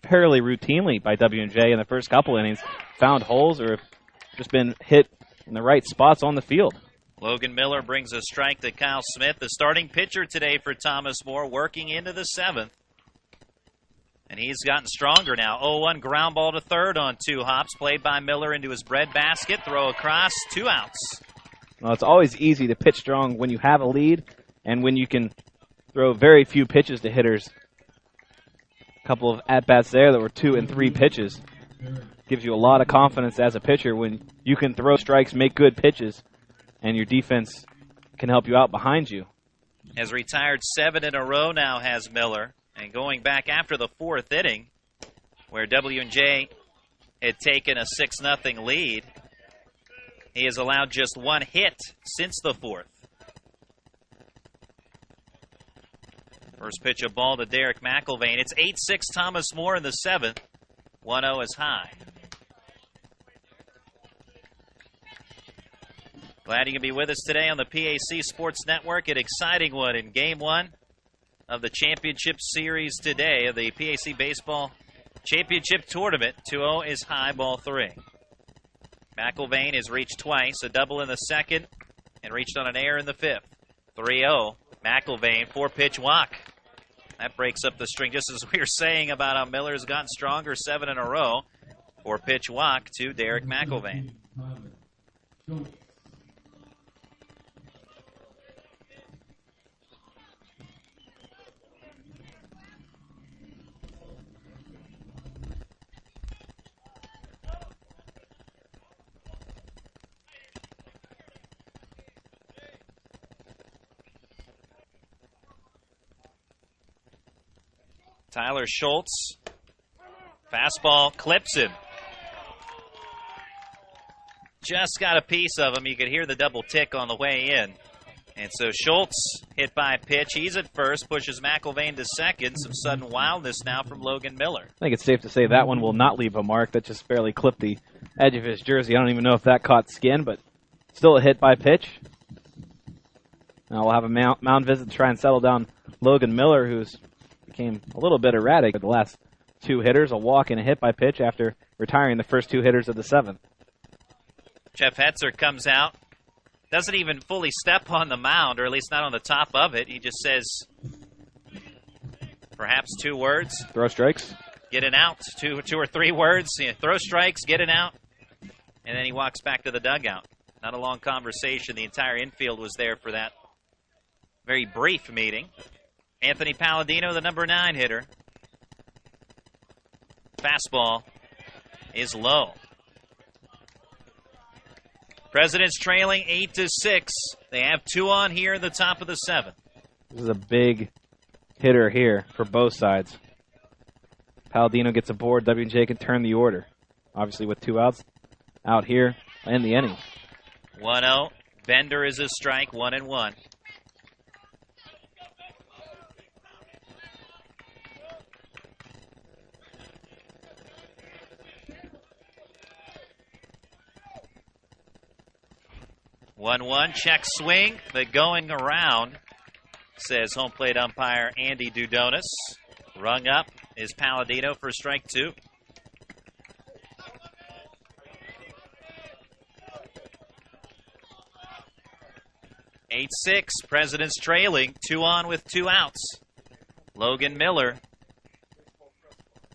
fairly routinely by W&J in the first couple innings found holes or have just been hit in the right spots on the field. Logan Miller brings a strike to Kyle Smith, the starting pitcher today for Thomas More, working into the 7th. And he's gotten stronger now. 0-1 ground ball to third on 2 hops, played by Miller into his breadbasket. Throw across, 2 outs. Well, it's always easy to pitch strong when you have a lead and when you can throw very few pitches to hitters. A couple of at-bats there that were 2 and 3 pitches. Gives you a lot of confidence as a pitcher when you can throw strikes, make good pitches, and your defense can help you out behind you. Has retired 7 in a row now, has Miller. And going back after the 4th inning, where W&J had taken a 6-0 lead, he has allowed just 1 hit since the 4th. First pitch, a ball to Derek McIlvain. It's 8-6 Thomas More in the 7th. 1-0 is high. Glad you can be with us today on the PAC Sports Network. An exciting one in Game 1 of the championship series today of the PAC Baseball Championship Tournament. 2-0 is high, ball 3. McIlvain has reached twice, a double in the 2nd, and reached on an error in the 5th. 3-0, McIlvain, 4-pitch walk. That breaks up the string, just as we were saying about how Miller's gotten stronger, 7 in a row. 4-pitch walk to Derek McIlvain. Tyler Schultz, fastball clips him. Just got a piece of him. You could hear the double tick on the way in. And so Schultz hit by a pitch. He's at first, pushes McIlvain to second. Some sudden wildness now from Logan Miller. I think it's safe to say that one will not leave a mark. That just barely clipped the edge of his jersey. I don't even know if that caught skin, but Still a hit by pitch. Now we'll have a mound visit to try and settle down Logan Miller, who's became a little bit erratic with the last two hitters, a walk and a hit by pitch after retiring the first two hitters of the seventh. Jeff Hetzer comes out, doesn't even fully step on the mound, or at least not on the top of it. He just says perhaps two words. Throw strikes. Get an out. Two or three words. Throw strikes, get an out. And then he walks back to the dugout. Not a long conversation. The entire infield was there for that very brief meeting. Anthony Palladino, the number 9 hitter. Fastball is low. Presidents trailing 8-6. They have 2 on here in the top of the 7th. This is a big hitter here for both sides. Palladino gets aboard. W&J can turn the order. Obviously with 2 outs out here and the inning. 1-0. Bender is a strike, 1-1. Check swing, but going around, says home plate umpire Andy Dudonis. Rung up is Palladino for strike 2. Eight 6, Presidents trailing, 2 on with 2 outs. Logan Miller.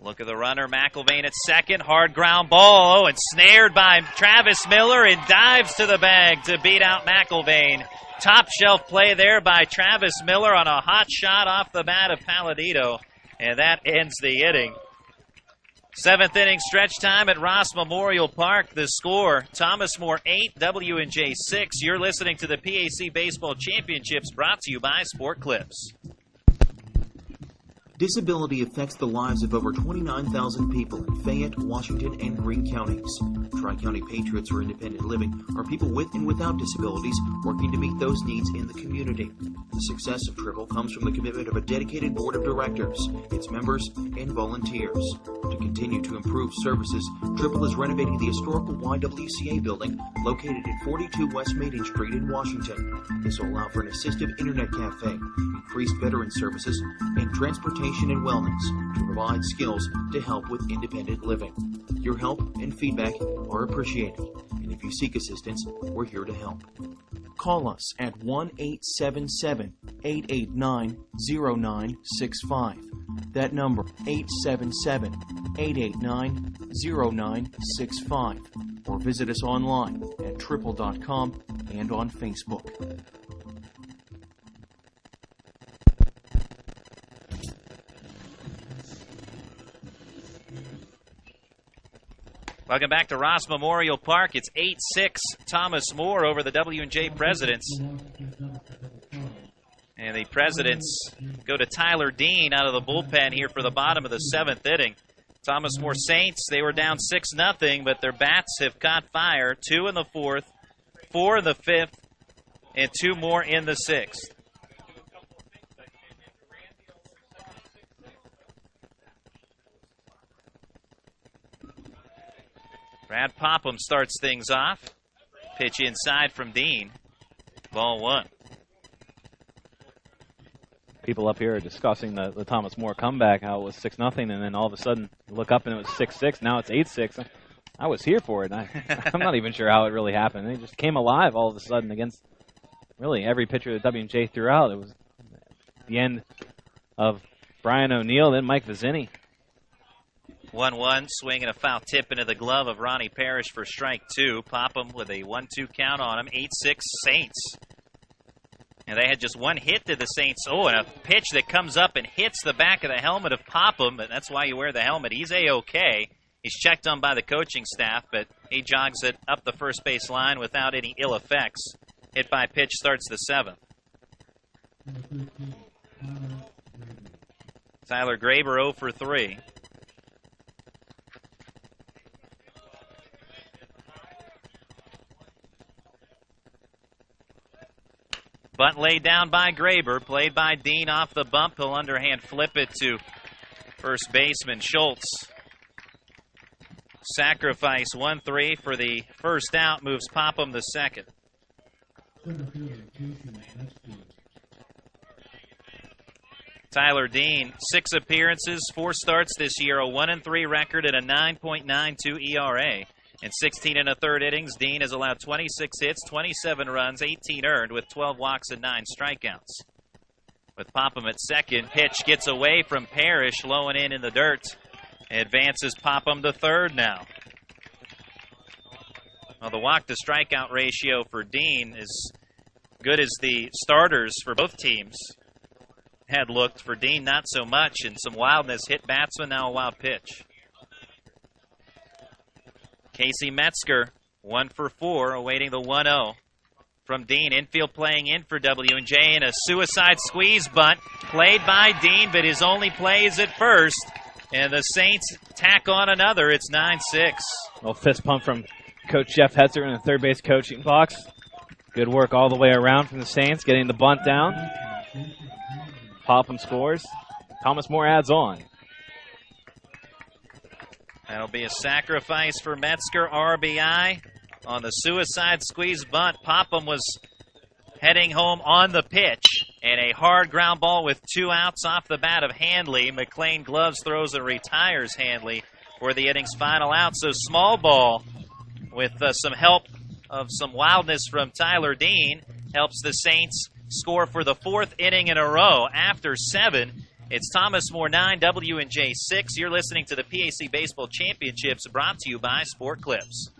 Look at the runner, McIlvain at second. Hard ground ball. Oh, and snared by Travis Miller and dives to the bag to beat out McIlvain. Top shelf play there by Travis Miller on a hot shot off the bat of Palladino. And that ends the inning. 7th inning stretch time at Ross Memorial Park. The score, Thomas More 8, W&J 6. You're listening to the PAC Baseball Championships brought to you by Sport Clips. Disability affects the lives of over 29,000 people in Fayette, Washington, and Greene counties. Tri-County Patriots for Independent Living are people with and without disabilities working to meet those needs in the community. The success of Triple comes from the commitment of a dedicated board of directors, its members, and volunteers. To continue to improve services, Triple is renovating the historical YWCA building located at 42 West Maiden Street in Washington. This will allow for an assistive internet cafe, increased veteran services, and transportation and wellness to provide skills to help with independent living. Your help and feedback are appreciated, and if you seek assistance, we're here to help. Call us at 1-877-889-0965. That number, 877-889-0965. Or visit us online at triple.com and on Facebook. Welcome back to Ross Memorial Park. It's 8-6 Thomas More over the W&J Presidents. And the Presidents go to Tyler Dean out of the bullpen here for the bottom of the 7th inning. Thomas More Saints, they were down 6-0, but their bats have caught fire. 2 in the 4th, 4 in the 5th, and 2 more in the 6th. Brad Popham starts things off. Pitch inside from Dean. Ball 1. People up here are discussing the Thomas More comeback, how it was 6-0, and then all of a sudden you look up and it was 6-6. Now it's 8-6. I was here for it. I'm not even sure how it really happened. They just came alive all of a sudden against really every pitcher that W&J threw out. It was the end of Brian O'Neill, then Mike Vizzini. 1-1, swing and a foul tip into the glove of Ronnie Parrish for strike 2. Popham with a 1-2 count on him. 8-6 Saints. And they had just one hit to the Saints. Oh, and a pitch that comes up and hits the back of the helmet of Popham. But that's why you wear the helmet. He's A-OK. He's checked on by the coaching staff, but he jogs it up the first base line without any ill effects. Hit by pitch starts the 7th. Tyler Graber 0 for 3. Bunt laid down by Graber, played by Dean off the bump. He'll underhand flip it to first baseman Schultz. Sacrifice 1-3 for the first out, moves Popham the second. Tyler Dean, 6 appearances, 4 starts this year, a 1-3 record and a 9.92 ERA. In 16 1/3 innings, Dean has allowed 26 hits, 27 runs, 18 earned, with 12 walks and 9 strikeouts. With Popham at second, pitch gets away from Parrish, low and in the dirt. Advances Popham to third now. Well, the walk-to-strikeout ratio for Dean is good as the starters for both teams had looked. For Dean, not so much, and some wildness. Hit batsman, now a wild pitch. Casey Metzger, 1 for 4, awaiting the 1-0 from Dean. Infield playing in for W&J, and a suicide squeeze bunt played by Dean, but his only play is at first, and the Saints tack on another. It's 9-6. Well, fist pump from Coach Jeff Hetzer in the third base coaching box. Good work all the way around from the Saints, getting the bunt down. Popham scores. Thomas More adds on. That'll be a sacrifice for Metzger, RBI on the suicide squeeze bunt. Popham was heading home on the pitch, and a hard ground ball with 2 outs off the bat of Handley. McLean gloves throws and retires Handley for the inning's final out. So small ball with some help of some wildness from Tyler Dean helps the Saints score for the 4th inning in a row. After 7, it's Thomas More 9, W&J 6. You're listening to the PAC Baseball Championships, brought to you by Sport Clips.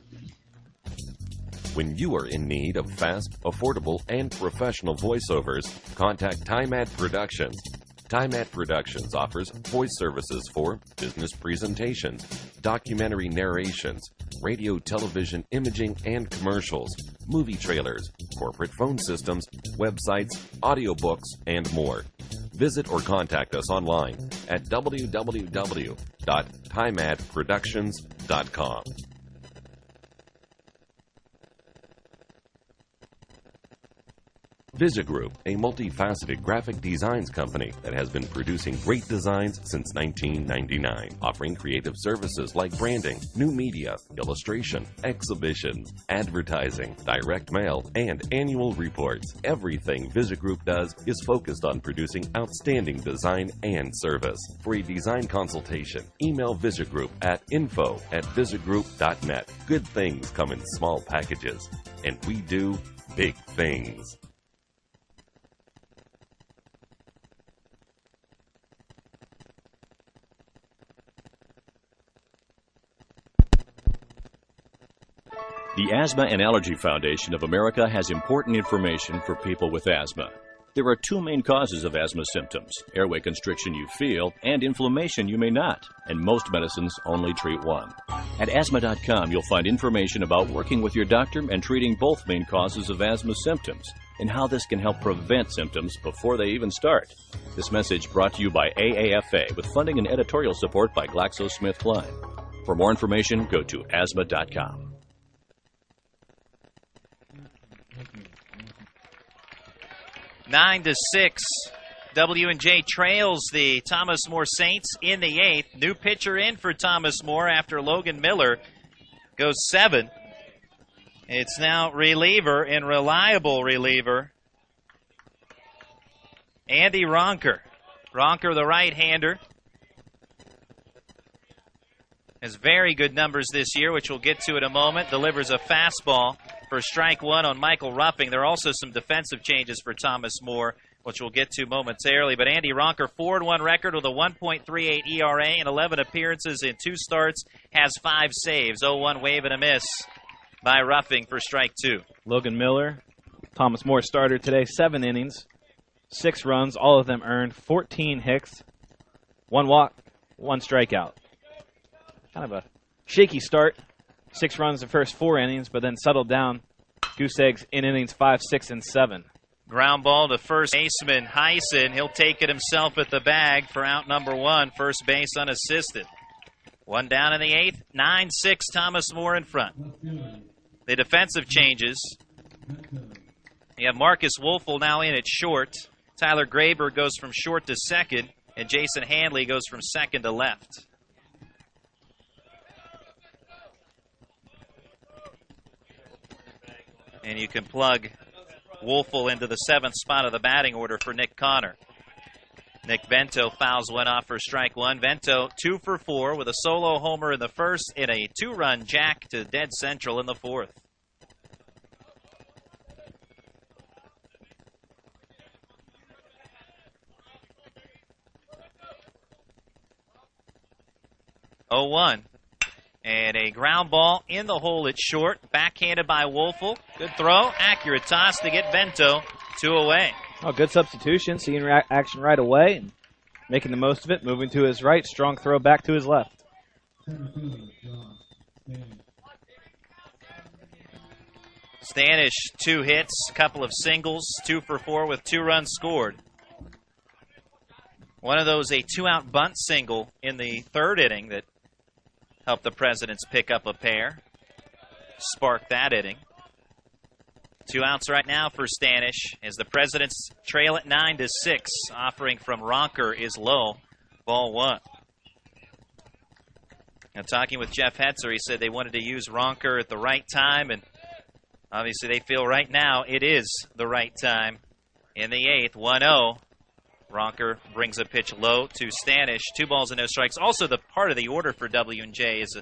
When you are in need of fast, affordable, and professional voiceovers, contact TimeAd Productions. TimeAd Productions offers voice services for business presentations, documentary narrations, radio, television, imaging, and commercials, movie trailers, corporate phone systems, websites, audiobooks, and more. Visit or contact us online at www.timeadproductions.com. Visagroup, a multifaceted graphic designs company that has been producing great designs since 1999, offering creative services like branding, new media, illustration, exhibitions, advertising, direct mail, and annual reports. Everything Visagroup does is focused on producing outstanding design and service. For a design consultation, email Visagroup at info@visagroup.net. Good things come in small packages, and we do big things. The Asthma and Allergy Foundation of America has important information for people with asthma. There are 2 main causes of asthma symptoms: airway constriction you feel and inflammation you may not, and most medicines only treat one. At asthma.com, you'll find information about working with your doctor and treating both main causes of asthma symptoms, and how this can help prevent symptoms before they even start. This message brought to you by AAFA with funding and editorial support by GlaxoSmithKline. For more information, go to asthma.com. 9-6. W&J trails the Thomas More Saints in the 8th. New pitcher in for Thomas More after Logan Miller goes 7. It's now reliever and reliable reliever Andy Ronker. Ronker, the right-hander, has very good numbers this year, which we'll get to in a moment. Delivers a fastball for strike 1 on Michael Ruffing. There are also some defensive changes for Thomas More, which we'll get to momentarily. But Andy Ronker, 4-1 record with a 1.38 ERA and 11 appearances in 2 starts, has 5 saves. 0-1 wave and a miss by Ruffing for strike 2. Logan Miller, Thomas More starter today, 7 innings, 6 runs, all of them earned, 14 hits, 1 walk, 1 strikeout. Kind of a shaky start. 6 runs the first 4 innings, but then settled down. Goose eggs in innings 5, 6, and 7. Ground ball to first baseman Heisen. He'll take it himself at the bag for out number 1, first base unassisted. 1 down in the 8th, 9-6, Thomas More in front. The defensive changes. You have Marcus Wolfel now in at short. Tyler Graber goes from short to second, and Jason Handley goes from second to left. And you can plug Wolfel into the 7th spot of the batting order for Nick Connor. Nick Vento fouls one off for strike one. Vento 2 for 4 with a solo homer in the first and a 2-run jack to dead central in the 4th. Oh, 1. And a ground ball in the hole at short. Backhanded by Wolfel. Good throw. Accurate toss to get Vento 2 away. Oh, good substitution. Seeing action right away and making the most of it. Moving to his right. Strong throw back to his left. Stanish, 2 hits, couple of singles, 2 for 4 with 2 runs scored. One of those, a 2-out bunt single in the 3rd inning that helped the Presidents pick up a pair. Sparked that inning. 2 outs right now for Stanish as the Presidents trail at 9-6. Offering from Ronker is low. Ball 1. Now, talking with Jeff Hetzer, he said they wanted to use Ronker at the right time, and obviously they feel right now it is the right time. In the 8th, 1-0. Ronker brings a pitch low to Stanish. 2 balls and no strikes. Also, the part of the order for W&J is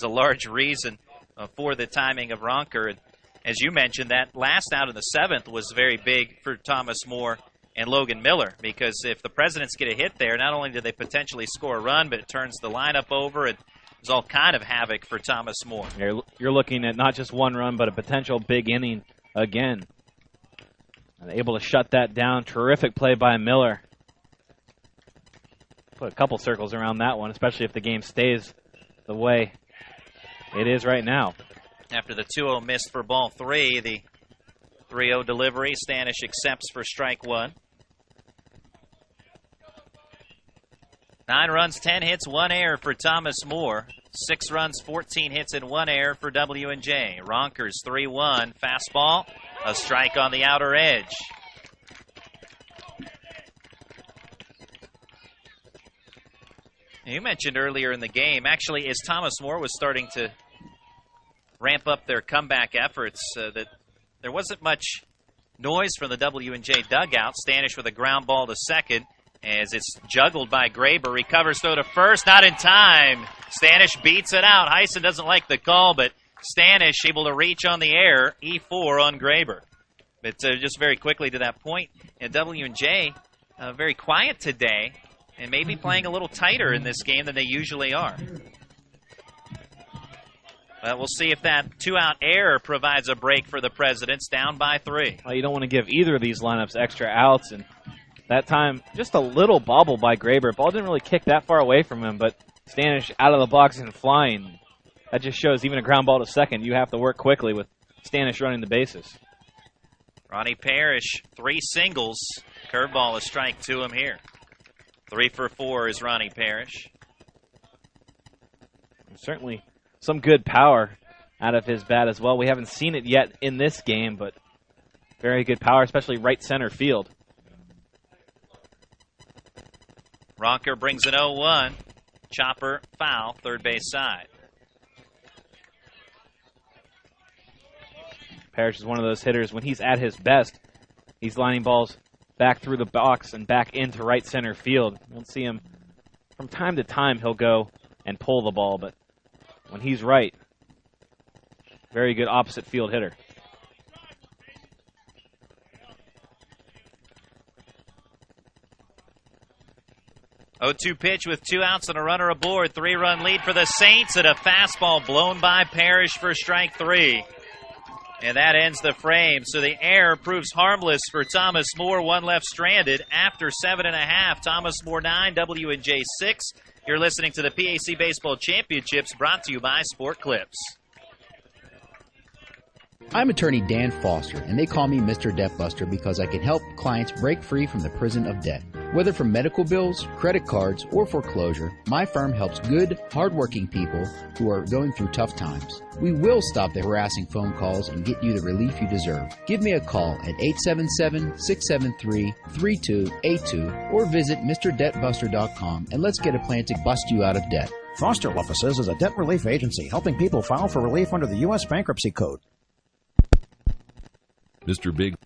a large reason for the timing of Ronker. And as you mentioned, that last out in the 7th was very big for Thomas More and Logan Miller, because if the Presidents get a hit there, not only do they potentially score a run, but it turns the lineup over, and there's all kind of havoc for Thomas More. You're looking at not just 1 run, but a potential big inning again. And able to shut that down. Terrific play by Miller. Put a couple circles around that one, especially if the game stays the way it is right now. After the 2-0 miss for ball 3, the 3-0 delivery, Stanish accepts for strike 1. 9 runs, 10 hits, 1 error for Thomas More. 6 runs, 14 hits, and 1 error for W&J. Ronker's 3-1, fastball, a strike on the outer edge. You mentioned earlier in the game, actually, as Thomas More was starting to ramp up their comeback efforts, that there wasn't much noise from the W&J dugout. Stanish with a ground ball to second as it's juggled by Graber. Recovers, throw to first, not in time. Stanish beats it out. Heisen doesn't like the call, but Stanish able to reach on the air, E4 on Graber. But just very quickly to that point, and W&J very quiet today, and maybe playing a little tighter in this game than they usually are. But we'll see if that 2-out error provides a break for the Presidents, down by 3. Well, you don't want to give either of these lineups extra outs, and that time, just a little bobble by Graber. Ball didn't really kick that far away from him, but Stanish out of the box and flying. That just shows even a ground ball to second, you have to work quickly with Stanish running the bases. Ronnie Parrish, 3 singles. Curveball, a strike to him here. 3 for 4 is Ronnie Parrish. Certainly some good power out of his bat as well. We haven't seen it yet in this game, but very good power, especially right center field. Ronker brings an 0-1. Chopper foul, third base side. Parrish is one of those hitters, when he's at his best, he's lining balls back through the box and back into right center field. You'll see him from time to time, he'll go and pull the ball, but when he's right, very good opposite field hitter. Oh, 2 pitch with 2 outs and a runner aboard. 3-run lead for the Saints, and a fastball blown by Parrish for strike 3. And that ends the frame. So the error proves harmless for Thomas More. 1 left stranded after 7.5. Thomas More 9, W&J 6. You're listening to the PAC Baseball Championships, brought to you by Sport Clips. I'm attorney Dan Foster, and they call me Mr. Debt Buster because I can help clients break free from the prison of debt. Whether from medical bills, credit cards, or foreclosure, my firm helps good, hardworking people who are going through tough times. We will stop the harassing phone calls and get you the relief you deserve. Give me a call at 877-673-3282 or visit MrDebtBuster.com and let's get a plan to bust you out of debt. Foster Offices is a debt relief agency helping people file for relief under the U.S. Bankruptcy Code. Mr. Big.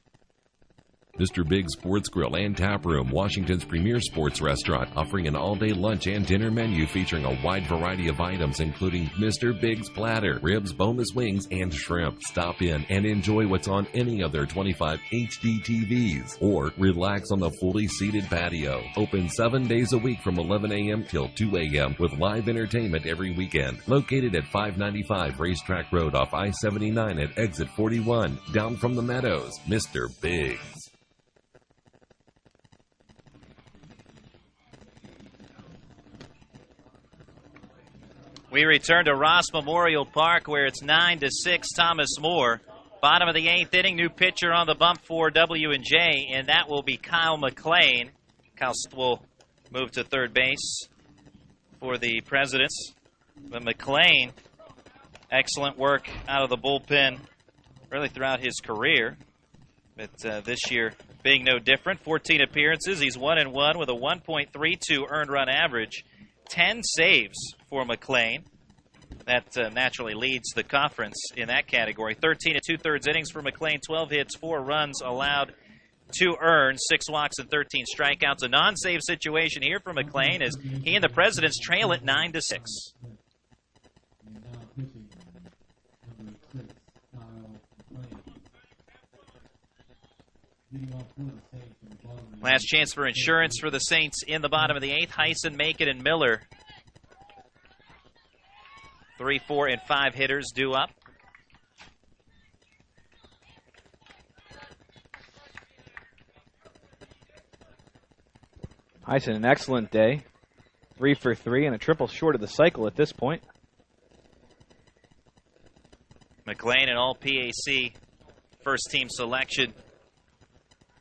Mr. Big's Sports Grill and Tap Room, Washington's premier sports restaurant, offering an all-day lunch and dinner menu featuring a wide variety of items, including Mr. Big's platter, ribs, boneless wings, and shrimp. Stop in and enjoy what's on any of their 25 HD TVs, or relax on the fully seated patio. Open 7 days a week from 11 a.m. till 2 a.m. with live entertainment every weekend. Located at 595 Racetrack Road off I-79 at exit 41, down from the Meadows. Mr. Big's. We return to Ross Memorial Park, where it's 9-6 Thomas More. Bottom of the 8th inning, new pitcher on the bump for W&J, and that will be Kyle McLean. Kyle will move to third base for the Presidents. But McLean, excellent work out of the bullpen really throughout his career. But this year being no different. 14 appearances. He's 1-1 with a 1.32 earned run average. 10 saves for McLean. That naturally leads the conference in that category. 13 2/3 innings for McLean. 12 hits, 4 runs allowed, 2 earned, 6 walks, and 13 strikeouts. A non-save situation here for McLean as he and the Presidents trail at 9-6. Last chance for insurance for the Saints in the bottom of the 8th. Heisen, Macon, and Miller. 3, 4, and 5 hitters due up. Heisen, an excellent day. 3 for 3 and a triple short of the cycle at this point. McLean, an all-PAC first-team selection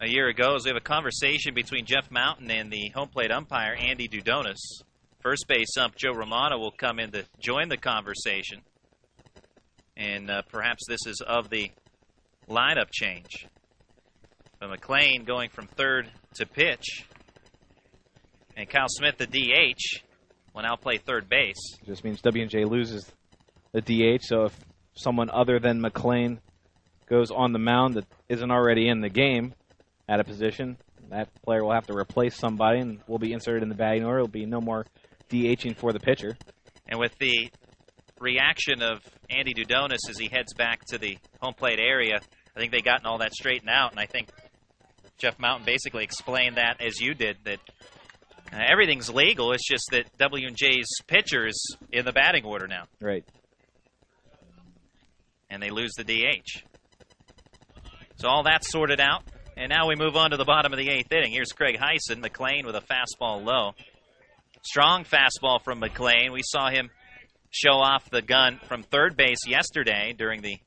a year ago, as we have a conversation between Jeff Mountain and the home plate umpire, Andy Dudonis. First base ump Joe Romano will come in to join the conversation. And perhaps this is of the lineup change. But McLean going from third to pitch. And Kyle Smith, the DH, will now play third base. Just means W&J loses the DH, so if someone other than McLean goes on the mound that isn't already in the game at a position, that player will have to replace somebody and will be inserted in the batting order. It will be no more DHing for the pitcher. And with the reaction of Andy Dudonis as he heads back to the home plate area, I think they've gotten all that straightened out, and I think Jeff Mountain basically explained that as you did, that everything's legal. It's just that W&J's pitcher is in the batting order now. Right. And they lose the DH. So all that's sorted out. And now we move on to the bottom of the 8th inning. Here's Craig Heisen. McLean with a fastball low. Strong fastball from McLean. We saw him show off the gun from third base yesterday during the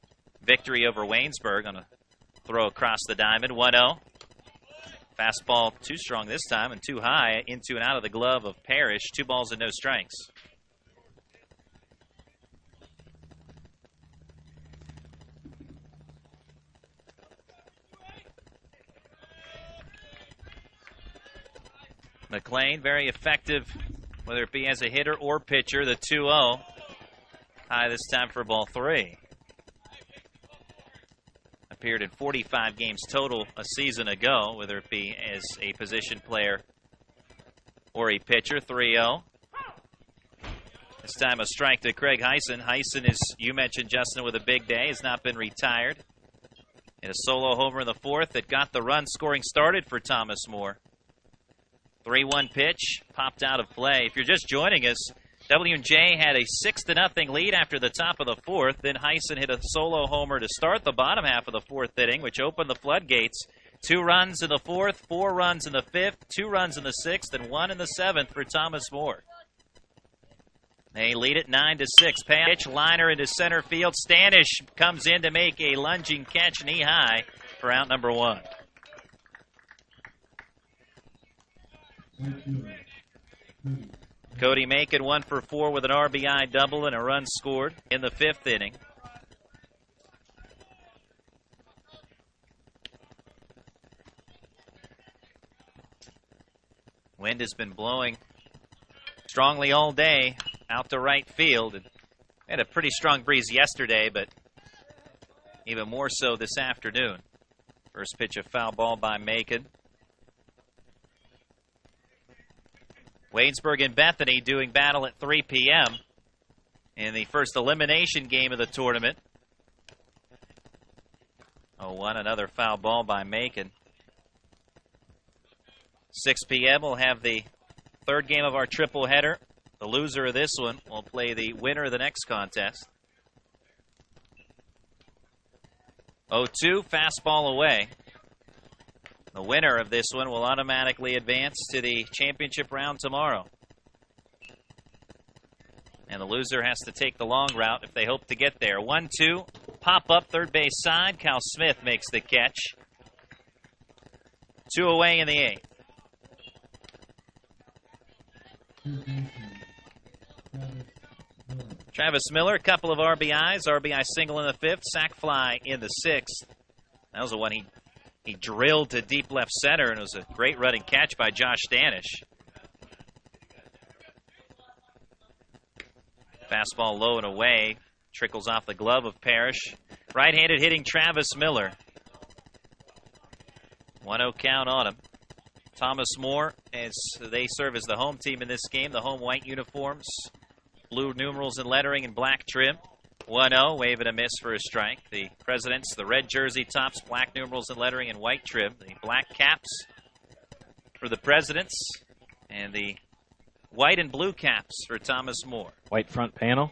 victory over Waynesburg on a throw across the diamond. 1-0. Fastball too strong this time and too high, into and out of the glove of Parrish. 2 balls and no strikes. McLean, very effective, whether it be as a hitter or pitcher. The 2-0. High this time for ball 3. Appeared in 45 games total a season ago, whether it be as a position player or a pitcher. 3-0. This time a strike to Craig Heisen. Heisen, as you mentioned, Justin, with a big day, has not been retired. Hit a solo homer in the 4th that got the run scoring started for Thomas More. 3-1 pitch, popped out of play. If you're just joining us, W&J had a 6-0 lead after the top of the 4th. Then Heisen hit a solo homer to start the bottom half of the 4th inning, which opened the floodgates. 2 runs in the 4th, 4 runs in the 5th, 2 runs in the 6th, and 1 in the 7th for Thomas More. They lead it 9-6. Pitch liner into center field. Stanish comes in to make a lunging catch knee high for out number 1. Cody Macon 1 for 4 with an RBI double and a run scored in the 5th inning. Wind has been blowing strongly all day out to right field. And had a pretty strong breeze yesterday, but even more so this afternoon. First pitch, a foul ball by Macon. Waynesburg and Bethany doing battle at 3 p.m. in the first elimination game of the tournament. 0-1, another foul ball by Macon. 6 p.m. we'll have the third game of our triple header. The loser of this one will play the winner of the next contest. 0-2, fastball away. The winner of this one will automatically advance to the championship round tomorrow. And the loser has to take the long route if they hope to get there. 1-2, pop up third base side. Cal Smith makes the catch. 2 away in the 8th. Travis Miller, a couple of RBIs. RBI single in the 5th, sac fly in the 6th. That was the one he drilled to deep left center, and it was a great running catch by Josh Danish. Fastball low and away. Trickles off the glove of Parrish. Right-handed hitting Travis Miller. 1-0 count on him. Thomas More, as they serve as the home team in this game. The home white uniforms. Blue numerals and lettering and black trim. 1-0, wave and a miss for a strike. The Presidents, the red jersey tops, black numerals and lettering and white trim. The black caps for the Presidents, and the white and blue caps for Thomas More. White front panel.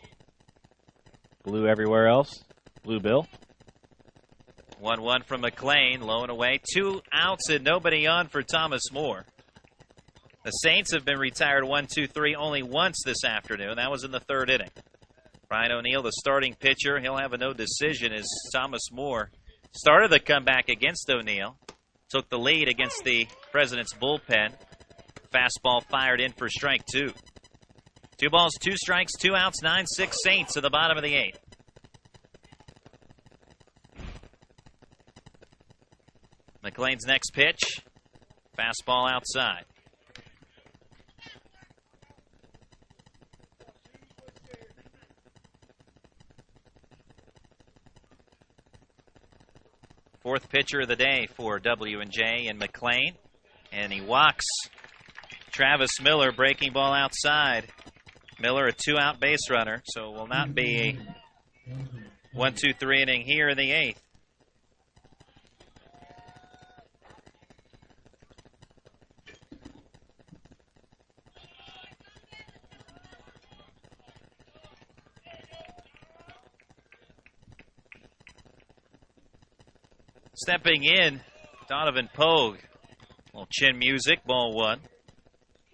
Blue everywhere else. Blue bill. 1-1 from McLean, low and away. 2 outs and nobody on for Thomas More. The Saints have been retired 1-2-3 only once this afternoon. That was in the 3rd inning. Brian O'Neill, the starting pitcher, he'll have a no decision as Thomas More started the comeback against O'Neill. Took the lead against the President's bullpen. Fastball fired in for strike 2. 2 balls, 2 strikes, 2 outs, 9-6 Saints at the bottom of the 8th. McLean's next pitch. Fastball outside. Fourth pitcher of the day for W&J and McLean. And he walks Travis Miller, breaking ball outside. Miller, a 2-out base runner, so it will not be a 1-2-3 inning here in the 8th. Stepping in, Donovan Pogue. A little chin music, ball 1.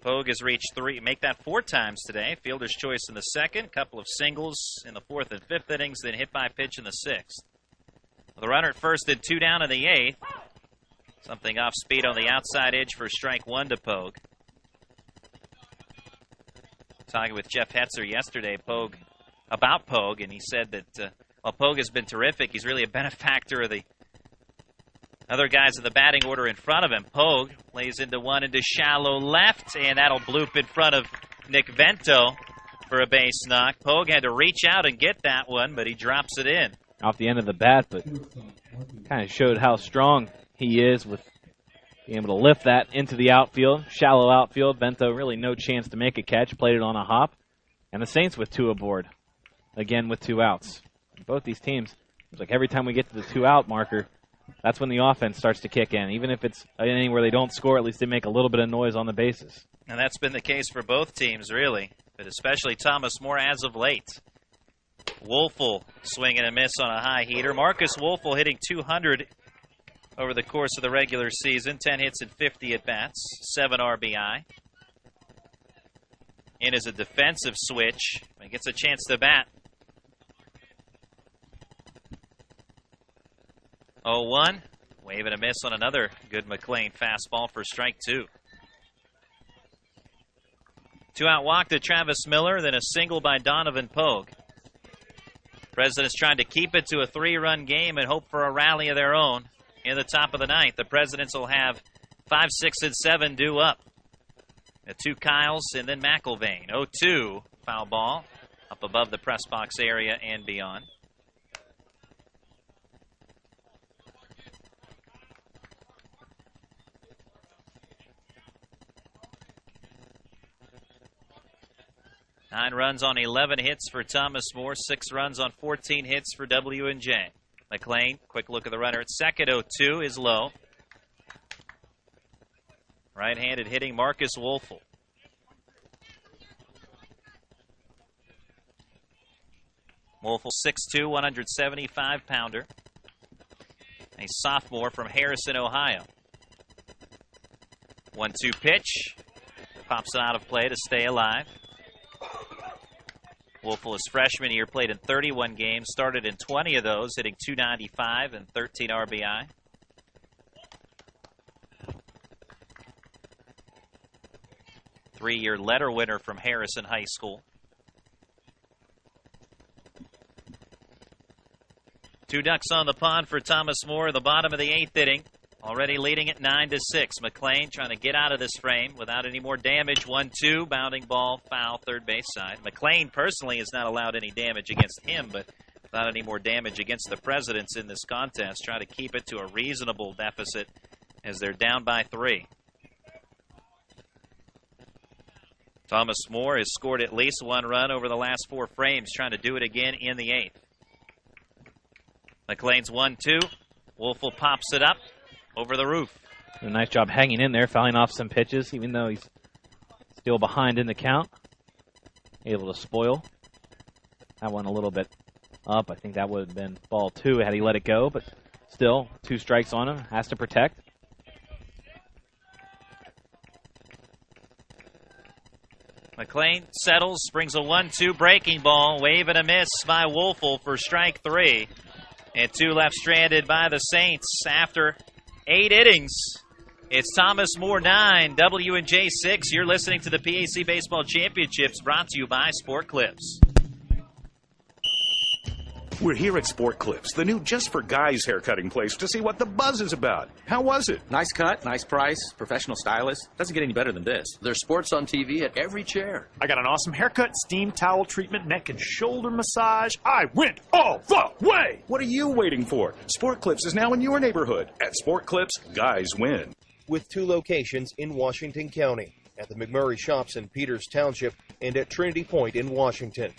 Pogue has reached 3, make that 4 times today. Fielder's choice in the 2nd, couple of singles in the 4th and 5th innings, then hit by pitch in the 6th. The runner at 1st and 2 down in the 8th. Something off speed on the outside edge for strike 1 to Pogue. Talking with Jeff Hetzer yesterday, about Pogue, and he said that while Pogue has been terrific, he's really a benefactor of the other guys in the batting order in front of him. Pogue lays into one into shallow left, and that'll bloop in front of Nick Vento for a base knock. Pogue had to reach out and get that one, but he drops it in. Off the end of the bat, but kind of showed how strong he is with being able to lift that into the outfield, shallow outfield. Vento really no chance to make a catch, played it on a hop. And the Saints with 2 aboard, again with 2 outs. Both these teams, it's like every time we get to the 2-out marker, that's when the offense starts to kick in. Even if it's an inning where they don't score, at least they make a little bit of noise on the bases. And that's been the case for both teams, really, but especially Thomas More as of late. Wolfel swinging a miss on a high heater. Marcus Wolfel hitting 200 over the course of the regular season. 10 hits and 50 at-bats, 7 RBI. In as a defensive switch. He gets a chance to bat. 0-1. Wave and a miss on another good McLean fastball for strike 2. 2-out walk to Travis Miller, then a single by Donovan Pogue. Presidents trying to keep it to a 3-run game and hope for a rally of their own in the top of the 9th. The Presidents will have 5, 6, and 7 due up. 2 Kyles and then McIlvain. 0-2, foul ball up above the press box area and beyond. 9 runs on 11 hits for Thomas More, 6 runs on 14 hits for W&J. McLean, quick look at the runner at second, 0-2 is low. Right-handed hitting Marcus Wolfel. Wolfel 6'2", 175-pounder. A sophomore from Harrison, Ohio. 1-2 pitch. Pops it out of play to stay alive. Wolfel, his freshman year, played in 31 games, started in 20 of those, hitting .295 and 13 RBI. Three-year letter winner from Harrison High School. 2 ducks on the pond for Thomas More in the bottom of the 8th inning. Already leading at 9-6. McLean trying to get out of this frame without any more damage. 1-2, bounding ball, foul, third base side. McLean personally has not allowed any damage against him, but without any more damage against the Presidents in this contest. Trying to keep it to a reasonable deficit as they're down by 3. Thomas More has scored at least 1 run over the last 4 frames, trying to do it again in the 8th. McLean's 1-2. Wolfel pops it up over the roof. A nice job hanging in there, fouling off some pitches, even though he's still behind in the count. Able to spoil. That one a little bit up. I think that would have been ball 2 had he let it go, but still 2 strikes on him. Has to protect. McLean settles, brings a 1-2 breaking ball. Wave and a miss by Wolfel for strike 3. And 2 left stranded by the Saints after 8 innings. It's Thomas More 9, W&J 6. You're listening to the PAC Baseball Championships, brought to you by Sport Clips. We're here at Sport Clips, the new just for guys haircutting place, to see what the buzz is about. How was it? Nice cut, nice price, professional stylist. Doesn't get any better than this. There's sports on TV at every chair. I got an awesome haircut, steam towel treatment, neck and shoulder massage. I went all the way! What are you waiting for? Sport Clips is now in your neighborhood. At Sport Clips, guys win. With 2 locations in Washington County, at the McMurray Shops in Peters Township and at Trinity Point in Washington.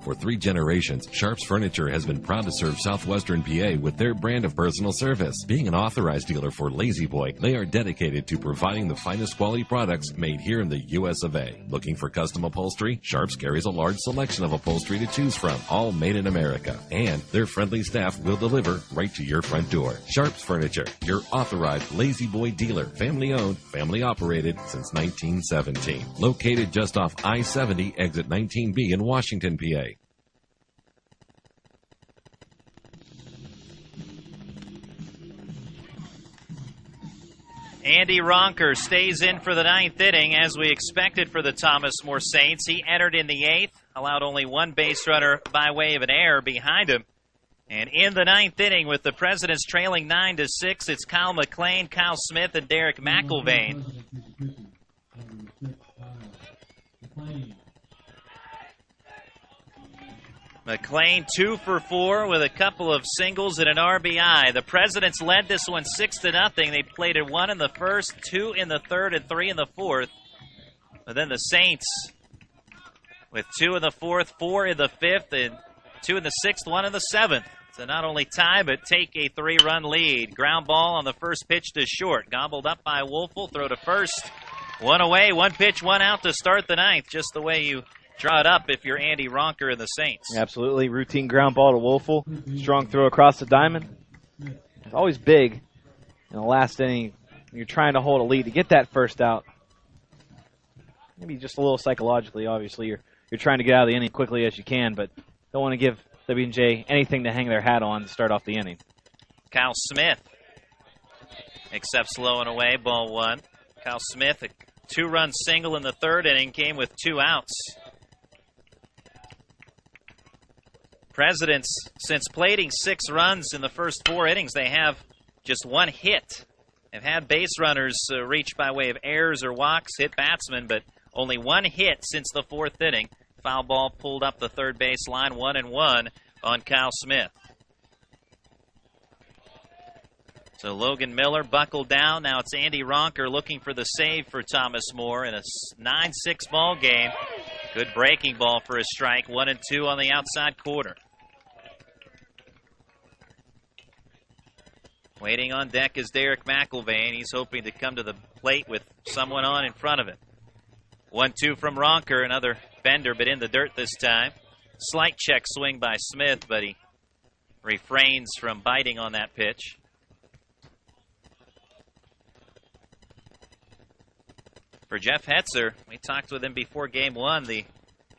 For 3 generations, Sharp's Furniture has been proud to serve southwestern PA with their brand of personal service. Being an authorized dealer for Lazy Boy, they are dedicated to providing the finest quality products made here in the U.S. of A. Looking for custom upholstery? Sharp's carries a large selection of upholstery to choose from, all made in America. And their friendly staff will deliver right to your front door. Sharp's Furniture, your authorized Lazy Boy dealer. Family owned, family operated since 1917. Located just off I-70, exit 19B in Washington, PA. Andy Ronker stays in for the 9th inning, as we expected for the Thomas More Saints. He entered in the 8th, allowed only 1 base runner by way of an error behind him. And in the 9th inning, with the Presidents trailing 9-6, it's Kyle McLean, Kyle Smith, and Derek McIlvain. McLean 2 for 4 with a couple of singles and an RBI. The Presidents led this one 6-0. They played it 1 in the first, 2 in the third, and 3 in the fourth. But then the Saints with 2 in the fourth, 4 in the fifth, and 2 in the sixth, 1 in the seventh. To not only tie, but take a 3-run lead. Ground ball on the first pitch to short. Gobbled up by Wolfel. Throw to first. 1 away, 1 pitch, 1 out to start the 9th. Just the way you draw it up if you're Andy Ronker and the Saints. Absolutely. Routine ground ball to Wolfel. Strong throw across the diamond. It's always big in the last inning. You're trying to hold a lead to get that first out. Maybe just a little psychologically, obviously. You're trying to get out of the inning quickly as you can, but don't want to give W&J anything to hang their hat on to start off the inning. Kyle Smith accepts low and away, ball 1. Kyle Smith, a 2-run single in the 3rd inning, came with 2 outs. Presidents, since plating 6 runs in the first 4 innings, they have just 1 hit. They've had base runners reach by way of errors or walks, hit batsmen, but only 1 hit since the 4th inning. Foul ball pulled up the third base line, 1-1 on Kyle Smith. So Logan Miller buckled down. Now it's Andy Ronker looking for the save for Thomas More in a 9-6 ball game. Good breaking ball for a strike. 1-2 on the outside quarter. Waiting on deck is Derek McIlvain. He's hoping to come to the plate with someone on in front of him. 1-2 from Ronker. Another bender, but in the dirt this time. Slight check swing by Smith, but he refrains from biting on that pitch. For Jeff Hetzer, we talked with him before game one. The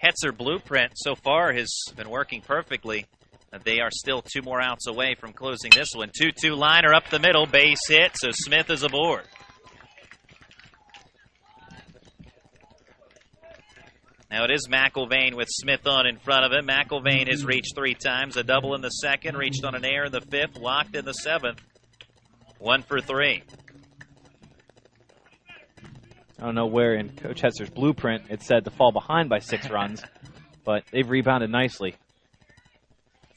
Hetzer blueprint so far has been working perfectly. They are still 2 more outs away from closing this one. 2-2 liner up the middle, base hit, so Smith is aboard. Now it is McIlvain with Smith on in front of him. McIlvain has reached 3 times, a double in the second, reached on an air in the 5th, walked in the 7th. 1 for 3. I don't know where in Coach Hetzer's blueprint it said to fall behind by 6 runs, but they've rebounded nicely.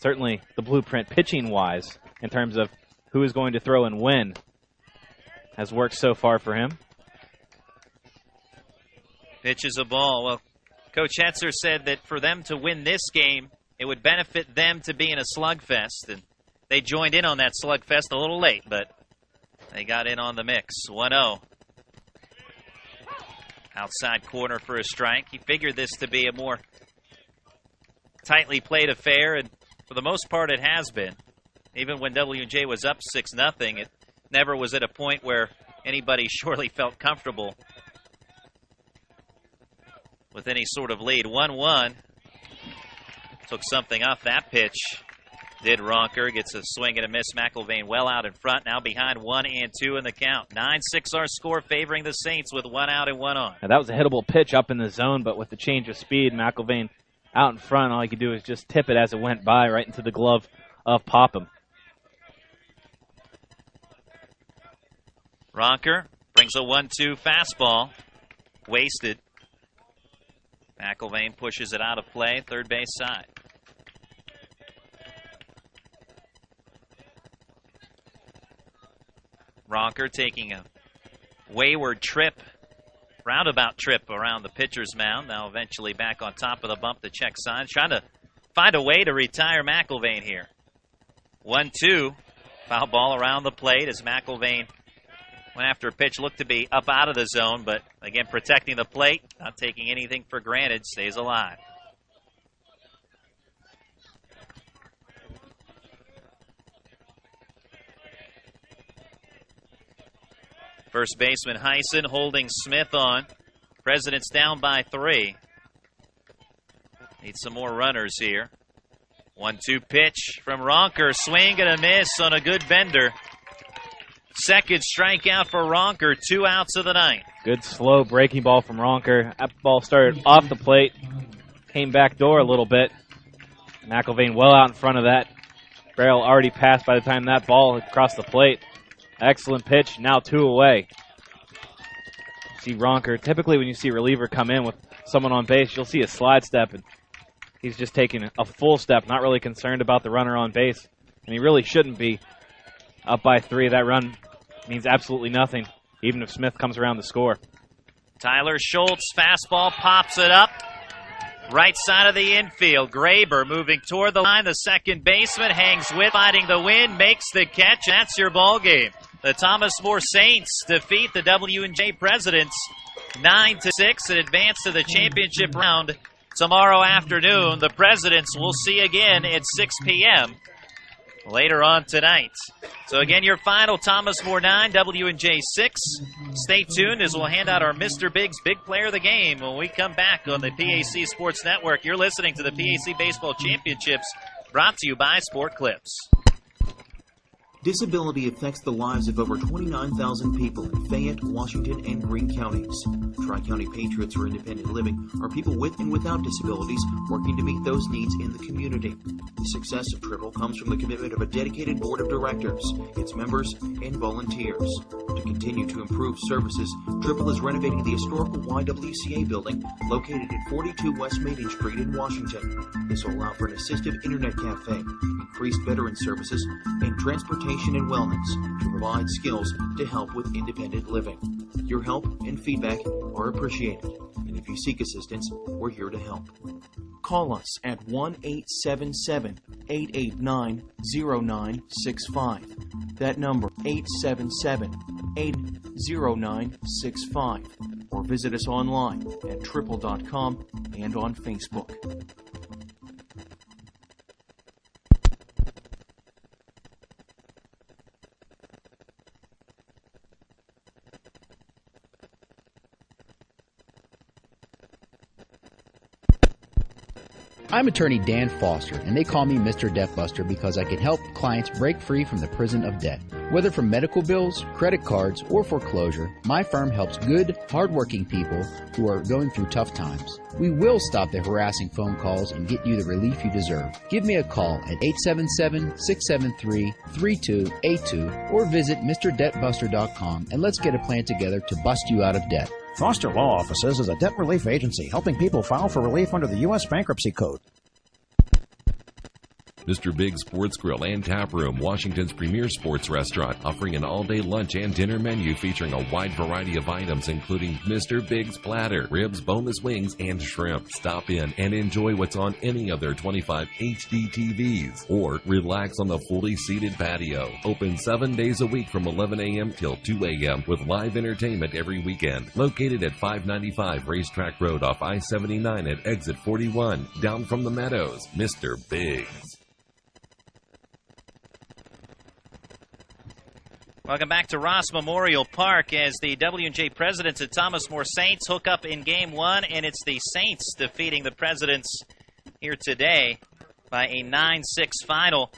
Certainly the blueprint pitching-wise, in terms of who is going to throw and when, has worked so far for him. Pitches a ball. Well, Coach Hetzer said that for them to win this game, it would benefit them to be in a slugfest, and they joined in on that slugfest a little late, but they got in on the mix. 1-0. Outside corner for a strike. He figured this to be a more tightly played affair, and for the most part it has been. Even when W&J was up 6-0, it never was at a point where anybody surely felt comfortable with any sort of lead. 1-1. Took something off that pitch. Did Ronker. Gets a swing and a miss. McIlvain well out in front. Now behind 1-2 in the count. 9-6 our score, favoring the Saints with 1 out and 1 on. Now that was a hittable pitch up in the zone, but with the change of speed, McIlvain out in front, all he could do is just tip it as it went by right into the glove of Popham. Ronker brings a 1-2 fastball. Wasted. McIlvain pushes it out of play, third base side. Ronker taking a wayward trip, roundabout trip around the pitcher's mound. Now eventually back on top of the bump to check signs. Trying to find a way to retire McIlvain here. 1-2. Foul ball around the plate as McIlvain went after a pitch looked to be up out of the zone, but again protecting the plate, not taking anything for granted, stays alive. First baseman Heisen holding Smith on. President's down by 3. Need some more runners here. 1-2 pitch from Ronker. Swing and a miss on a good bender. Second strikeout for Ronker. 2 outs of the 9th. Good slow breaking ball from Ronker. That ball started off the plate. Came back door a little bit. McIlvain well out in front of that. Barrel already passed by the time that ball crossed the plate. Excellent pitch, now 2 away. See Ronker, typically when you see a reliever come in with someone on base, you'll see a slide step, and he's just taking a full step, not really concerned about the runner on base. And he really shouldn't be. Up by 3, that run means absolutely nothing, even if Smith comes around to score. Tyler Schultz, fastball, pops it up. Right side of the infield. Graber moving toward the line. The second baseman hangs with, fighting the wind, makes the catch. That's your ball game. The Thomas More Saints defeat the W&J Presidents 9-6 and advance to the championship round tomorrow afternoon. The Presidents we'll see again at 6 p.m. later on tonight. So again, your final, Thomas More 9, W&J 6. Stay tuned as we'll hand out our Mr. Biggs Big Player of the Game when we come back on the PAC Sports Network. You're listening to the PAC Baseball Championships, brought to you by Sport Clips. Disability affects the lives of over 29,000 people in Fayette, Washington, and Greene counties. Tri-County Patriots for Independent Living are people with and without disabilities working to meet those needs in the community. The success of Triple comes from the commitment of a dedicated board of directors, its members, and volunteers. To continue to improve services, Triple is renovating the historical YWCA building located at 42 West Maiden Street in Washington. This will allow for an assistive internet cafe, increased veteran services, and transportation education and wellness to provide skills to help with independent living. Your help and feedback are appreciated, and if you seek assistance, we're here to help. Call us at 1-877-889-0965. That number, 877-80965. Or visit us online at triple.com and on Facebook. I'm attorney Dan Foster, and they call me Mr. Debt Buster because I can help clients break free from the prison of debt. Whether from medical bills, credit cards, or foreclosure, my firm helps good, hardworking people who are going through tough times. We will stop the harassing phone calls and get you the relief you deserve. Give me a call at 877-673-3282 or visit MrDebtBuster.com and let's get a plan together to bust you out of debt. Foster Law Offices is a debt relief agency helping people file for relief under the U.S. Bankruptcy Code. Mr. Big's Sports Grill and Tap Room, Washington's premier sports restaurant, offering an all-day lunch and dinner menu featuring a wide variety of items, including Mr. Big's platter, ribs, boneless wings, and shrimp. Stop in and enjoy what's on any of their 25 HD TVs, or relax on the fully seated patio. Open 7 days a week from 11 a.m. till 2 a.m. with live entertainment every weekend. Located at 595 Racetrack Road off I-79 at exit 41, down from the Meadows. Mr. Big's. Welcome back to Ross Memorial Park as the W&J Presidents at Thomas More Saints hook up in Game 1, and it's the Saints defeating the Presidents here today by a 9-6 final.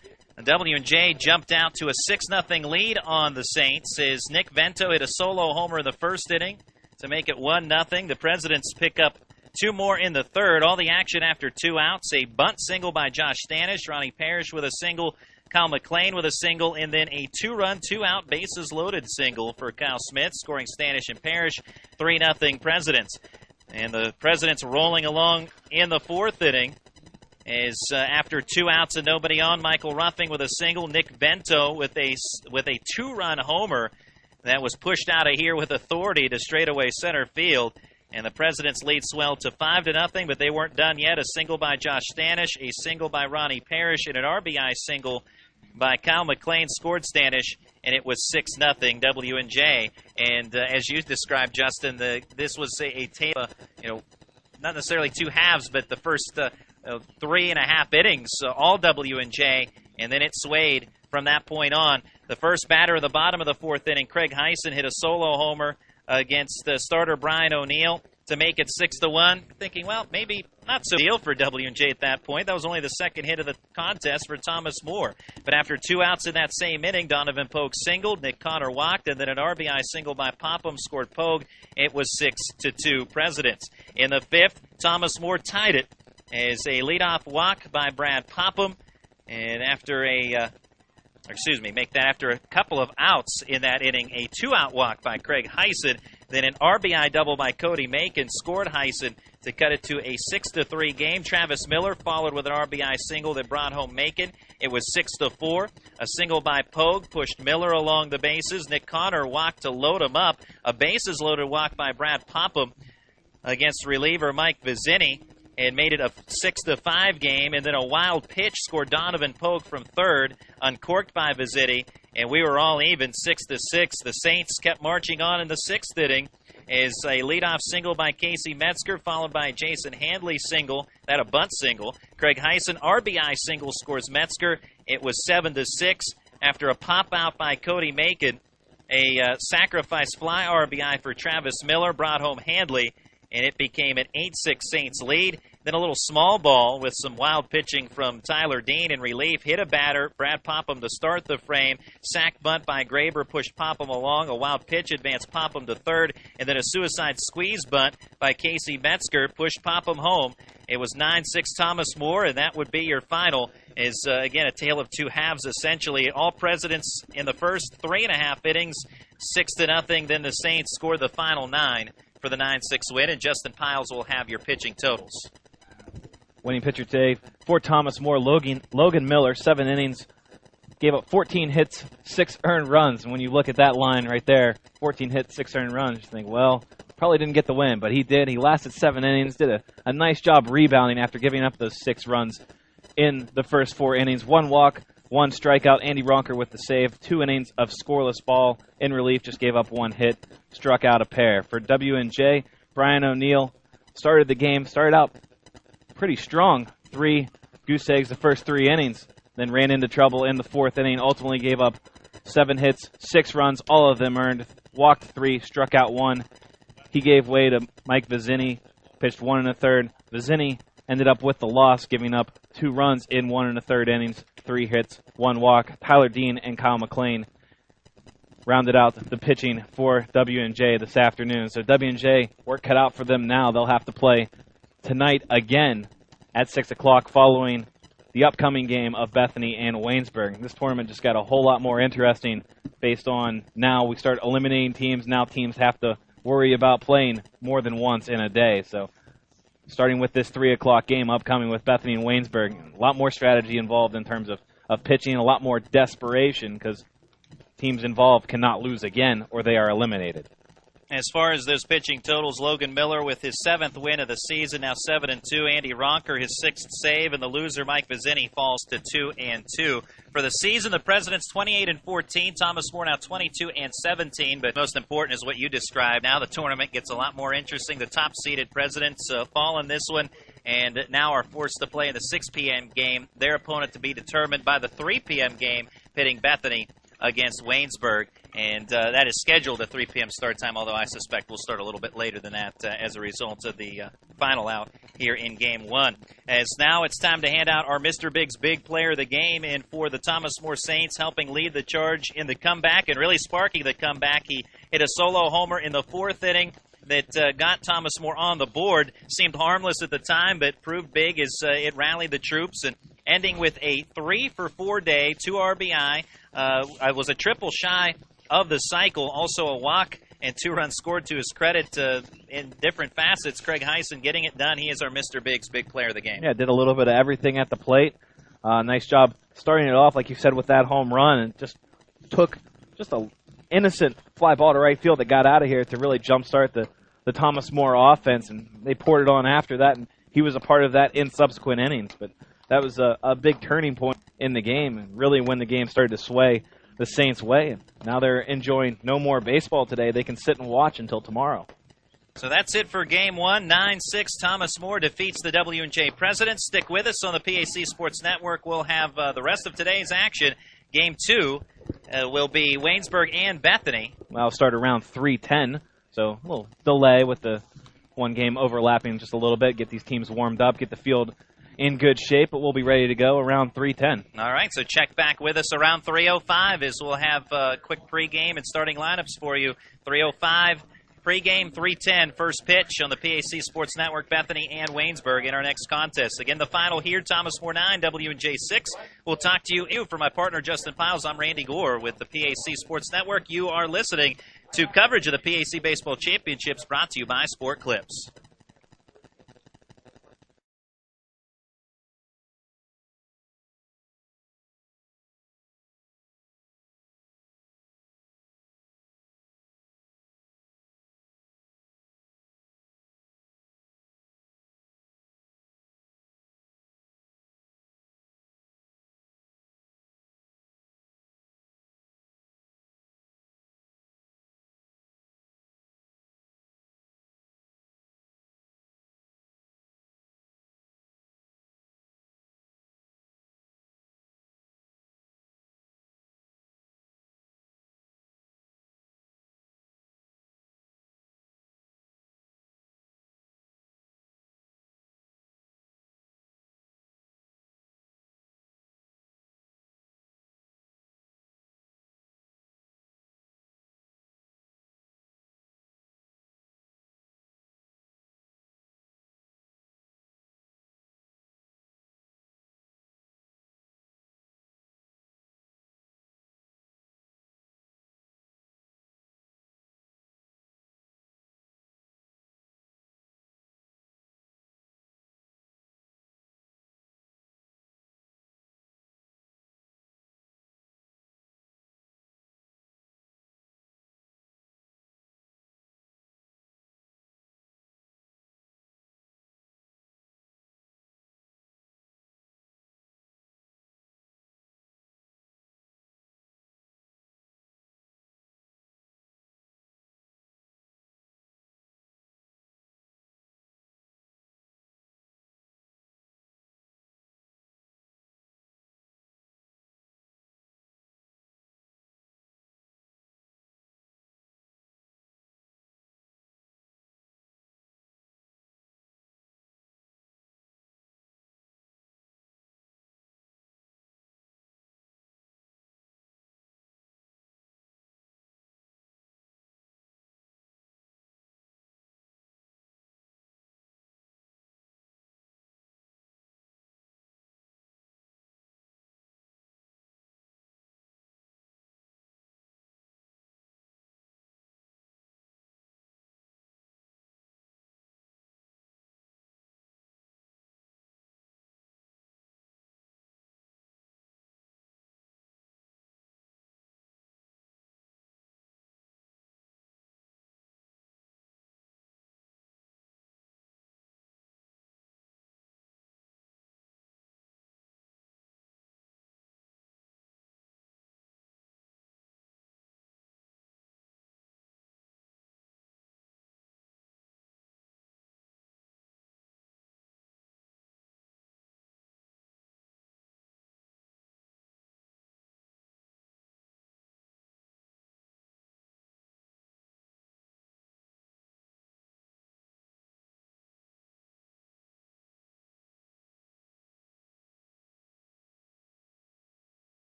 W&J jumped out to a 6-0 lead on the Saints as Nick Vento hit a solo homer in the first inning to make it 1-0. The Presidents pick up 2 more in the third. All the action after 2 outs. A bunt single by Josh Stanish, Ronnie Parrish with a single, Kyle McLean with a single, and then a 2-run, 2-out, bases-loaded single for Kyle Smith, scoring Stanish and Parrish, 3-0 Presidents. And the Presidents rolling along in the fourth inning as after 2 outs and nobody on, Michael Ruffing with a single, Nick Vento with a 2-run homer that was pushed out of here with authority to straightaway center field. And the Presidents lead swelled to 5-0, but they weren't done yet. A single by Josh Stanish, a single by Ronnie Parrish, and an RBI single by Kyle McLean scored Stanish, and it was 6-0 W&J. And as you described, Justin, this was a tape of, not necessarily 2 halves, but the first 3.5 innings, all W&J, and then it swayed from that point on. The first batter of the bottom of the fourth inning, Craig Heisen, hit a solo homer against starter Brian O'Neill to make it 6-1. Thinking, well, maybe not so deal for W&J at that point. That was only the second hit of the contest for Thomas More. But after 2 outs in that same inning, Donovan Pogue singled, Nick Connor walked, and then an RBI single by Popham scored Pogue. It was 6-2 Presidents. In the fifth, Thomas More tied it as a leadoff walk by Brad Popham. And after after a couple of outs in that inning, a 2-out walk by Craig Heisen, then an RBI double by Cody Macon scored Heisen to cut it to a 6-3 game. Travis Miller followed with an RBI single that brought home Macon. It was 6-4. A single by Pogue pushed Miller along the bases. Nick Connor walked to load him up. A bases-loaded walk by Brad Popham against reliever Mike Vizzini, and made it a 6-5 game, and then a wild pitch scored Donovan Pogue from third, uncorked by Vizzini, and we were all even 6-6. The Saints kept marching on in the sixth inning as a leadoff single by Casey Metzger, followed by a Jason Handley single, that a bunt single. Craig Heisen RBI single scores Metzger. It was 7-6 after a pop-out by Cody Macon. A sacrifice fly RBI for Travis Miller brought home Handley, and it became an 8-6 Saints lead. Then a little small ball with some wild pitching from Tyler Dean in relief. Hit a batter, Brad Popham to start the frame. Sack bunt by Graber pushed Popham along. A wild pitch advanced Popham to third. And then a suicide squeeze bunt by Casey Metzger pushed Popham home. It was 9-6 Thomas More, and that would be your final. Is, again, a tale of 2 halves, essentially. All Presidents in the first 3.5 innings, 6-0. Then the Saints scored the final 9 for the 9-6 win, and Justin Piles will have your pitching totals. Winning pitcher today for Thomas More, Logan Miller, 7 innings, gave up 14 hits, 6 earned runs. And when you look at that line right there, 14 hits, 6 earned runs, you think, well, probably didn't get the win, but he did. He lasted 7 innings, did a nice job rebounding after giving up those 6 runs in the first 4 innings. 1 walk, 1 strikeout. Andy Ronker with the save. 2 innings of scoreless ball. In relief, just gave up 1 hit, struck out a pair. For W&J, Brian O'Neill started out pretty strong. 3 goose eggs the first 3 innings, then ran into trouble in the 4th inning, ultimately gave up 7 hits, 6 runs, all of them earned, walked 3, struck out 1. He gave way to Mike Vizzini, pitched 1 1/3. Vizzini ended up with the loss, giving up 2 runs in 1 1/3 innings, 3 hits, 1 walk. Tyler Dean and Kyle McLean rounded out the pitching for W&J this afternoon. So W&J, work cut out for them now. They'll have to play tonight again at 6 o'clock following the upcoming game of Bethany and Waynesburg. This tournament just got a whole lot more interesting based on now we start eliminating teams. Now teams have to worry about playing more than once in a day. So starting with this 3 o'clock game upcoming with Bethany and Waynesburg, a lot more strategy involved in terms of pitching, a lot more desperation because teams involved cannot lose again or they are eliminated. As far as those pitching totals, Logan Miller with his 7th win of the season, now 7-2. Andy Ronker, his 6th save, and the loser, Mike Vizzini, falls to 2-2. For the season, the Presidents 28-14. Thomas More now 22-17. But most important is what you described. Now the tournament gets a lot more interesting. The top-seeded Presidents fall in this one, and now are forced to play in the 6 p.m. game. Their opponent to be determined by the 3 p.m. game, pitting Bethany against Waynesburg, and that is scheduled at 3 p.m. start time, although I suspect we'll start a little bit later than that as a result of the final out here in Game 1. As now it's time to hand out our Mr. Big's Big Player of the Game, and for the Thomas More Saints, helping lead the charge in the comeback and really sparking the comeback, he hit a solo homer in the 4th inning that got Thomas More on the board. Seemed harmless at the time, but proved big as it rallied the troops, and ending with a 3-for-4 day, 2 RBI. I was a triple shy of the cycle, also a walk and 2 runs scored to his credit in different facets. Craig Heisen getting it done. He is our Mr. Big's Big Player of the Game. Yeah, did a little bit of everything at the plate. Nice job starting it off, like you said, with that home run, and just took just a innocent fly ball to right field that got out of here to really jumpstart the Thomas More offense, and they poured it on after that, and he was a part of that in subsequent innings. But that was a big turning point in the game, and really when the game started to sway the Saints' way. And now they're enjoying no more baseball today. They can sit and watch until tomorrow. So that's it for Game 1. 9-6, Thomas More defeats the W&J Presidents. Stick with us on the PAC Sports Network. We'll have the rest of today's action. Game 2 will be Waynesburg and Bethany. Well, start around 3:10, so a little delay with the one game overlapping just a little bit, get these teams warmed up, get the field in good shape, but we'll be ready to go around 3:10. All right, so check back with us around 3:05 as we'll have a quick pregame and starting lineups for you. 3:05 pregame, 3:10 first pitch on the PAC Sports Network, Bethany and Waynesburg in our next contest. Again, the final here, Thomas More 9, W&J 6. We'll talk to you. For my partner, Justin Piles, I'm Randy Gore with the PAC Sports Network. You are listening to coverage of the PAC Baseball Championships brought to you by Sport Clips.